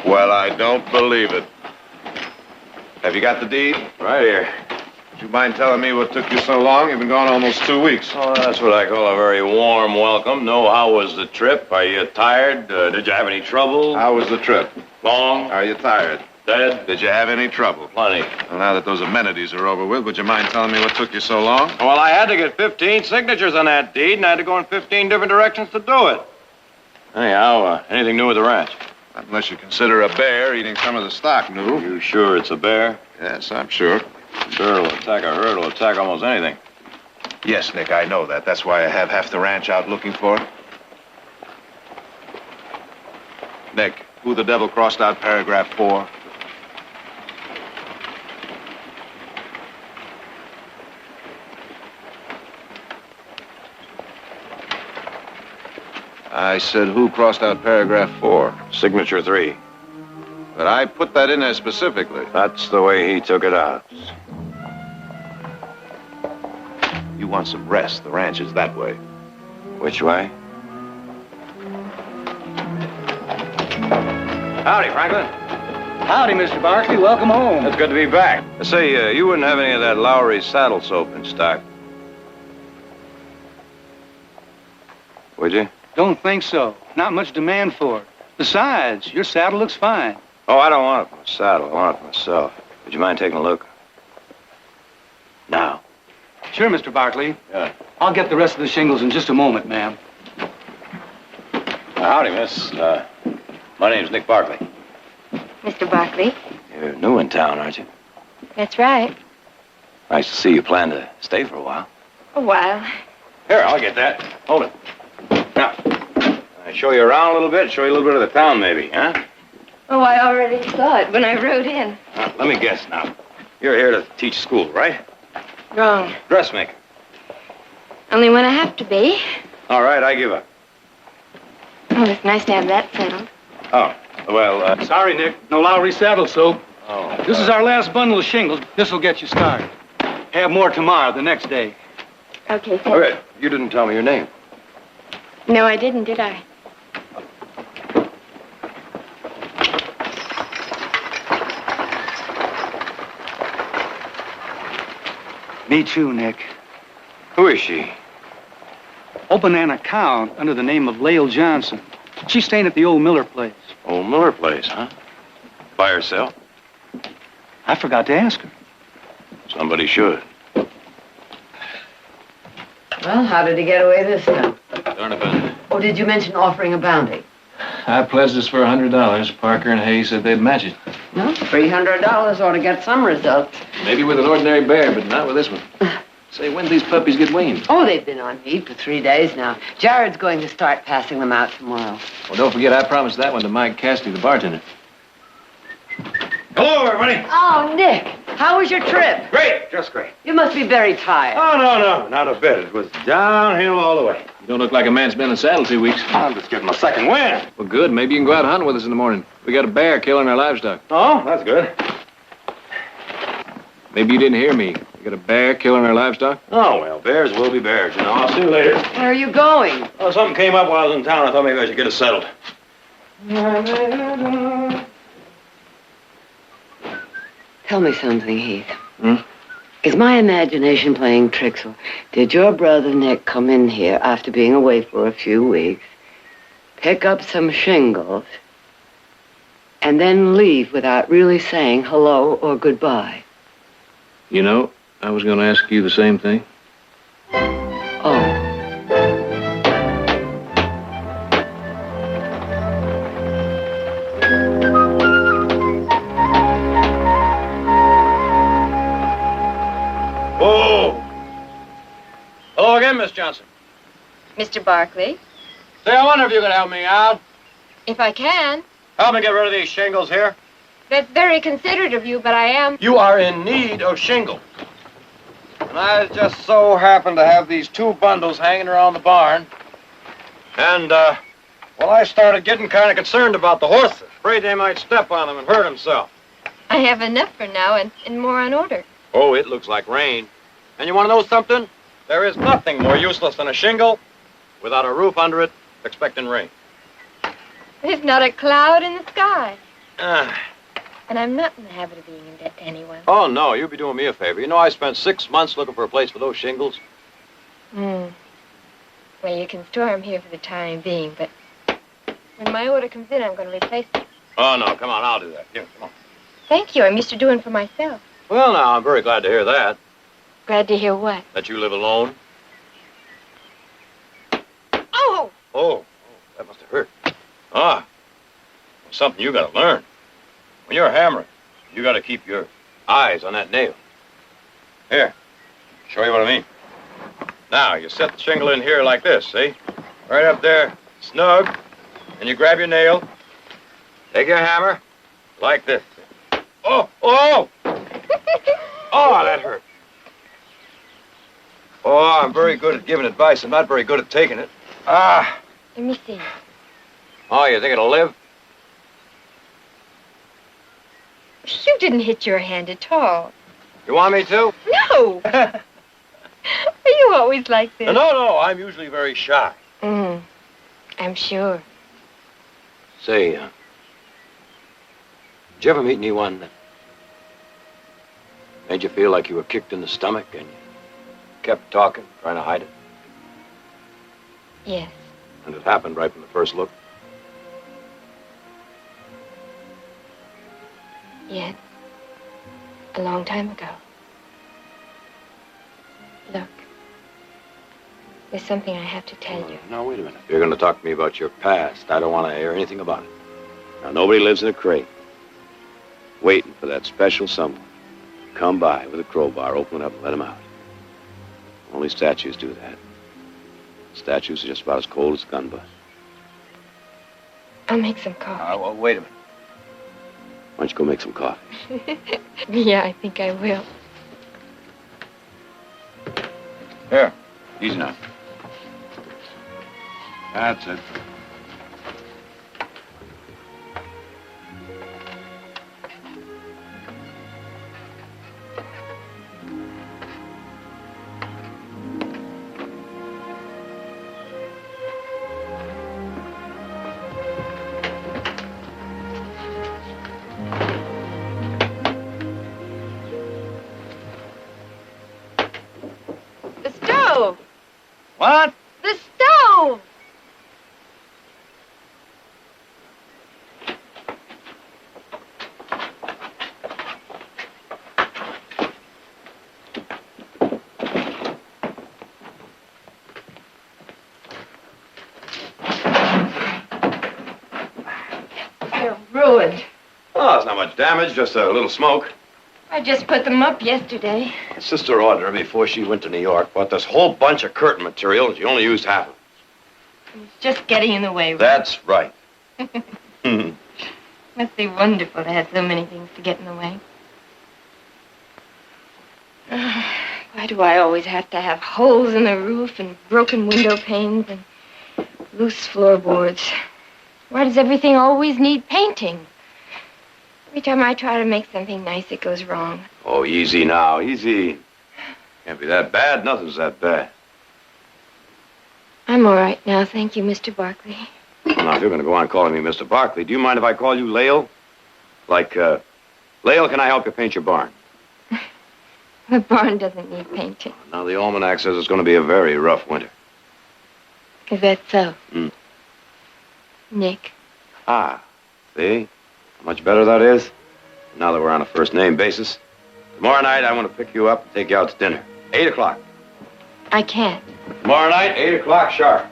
Well, I don't believe it. Have you got the deed? Right here. Would you mind telling me what took you so long? You've been gone almost 2 weeks. Oh, that's what I call a very warm welcome. No, how was the trip? Are you tired? Did you have any trouble? How was the trip? Long? Are you tired? Dead? Did you have any trouble? Plenty. Well, now that those amenities are over with, would you mind telling me what took you so long? Well, I had to get 15 signatures on that deed, and I had to go in 15 different directions to do it. Anyhow, anything new with the ranch? Unless you consider a bear eating some of the stock new. You sure it's a bear? Yes, I'm sure. A bear will attack a herd, will attack almost anything. Yes, Nick, I know that. That's why I have half the ranch out looking for it. Nick, who the devil crossed out paragraph 4? I said, who crossed out paragraph 4? Signature 3. But I put that in there specifically. That's the way he took it out. You want some rest. The ranch is that way. Which way? Howdy, Franklin. Howdy, Mr. Barkley. Welcome home. It's good to be back. Say, you wouldn't have any of that Lowry saddle soap in stock, would you? Don't think so. Not much demand for it. Besides, your saddle looks fine. Oh, I don't want it for my saddle. I want it for myself. Would you mind taking a look? Now. Sure, Mr. Barkley. Yeah. I'll get the rest of the shingles in just a moment, ma'am. Howdy, miss. My name's Nick Barkley. Mr. Barkley? You're new in town, aren't you? That's right. Nice to see you plan to stay for a while. A while. Here, I'll get that. Hold it. Now, I show you around a little bit, show you a little bit of the town, maybe, huh? Oh, I already saw it when I rode in. Let me guess now. You're here to teach school, right? Wrong. Dressmaker. Only when I have to be. All right, I give up. Oh, it's nice to have that settled. Oh, well, Sorry, Nick. No Lowry saddle soap. Oh. This is our last bundle of shingles. This will get you started. Have more tomorrow, the next day. Okay, thanks. Okay, you didn't tell me your name. No, I didn't, did I? Me too, Nick. Who is she? Open an account under the name of Lael Johnson. She's staying at the old Miller place. Old Miller place, huh? By herself? I forgot to ask her. Somebody should. Well, how did he get away this time? Donovan. Oh, did you mention offering a bounty? I pledged us for $100. Parker and Hayes said they'd match it. No, $300 ought to get some results. Maybe with an ordinary bear, but not with this one. Say, when these puppies get weaned? Oh, they've been on feed for 3 days now. Jared's going to start passing them out tomorrow. Well, don't forget, I promised that one to Mike Cassidy, the bartender. Hello, everybody. Oh, Nick, how was your trip? Great, just great. You must be very tired. Oh, no, not a bit. It was downhill all the way. You don't look like a man's been in the saddle 2 weeks. I'm just getting my second win. Well, good. Maybe you can go out hunting with us in the morning. We got a bear killing our livestock. Oh, that's good. Maybe you didn't hear me. We got a bear killing our livestock. Oh, well, bears will be bears, you know. I'll see you later. Where are you going? Oh, something came up while I was in town. I thought maybe I should get it settled. Tell me something, Heath. Hmm? Is my imagination playing tricks, or did your brother Nick come in here after being away for a few weeks, pick up some shingles, and then leave without really saying hello or goodbye? You know, I was going to ask you the same thing. Oh. Oh! Hello again, Miss Johnson. Mr. Barkley, Say, I wonder if you could help me out. if I can. Help me get rid of these shingles here. That's very considerate of you, but I am. You are in need of shingle. And I just so happen to have these 2 bundles hanging around the barn. And, well, I started getting kind of concerned about the horses. Afraid they might step on them and hurt himself. I have enough for now and more on order. Oh, it looks like rain. And you want to know something? There is nothing more useless than a shingle without a roof under it, expecting rain. There's not a cloud in the sky. Ah. And I'm not in the habit of being in debt to anyone. Oh, no, you'd be doing me a favor. You know, I spent 6 months looking for a place for those shingles. Hmm. Well, you can store them here for the time being, but when my order comes in, I'm going to replace them. Oh, no, come on, I'll do that. Here, come on. Thank you. I'm used to doing for myself. Well, now, I'm very glad to hear that. Glad to hear what? That you live alone. Oh! Oh, that must have hurt. Ah, something you got to learn. When you're hammering, you got to keep your eyes on that nail. Here, show you what I mean. Now, you set the shingle in here like this, see? Right up there, snug, and you grab your nail, take your hammer, like this. Oh, oh! Oh, that hurt. Oh, I'm very good at giving advice. I'm not very good at taking it. Ah. Let me see. Oh, you think it'll live? You didn't hit your hand at all. You want me to? No! Are you always like this? No, I'm usually very shy. I'm sure. Say, did you ever meet anyone that made you feel like you were kicked in the stomach and you kept talking, trying to hide it? Yes. And it happened right from the first look? Yes. A long time ago. Look. There's something I have to tell you. Now, wait a minute. If you're going to talk to me about your past, I don't want to hear anything about it. Now, nobody lives in a crate waiting for that special someone to come by with a crowbar, open it up, and let him out. Only statues do that. Statues are just about as cold as gun butts. I'll make some coffee. Well, wait a minute. Why don't you go make some coffee? Yeah, I think I will. Here. Easy now. That's it. The stove! What? The stove! They're ruined. Oh, it's not much damage, just a little smoke. I just put them up yesterday. Sister Audra, before she went to New York, bought this whole bunch of curtain material, and she only used half of it. It's just getting in the way. That's right. Must be wonderful to have so many things to get in the way. Why do I always have to have holes in the roof and broken window panes and loose floorboards? Why does everything always need painting? Every time I try to make something nice, it goes wrong. Oh, easy now, easy. Can't be that bad. Nothing's that bad. I'm all right now, thank you, Mr. Barkley. Now, if you're going to go on calling me Mr. Barkley, do you mind if I call you Lael? Like, Lael, can I help you paint your barn? The barn doesn't need painting. Now, the almanac says it's going to be a very rough winter. Is that so? Hmm. Nick? Ah, see? How much better that is? Now that we're on a first-name basis. Tomorrow night, I want to pick you up and take you out to dinner. 8 o'clock. I can't. Tomorrow night, 8 o'clock sharp.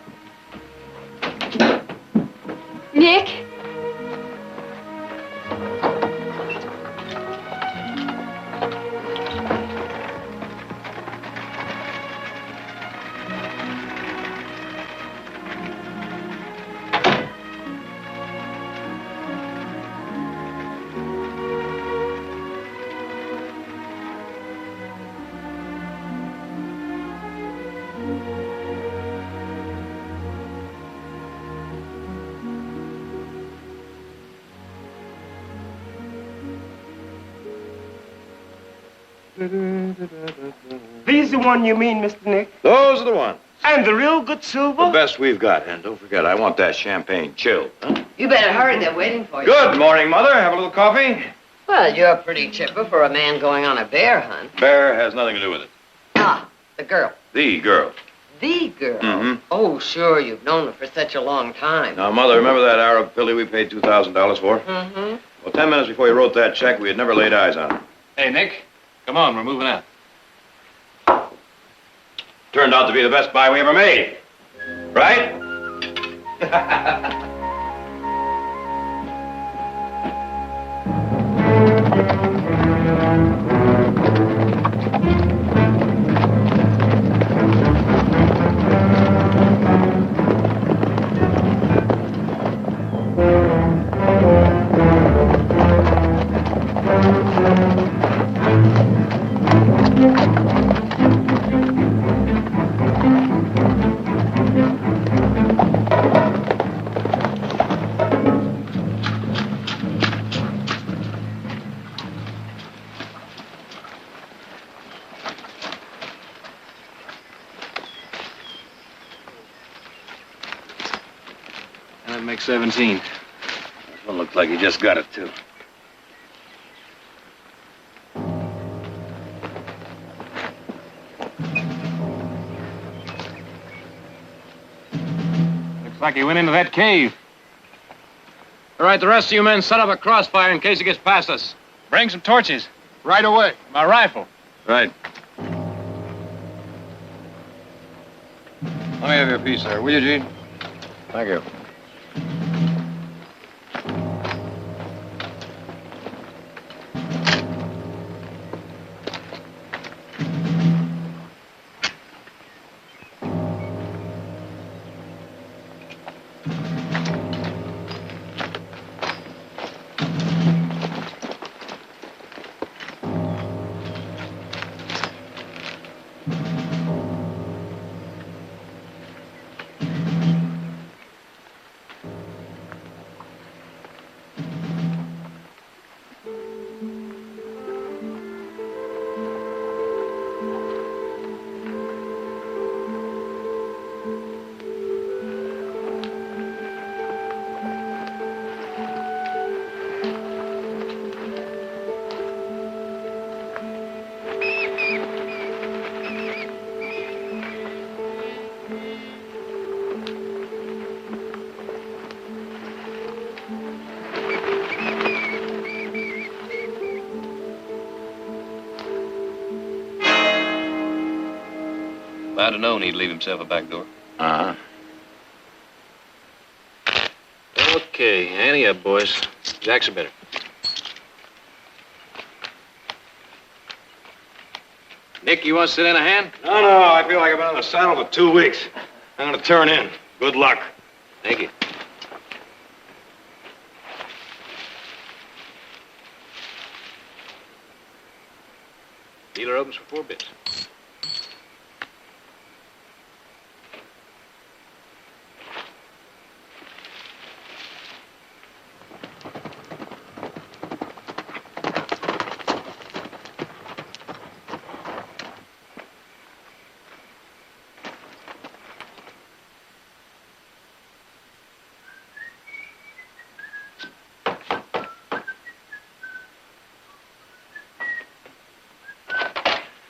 Nick? These the one you mean, Mr. Nick? Those are the ones. And the real good silver? The best we've got. And don't forget, I want that champagne chilled. Huh? You better hurry. They're waiting for you. Good morning, Mother. Have a little coffee? Well, you're pretty chipper for a man going on a bear hunt. Bear has nothing to do with it. Ah, the girl. The girl. The girl? Mm-hmm. Oh, sure. You've known her for such a long time. Now, Mother, remember that Arab filly we paid $2,000 for? Mm-hmm. Well, 10 minutes before you wrote that check, we had never laid eyes on her. Hey, Nick, come on, we're moving out. Turned out to be the best buy we ever made. Right? That makes 17. This one looks like he just got it, too. Looks like he went into that cave. All right, the rest of you men set up a crossfire in case he gets past us. Bring some torches. Right away. My rifle. Right. Let me have your piece there, will you, Gene? Thank you. If I'd have known he'd leave himself a back door. Uh-huh. Okay, ante up, boys. Jacks are better. Nick, you want to sit in a hand? No, I feel like I've been on the saddle for 2 weeks. I'm gonna turn in. Good luck. Thank you. Dealer opens for 4 bits.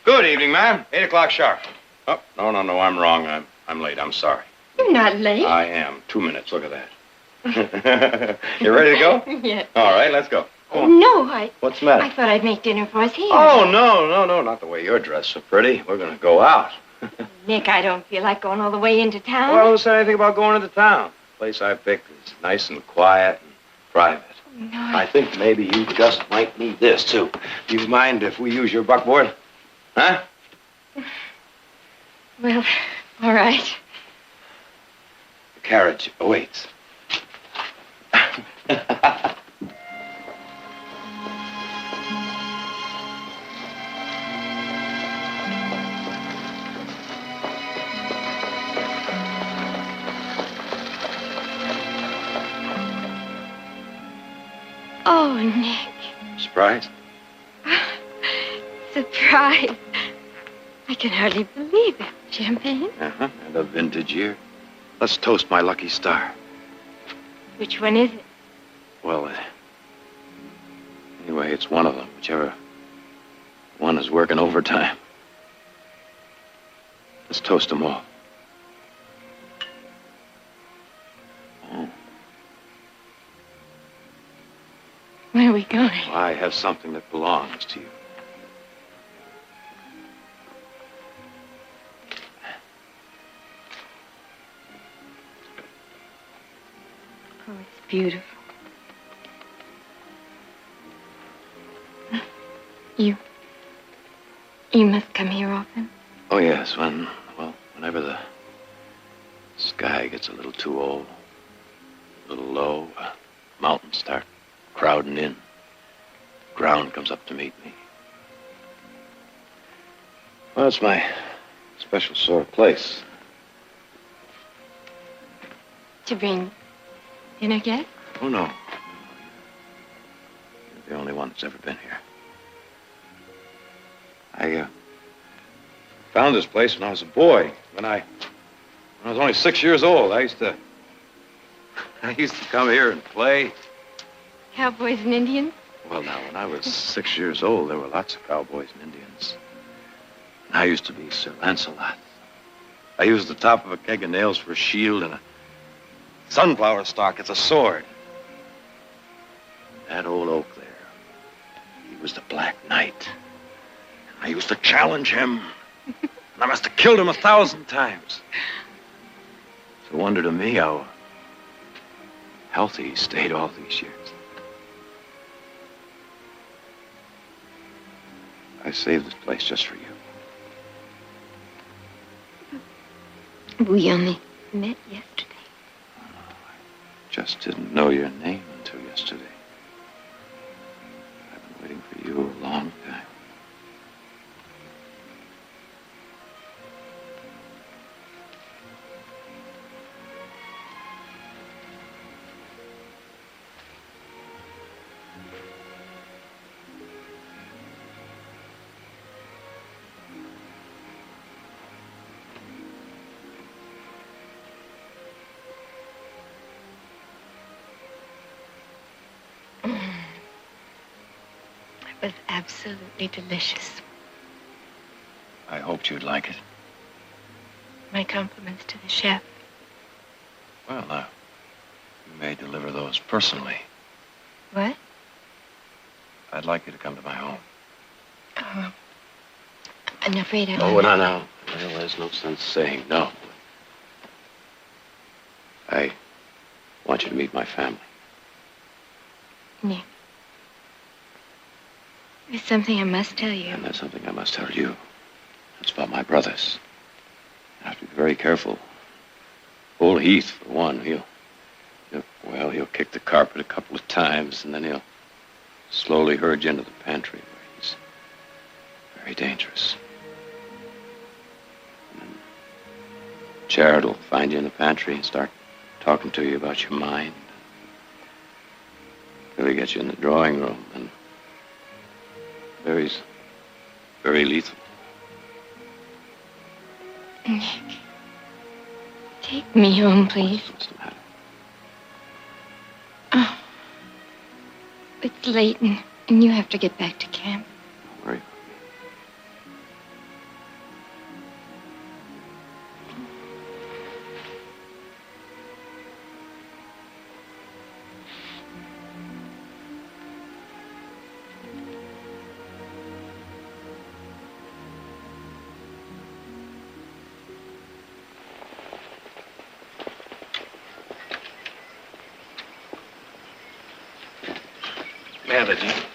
Good evening, ma'am. 8 o'clock sharp. Oh, no, I'm wrong. I'm late. I'm sorry. You're not late. I am. 2 minutes. Look at that. You ready to go? Yes. All right, let's go. Oh, no, I What's the matter? I thought I'd make dinner for us here. Oh, no, not the way you're dressed so pretty. We're gonna go out. Nick, I don't feel like going all the way into town. Well, who said anything about going into town? The place I picked is nice and quiet and private. No, I think maybe you just might need this, too. Do you mind if we use your buckboard? Huh? Well, all right. The carriage awaits. Oh, Nick. Surprised? Surprise. I can hardly believe it. Champagne? Uh-huh. And a vintage year. Let's toast my lucky star. Which one is it? Well, anyway, it's one of them. Whichever one is working overtime. Let's toast them all. Oh, Where are we going? I have something that belongs to you. Oh, it's beautiful. You must come here often. Oh, yes, whenever the sky gets a little too old, a little low, mountains start crowding in, ground comes up to meet me. Well, it's my special sort of place. To bring dinner guests? Oh, no. You're the only one that's ever been here. I found this place when I was a boy. When I was only 6 years old, I used to come here and play. Cowboys and Indians? Well, now, when I was 6 years old, there were lots of cowboys and Indians. And I used to be Sir Lancelot. I used the top of a keg of nails for a shield and a sunflower stalk as a sword. That old oak there, he was the Black Knight. I used to challenge him. And I must have killed him 1,000 times. It's a wonder to me how healthy he stayed all these years. I saved this place just for you. We only met yesterday. Just didn't know your name until yesterday. I've been waiting for you a long time. It was absolutely delicious. I hoped you'd like it. My compliments to the chef. Well, you may deliver those personally. What? I'd like you to come to my home. Oh, I'm afraid I Oh, no. Well, there's no sense saying no. I want you to meet my family. Nick, there's something I must tell you. And there's something I must tell you. It's about my brothers. I have to be very careful. Old Heath, for one, he'll kick the carpet a couple of times, and then he'll slowly herd you into the pantry where he's very dangerous. And then Jared will find you in the pantry and start talking to you about your mind. He'll get you in the drawing room, and he's very lethal. Nick, take me home, please. What's the matter? Oh, it's late, and you have to get back to camp. Don't worry. Have it, Nick.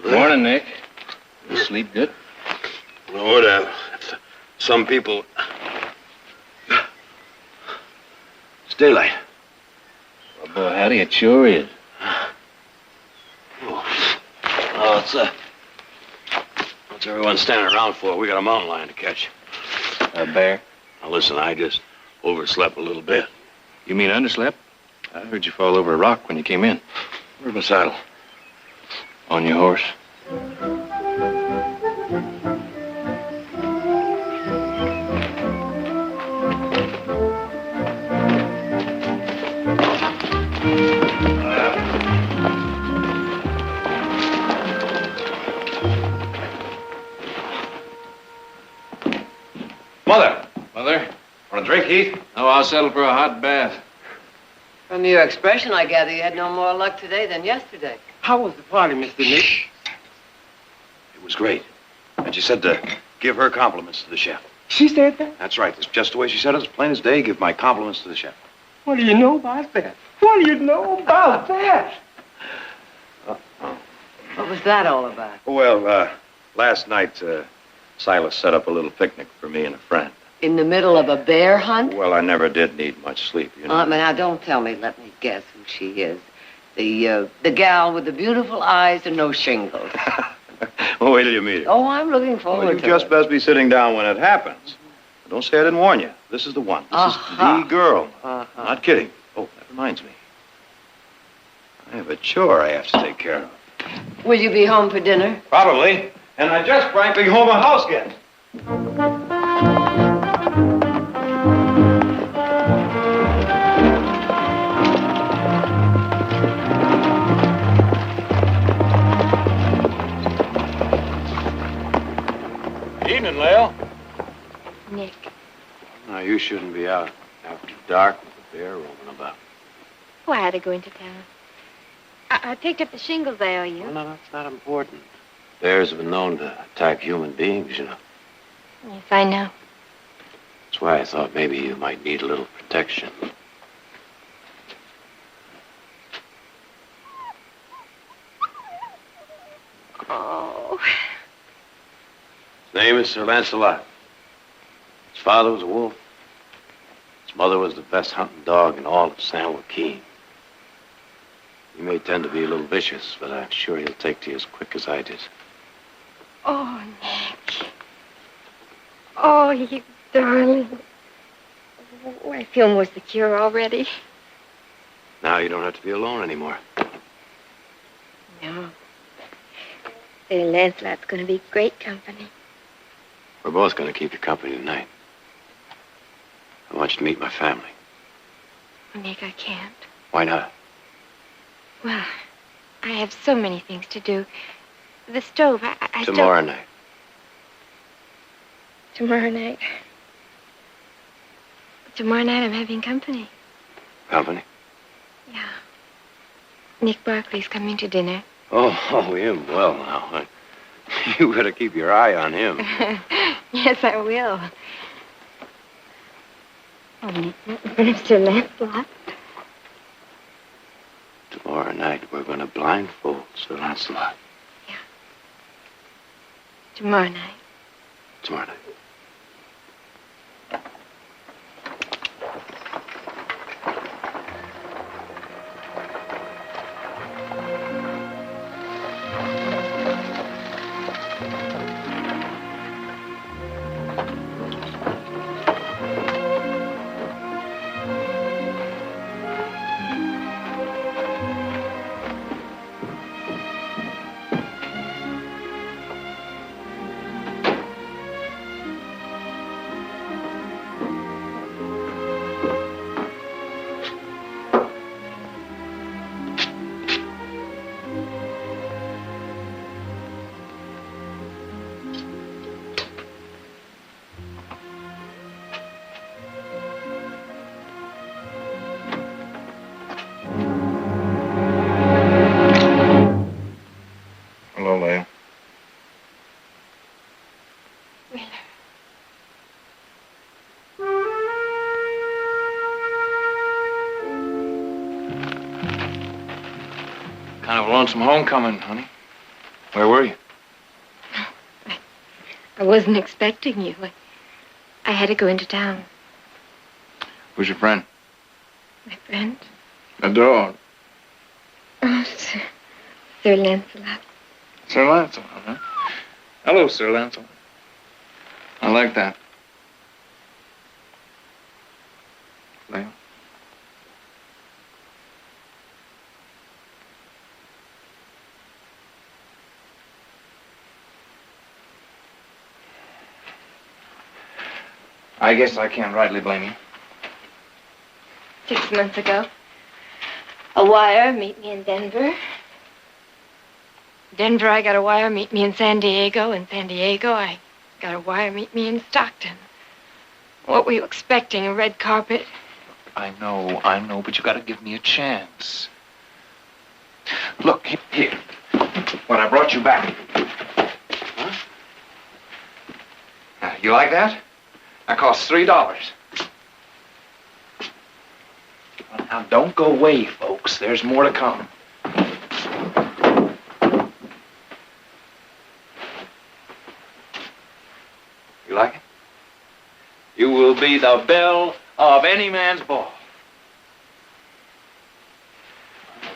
Morning, Nick. You sleep good? Lord, some people... It's daylight. Well, boy, howdy, it sure is. What's everyone standing around for? We got a mountain lion to catch. A bear? Now, listen, I just overslept a little bit. You mean underslept? I heard you fall over a rock when you came in. Where's my saddle? On your horse. Mother, want a drink, Heath? No, I'll settle for a hot bath. From your expression, I gather you had no more luck today than yesterday. How was the party, Mr. Nick? It was great. And she said to give her compliments to the chef. She said that? That's right. That's just the way she said it. As plain as day. Give my compliments to the chef. What do you know about that? What do you know about that? What was that all about? Well, last night, Silas set up a little picnic for me and a friend. In the middle of a bear hunt? Well, I never did need much sleep, you know. Now, don't tell me. Let me guess who she is. The gal with the beautiful eyes and no shingles. Well, wait till you meet her. Oh, I'm looking forward Well, you to just it. best be sitting down when it happens. Don't say I didn't warn you. This is the one. This is the girl. Not kidding. Oh, that reminds me. I have a chore I have to take care of. Will you be home for dinner? Probably. And I just frankly home a house guest. Evening, Lil. Nick, No, you shouldn't be out after dark with a bear roaming about. why had to go into town? I picked up the shingles I owe you. No, that's not important. Bears have been known to attack human beings, you know. Yes, I know. That's why I thought maybe you might need a little protection. Oh. His name is Sir Lancelot. His father was a wolf. His mother was the best hunting dog in all of San Joaquin. He may tend to be a little vicious, but I'm sure he'll take to you as quick as I did. Oh, Nick. Oh, you darling. Oh, I feel more secure already. Now you don't have to be alone anymore. No. Sir Lancelot's going to be great company. We're both going to keep you company tonight. I want you to meet my family. Oh, Nick, I can't. Why not? Well, I have so many things to do. The stove, I Tomorrow night. Tomorrow night. Tomorrow night I'm having company. Company? Yeah. Nick Barkley's coming to dinner. Oh, him. Well, now, you better keep your eye on him. Yes, I will. Oh, Mr. Lancelot. Tomorrow night, we're going to blindfold Sir Lancelot. Tomorrow night. Tomorrow night. Hello, Leah. Kind of a lonesome homecoming, honey. Where were you? I wasn't expecting you. I had to go into town. Who's your friend? My friend? The dog. Oh, Sir Lancelot. Sir Lancelot, huh? Hello, Sir Lancelot. I like that. Leah. I guess I can't rightly blame you. 6 months ago. A wire, meet me in Denver. Denver, I got a wire, meet me in San Diego. In San Diego, I got a wire, meet me in Stockton. What were you expecting, a red carpet? I know, but you gotta give me a chance. Look, here. What, I brought you back. Huh? You like that? That costs $3. Now, don't go away, folks. There's more to come. You like it? You will be the belle of any man's ball.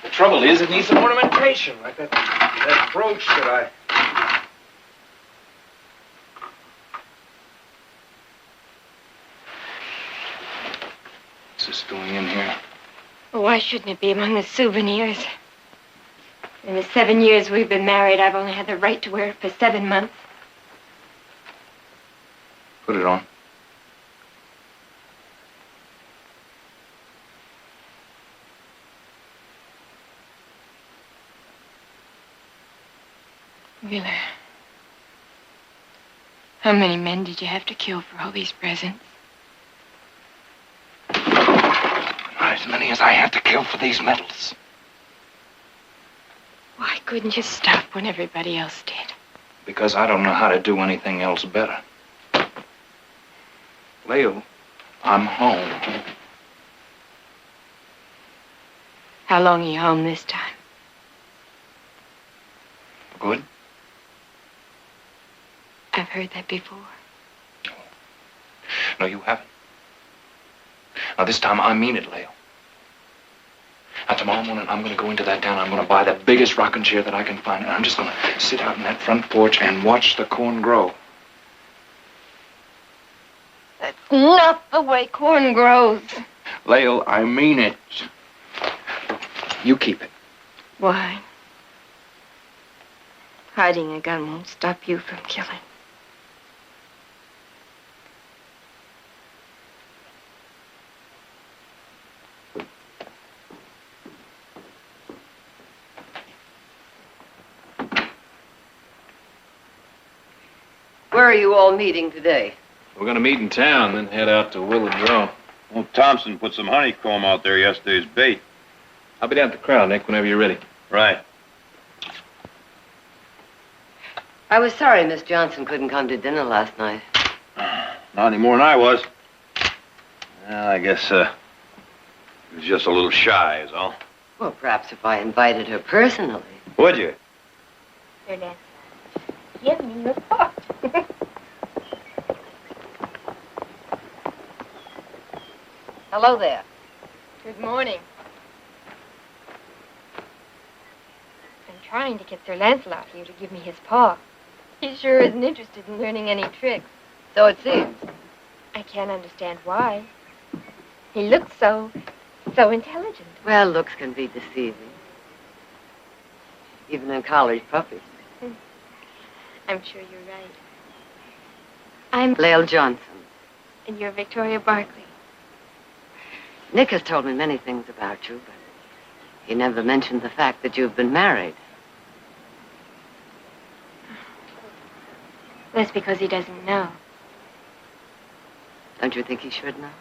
The trouble is, it needs some ornamentation, like that brooch that I... What's this doing in here? Well, why shouldn't it be among the souvenirs? In the 7 years we've been married, I've only had the right to wear it for 7 months. Put it on. Wheeler, how many men did you have to kill for all these presents? Not as many as I had to kill for these medals. Why couldn't you stop when everybody else did? Because I don't know how to do anything else better. Leo, I'm home. How long are you home this time? Good? I've heard that before. No, you haven't. Now, this time, I mean it, Leo. Now, tomorrow morning, I'm going to go into that town. I'm going to buy the biggest rocking chair that I can find, and I'm just going to sit out in that front porch and watch the corn grow. That's not the way corn grows. Leo, I mean it. You keep it. Why? Hiding a gun won't stop you from killing. Where are you all meeting today? We're going to meet in town, then head out to Willard Row. Well, Thompson put some honeycomb out there yesterday's bait. I'll be down at the corral, Nick, whenever you're ready. Right. I was sorry Miss Johnson couldn't come to dinner last night. Not any more than I was. Well, I guess, he was just a little shy, is all. Well, perhaps if I invited her personally. Would you? Sir Lancelot, give me your part. Hello there. Good morning. I'm trying to get Sir Lancelot here to give me his paw. He sure isn't interested in learning any tricks. So it seems. I can't understand why. He looks so intelligent. Well, looks can be deceiving. Even in college puppies. I'm sure you're right. I'm Lael Johnson. And you're Victoria Barkley. Nick has told me many things about you, but he never mentioned the fact that you've been married. That's because he doesn't know. Don't you think he should know?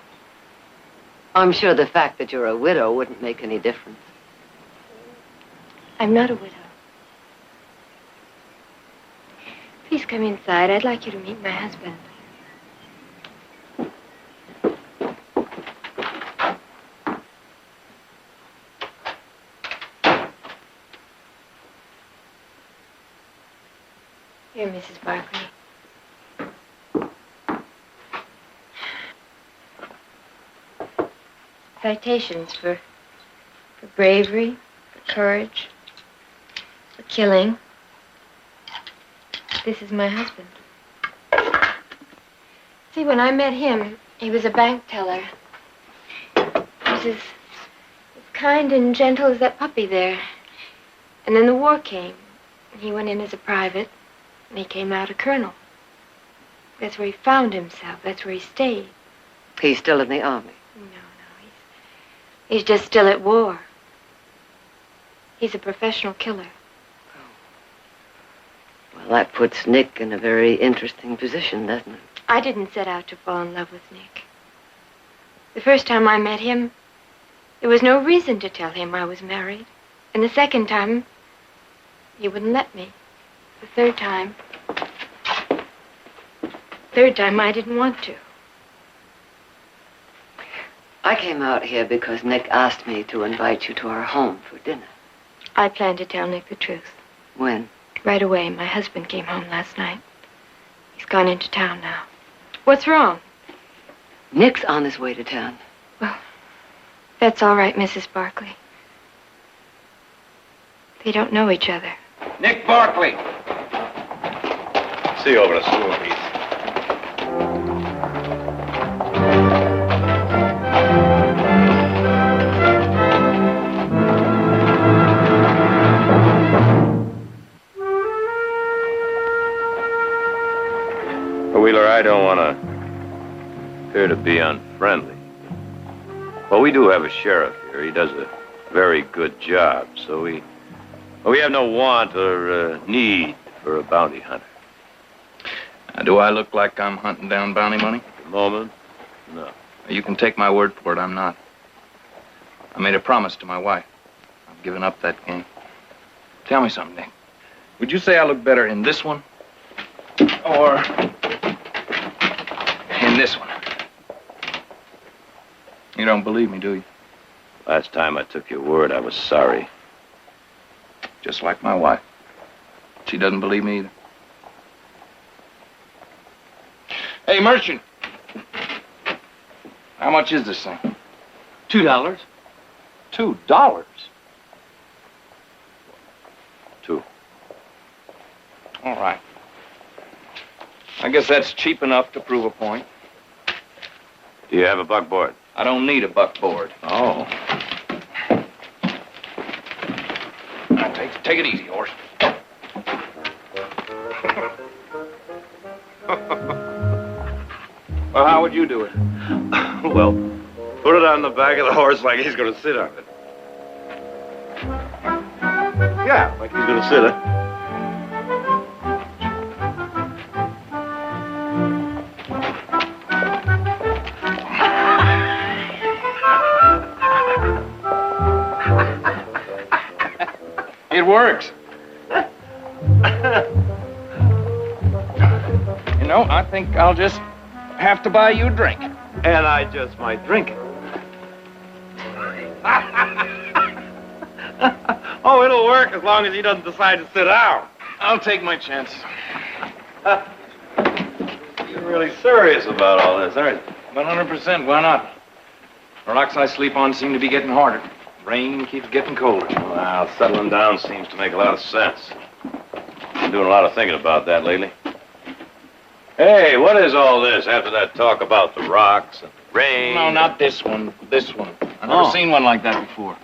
I'm sure the fact that you're a widow wouldn't make any difference. I'm not a widow. Please come inside. I'd like you to meet my husband. Here, Mrs. Barkley. Citations for bravery, for courage, for killing. This is my husband. See, when I met him, he was a bank teller. He was as kind and gentle as that puppy there. And then the war came. He went in as a private, and he came out a colonel. That's where he found himself. That's where he stayed. He's still in the army. He's just still at war. He's a professional killer. Well, that puts Nick in a very interesting position, doesn't it? I didn't set out to fall in love with Nick. The first time I met him, there was no reason to tell him I was married. And the second time, he wouldn't let me. The third time I didn't want to. I came out here because Nick asked me to invite you to our home for dinner. I planned to tell Nick the truth. When? Right away. My husband came home last night. He's gone into town now. What's wrong? Nick's on his way to town. Well, that's all right, Mrs. Barkley. They don't know each other. Nick Barkley. See you over the sewer piece. Wheeler, I don't want to appear to be unfriendly. Well, we do have a sheriff here. He does a very good job, so we have no want or need for a bounty hunter. Now, do I look like I'm hunting down bounty money? At the moment, no. You can take my word for it, I'm not. I made a promise to my wife. I've given up that game. Tell me something, Nick. Would you say I look better in this one or in this one? You don't believe me, do you? Last time I took your word, I was sorry. Just like my wife. She doesn't believe me either. Hey, merchant. How much is this thing? $2. $2? Two. All right. I guess that's cheap enough to prove a point. Do you have a buckboard? I don't need a buckboard. Oh. Now, take it easy, horse. Well, how would you do it? Well, put it on the back of the horse like he's going to sit on it. Yeah, like he's going to sit on it. works. You know, I think I'll just have to buy you a drink. And I just might drink it. Oh, it'll work as long as he doesn't decide to sit down. I'll take my chances. You're really serious about all this, aren't you? 100%, why not? The rocks I sleep on seem to be getting harder. Rain keeps getting colder. Well, settling down seems to make a lot of sense. Been doing a lot of thinking about that lately. Hey, what is all this after that talk about the rocks and the rain? No, not this one. This one. I've never seen one like that before.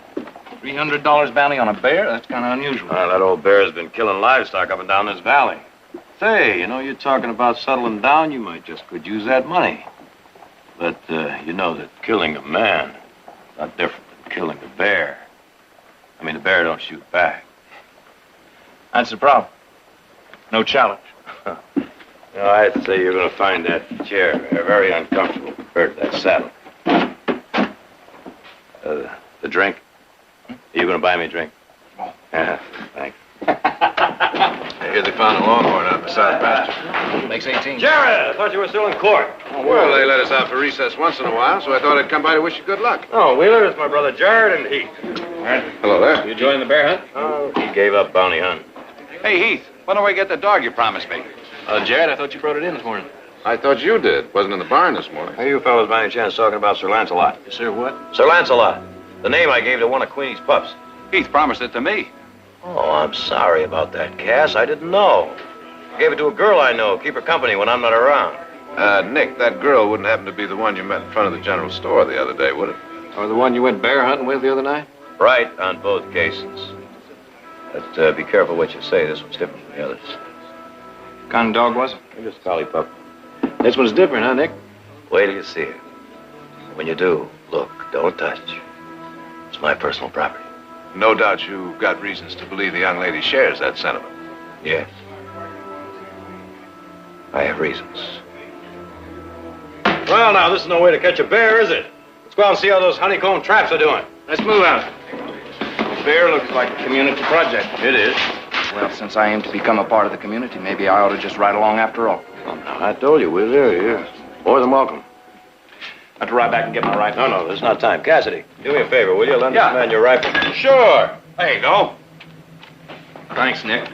$300 bounty on a bear? That's kind of unusual. Well, that old bear's been killing livestock up and down this valley. Say, you know, you're talking about settling down. You might just could use that money. But you know that killing a man is not different than killing a bear. I mean, the bear don't shoot back. That's the problem. No challenge. You know, I'd say you're going to find that chair very uncomfortable compared to that saddle. The drink? Are you going to buy me a drink? Oh. Yeah, thanks. I hear they found a longhorn out beside the pasture. Makes 18. Jared, I thought you were still in court. Well, they let us out for recess once in a while, so I thought I'd come by to wish you good luck. Oh, Wheeler, it's my brother Jared and Heath. Hello there. You joining the bear hunt? Oh, he gave up bounty hunting. Hey, Heath, when do I get the dog you promised me? Jared, I thought you brought it in this morning. I thought you did. Wasn't in the barn this morning. Are you fellas by any chance talking about Sir Lancelot? Sir, what? Sir Lancelot, the name I gave to one of Queenie's pups. Heath promised it to me. Oh, I'm sorry about that, Cass. I didn't know. I gave it to a girl I know. Keep her company when I'm not around. Nick, that girl wouldn't happen to be the one you met in front of the general store the other day, would it? Or the one you went bear hunting with the other night? Right on both cases. But be careful what you say. This one's different from the others. What kind of dog was it? Just a collie pup. This one's different, huh, Nick? Wait till you see it. When you do, look, don't touch. It's my personal property. No doubt you've got reasons to believe the young lady shares that sentiment. Yes. I have reasons. Well, now, this is no way to catch a bear, is it? Let's go out and see how those honeycomb traps are doing. Let's move out. The bear looks like a community project. It is. Well, since I aim to become a part of the community, maybe I ought to just ride along after all. Oh, no, I told you, Wheeler, you're more than welcome. I have to ride back and get my rifle. No, there's not time. Cassidy, do me a favor, will you? Lend this man your rifle. Sure. There you go. Thanks, Nick.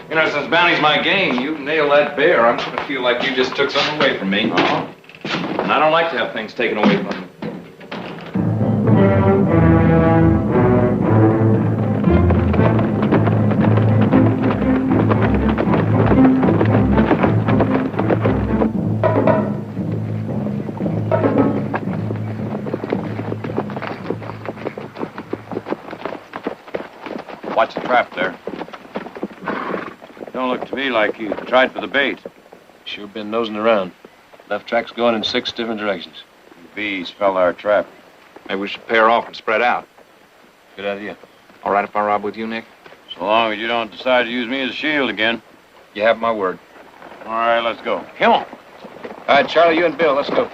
You know, since bounty's my game, you nail that bear, I'm going to feel like you just took something away from me. Uh-huh. And I don't like to have things taken away from me. Watch the trap there. Don't look to me like you tried for the bait. Sure been nosing around. Left tracks going in 6 different directions. The bees fell our trap. Maybe we should pair off and spread out. Good idea. All right if I rob with you, Nick? So long as you don't decide to use me as a shield again. You have my word. All right, let's go. Come on. All right, Charlie, you and Bill, let's go.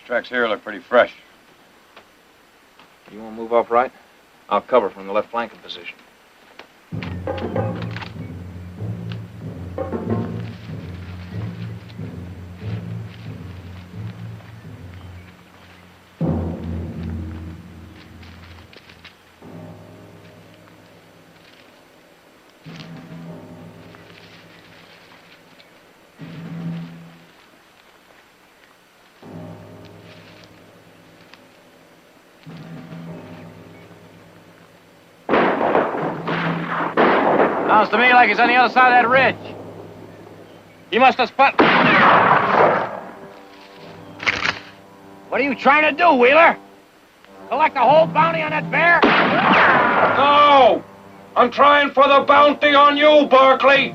Tracks here look pretty fresh. You want to move off right? I'll cover from the left flanking position. Sounds to me like he's on the other side of that ridge. He must have spot. What are you trying to do, Wheeler? Collect the whole bounty on that bear? No! I'm trying for the bounty on you, Barkley!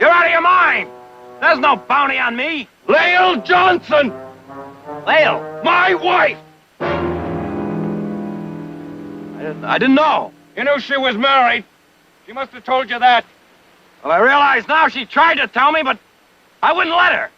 You're out of your mind! There's no bounty on me! Lael Johnson! Lael? My wife! I didn't know. You knew she was married. She must have told you that. Well, I realize now she tried to tell me, but I wouldn't let her.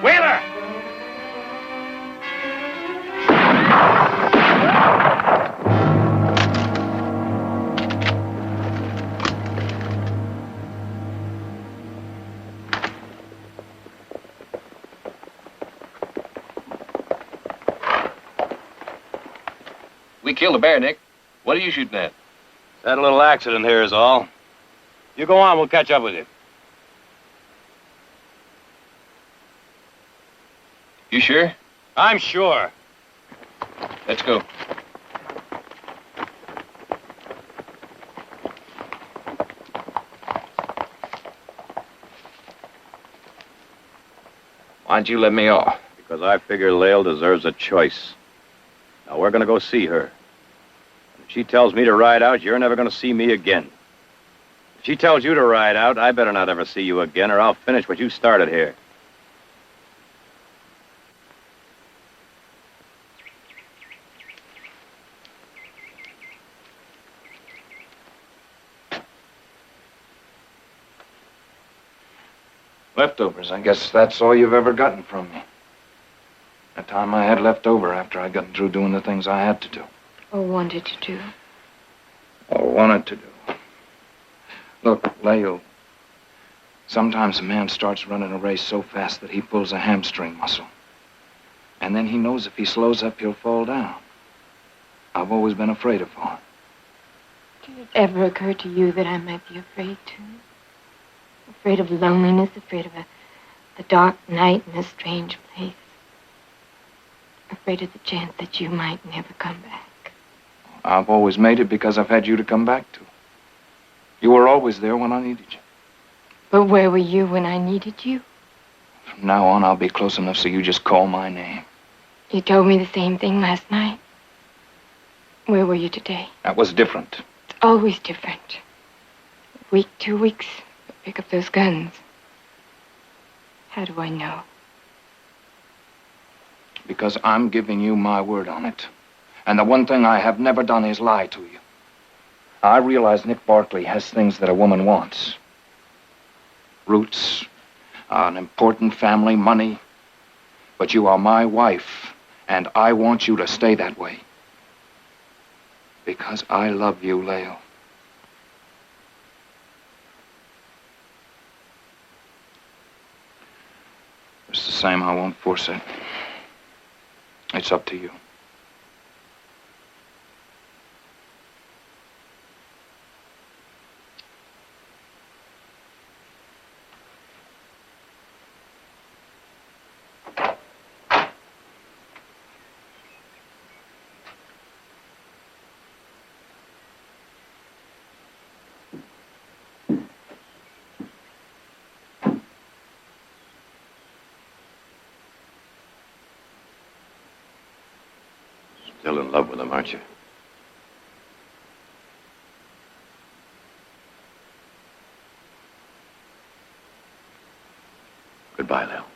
Wheeler! We killed a bear, Nick. What are you shooting at? Had a little accident here is all. You go on, we'll catch up with you. You sure? I'm sure. Let's go. Why don't you let me off? Because I figure Lael deserves a choice. Now, we're going to go see her. If she tells me to ride out, you're never going to see me again. If she tells you to ride out, I better not ever see you again, or I'll finish what you started here. Leftovers. I guess that's all you've ever gotten from me. The time I had left over after I'd gotten through doing the things I had to do. Or wanted to do. Or wanted to do. Look, Lael, sometimes a man starts running a race so fast that he pulls a hamstring muscle. And then he knows if he slows up, he'll fall down. I've always been afraid of falling. Did it ever occur to you that I might be afraid, too? Afraid of loneliness, afraid of a dark night in a strange place. Afraid of the chance that you might never come back. I've always made it because I've had you to come back to. You were always there when I needed you. But where were you when I needed you? From now on, I'll be close enough so you just call my name. You told me the same thing last night. Where were you today? That was different. It's always different. A week, 2 weeks, pick up those guns. How do I know? Because I'm giving you my word on it. And the one thing I have never done is lie to you. I realize Nick Barkley has things that a woman wants. Roots, an important family, money. But you are my wife, and I want you to stay that way. Because I love you, Lael. It's the same, I won't force it. It's up to you. Still in love with him, aren't you? Goodbye, Lil.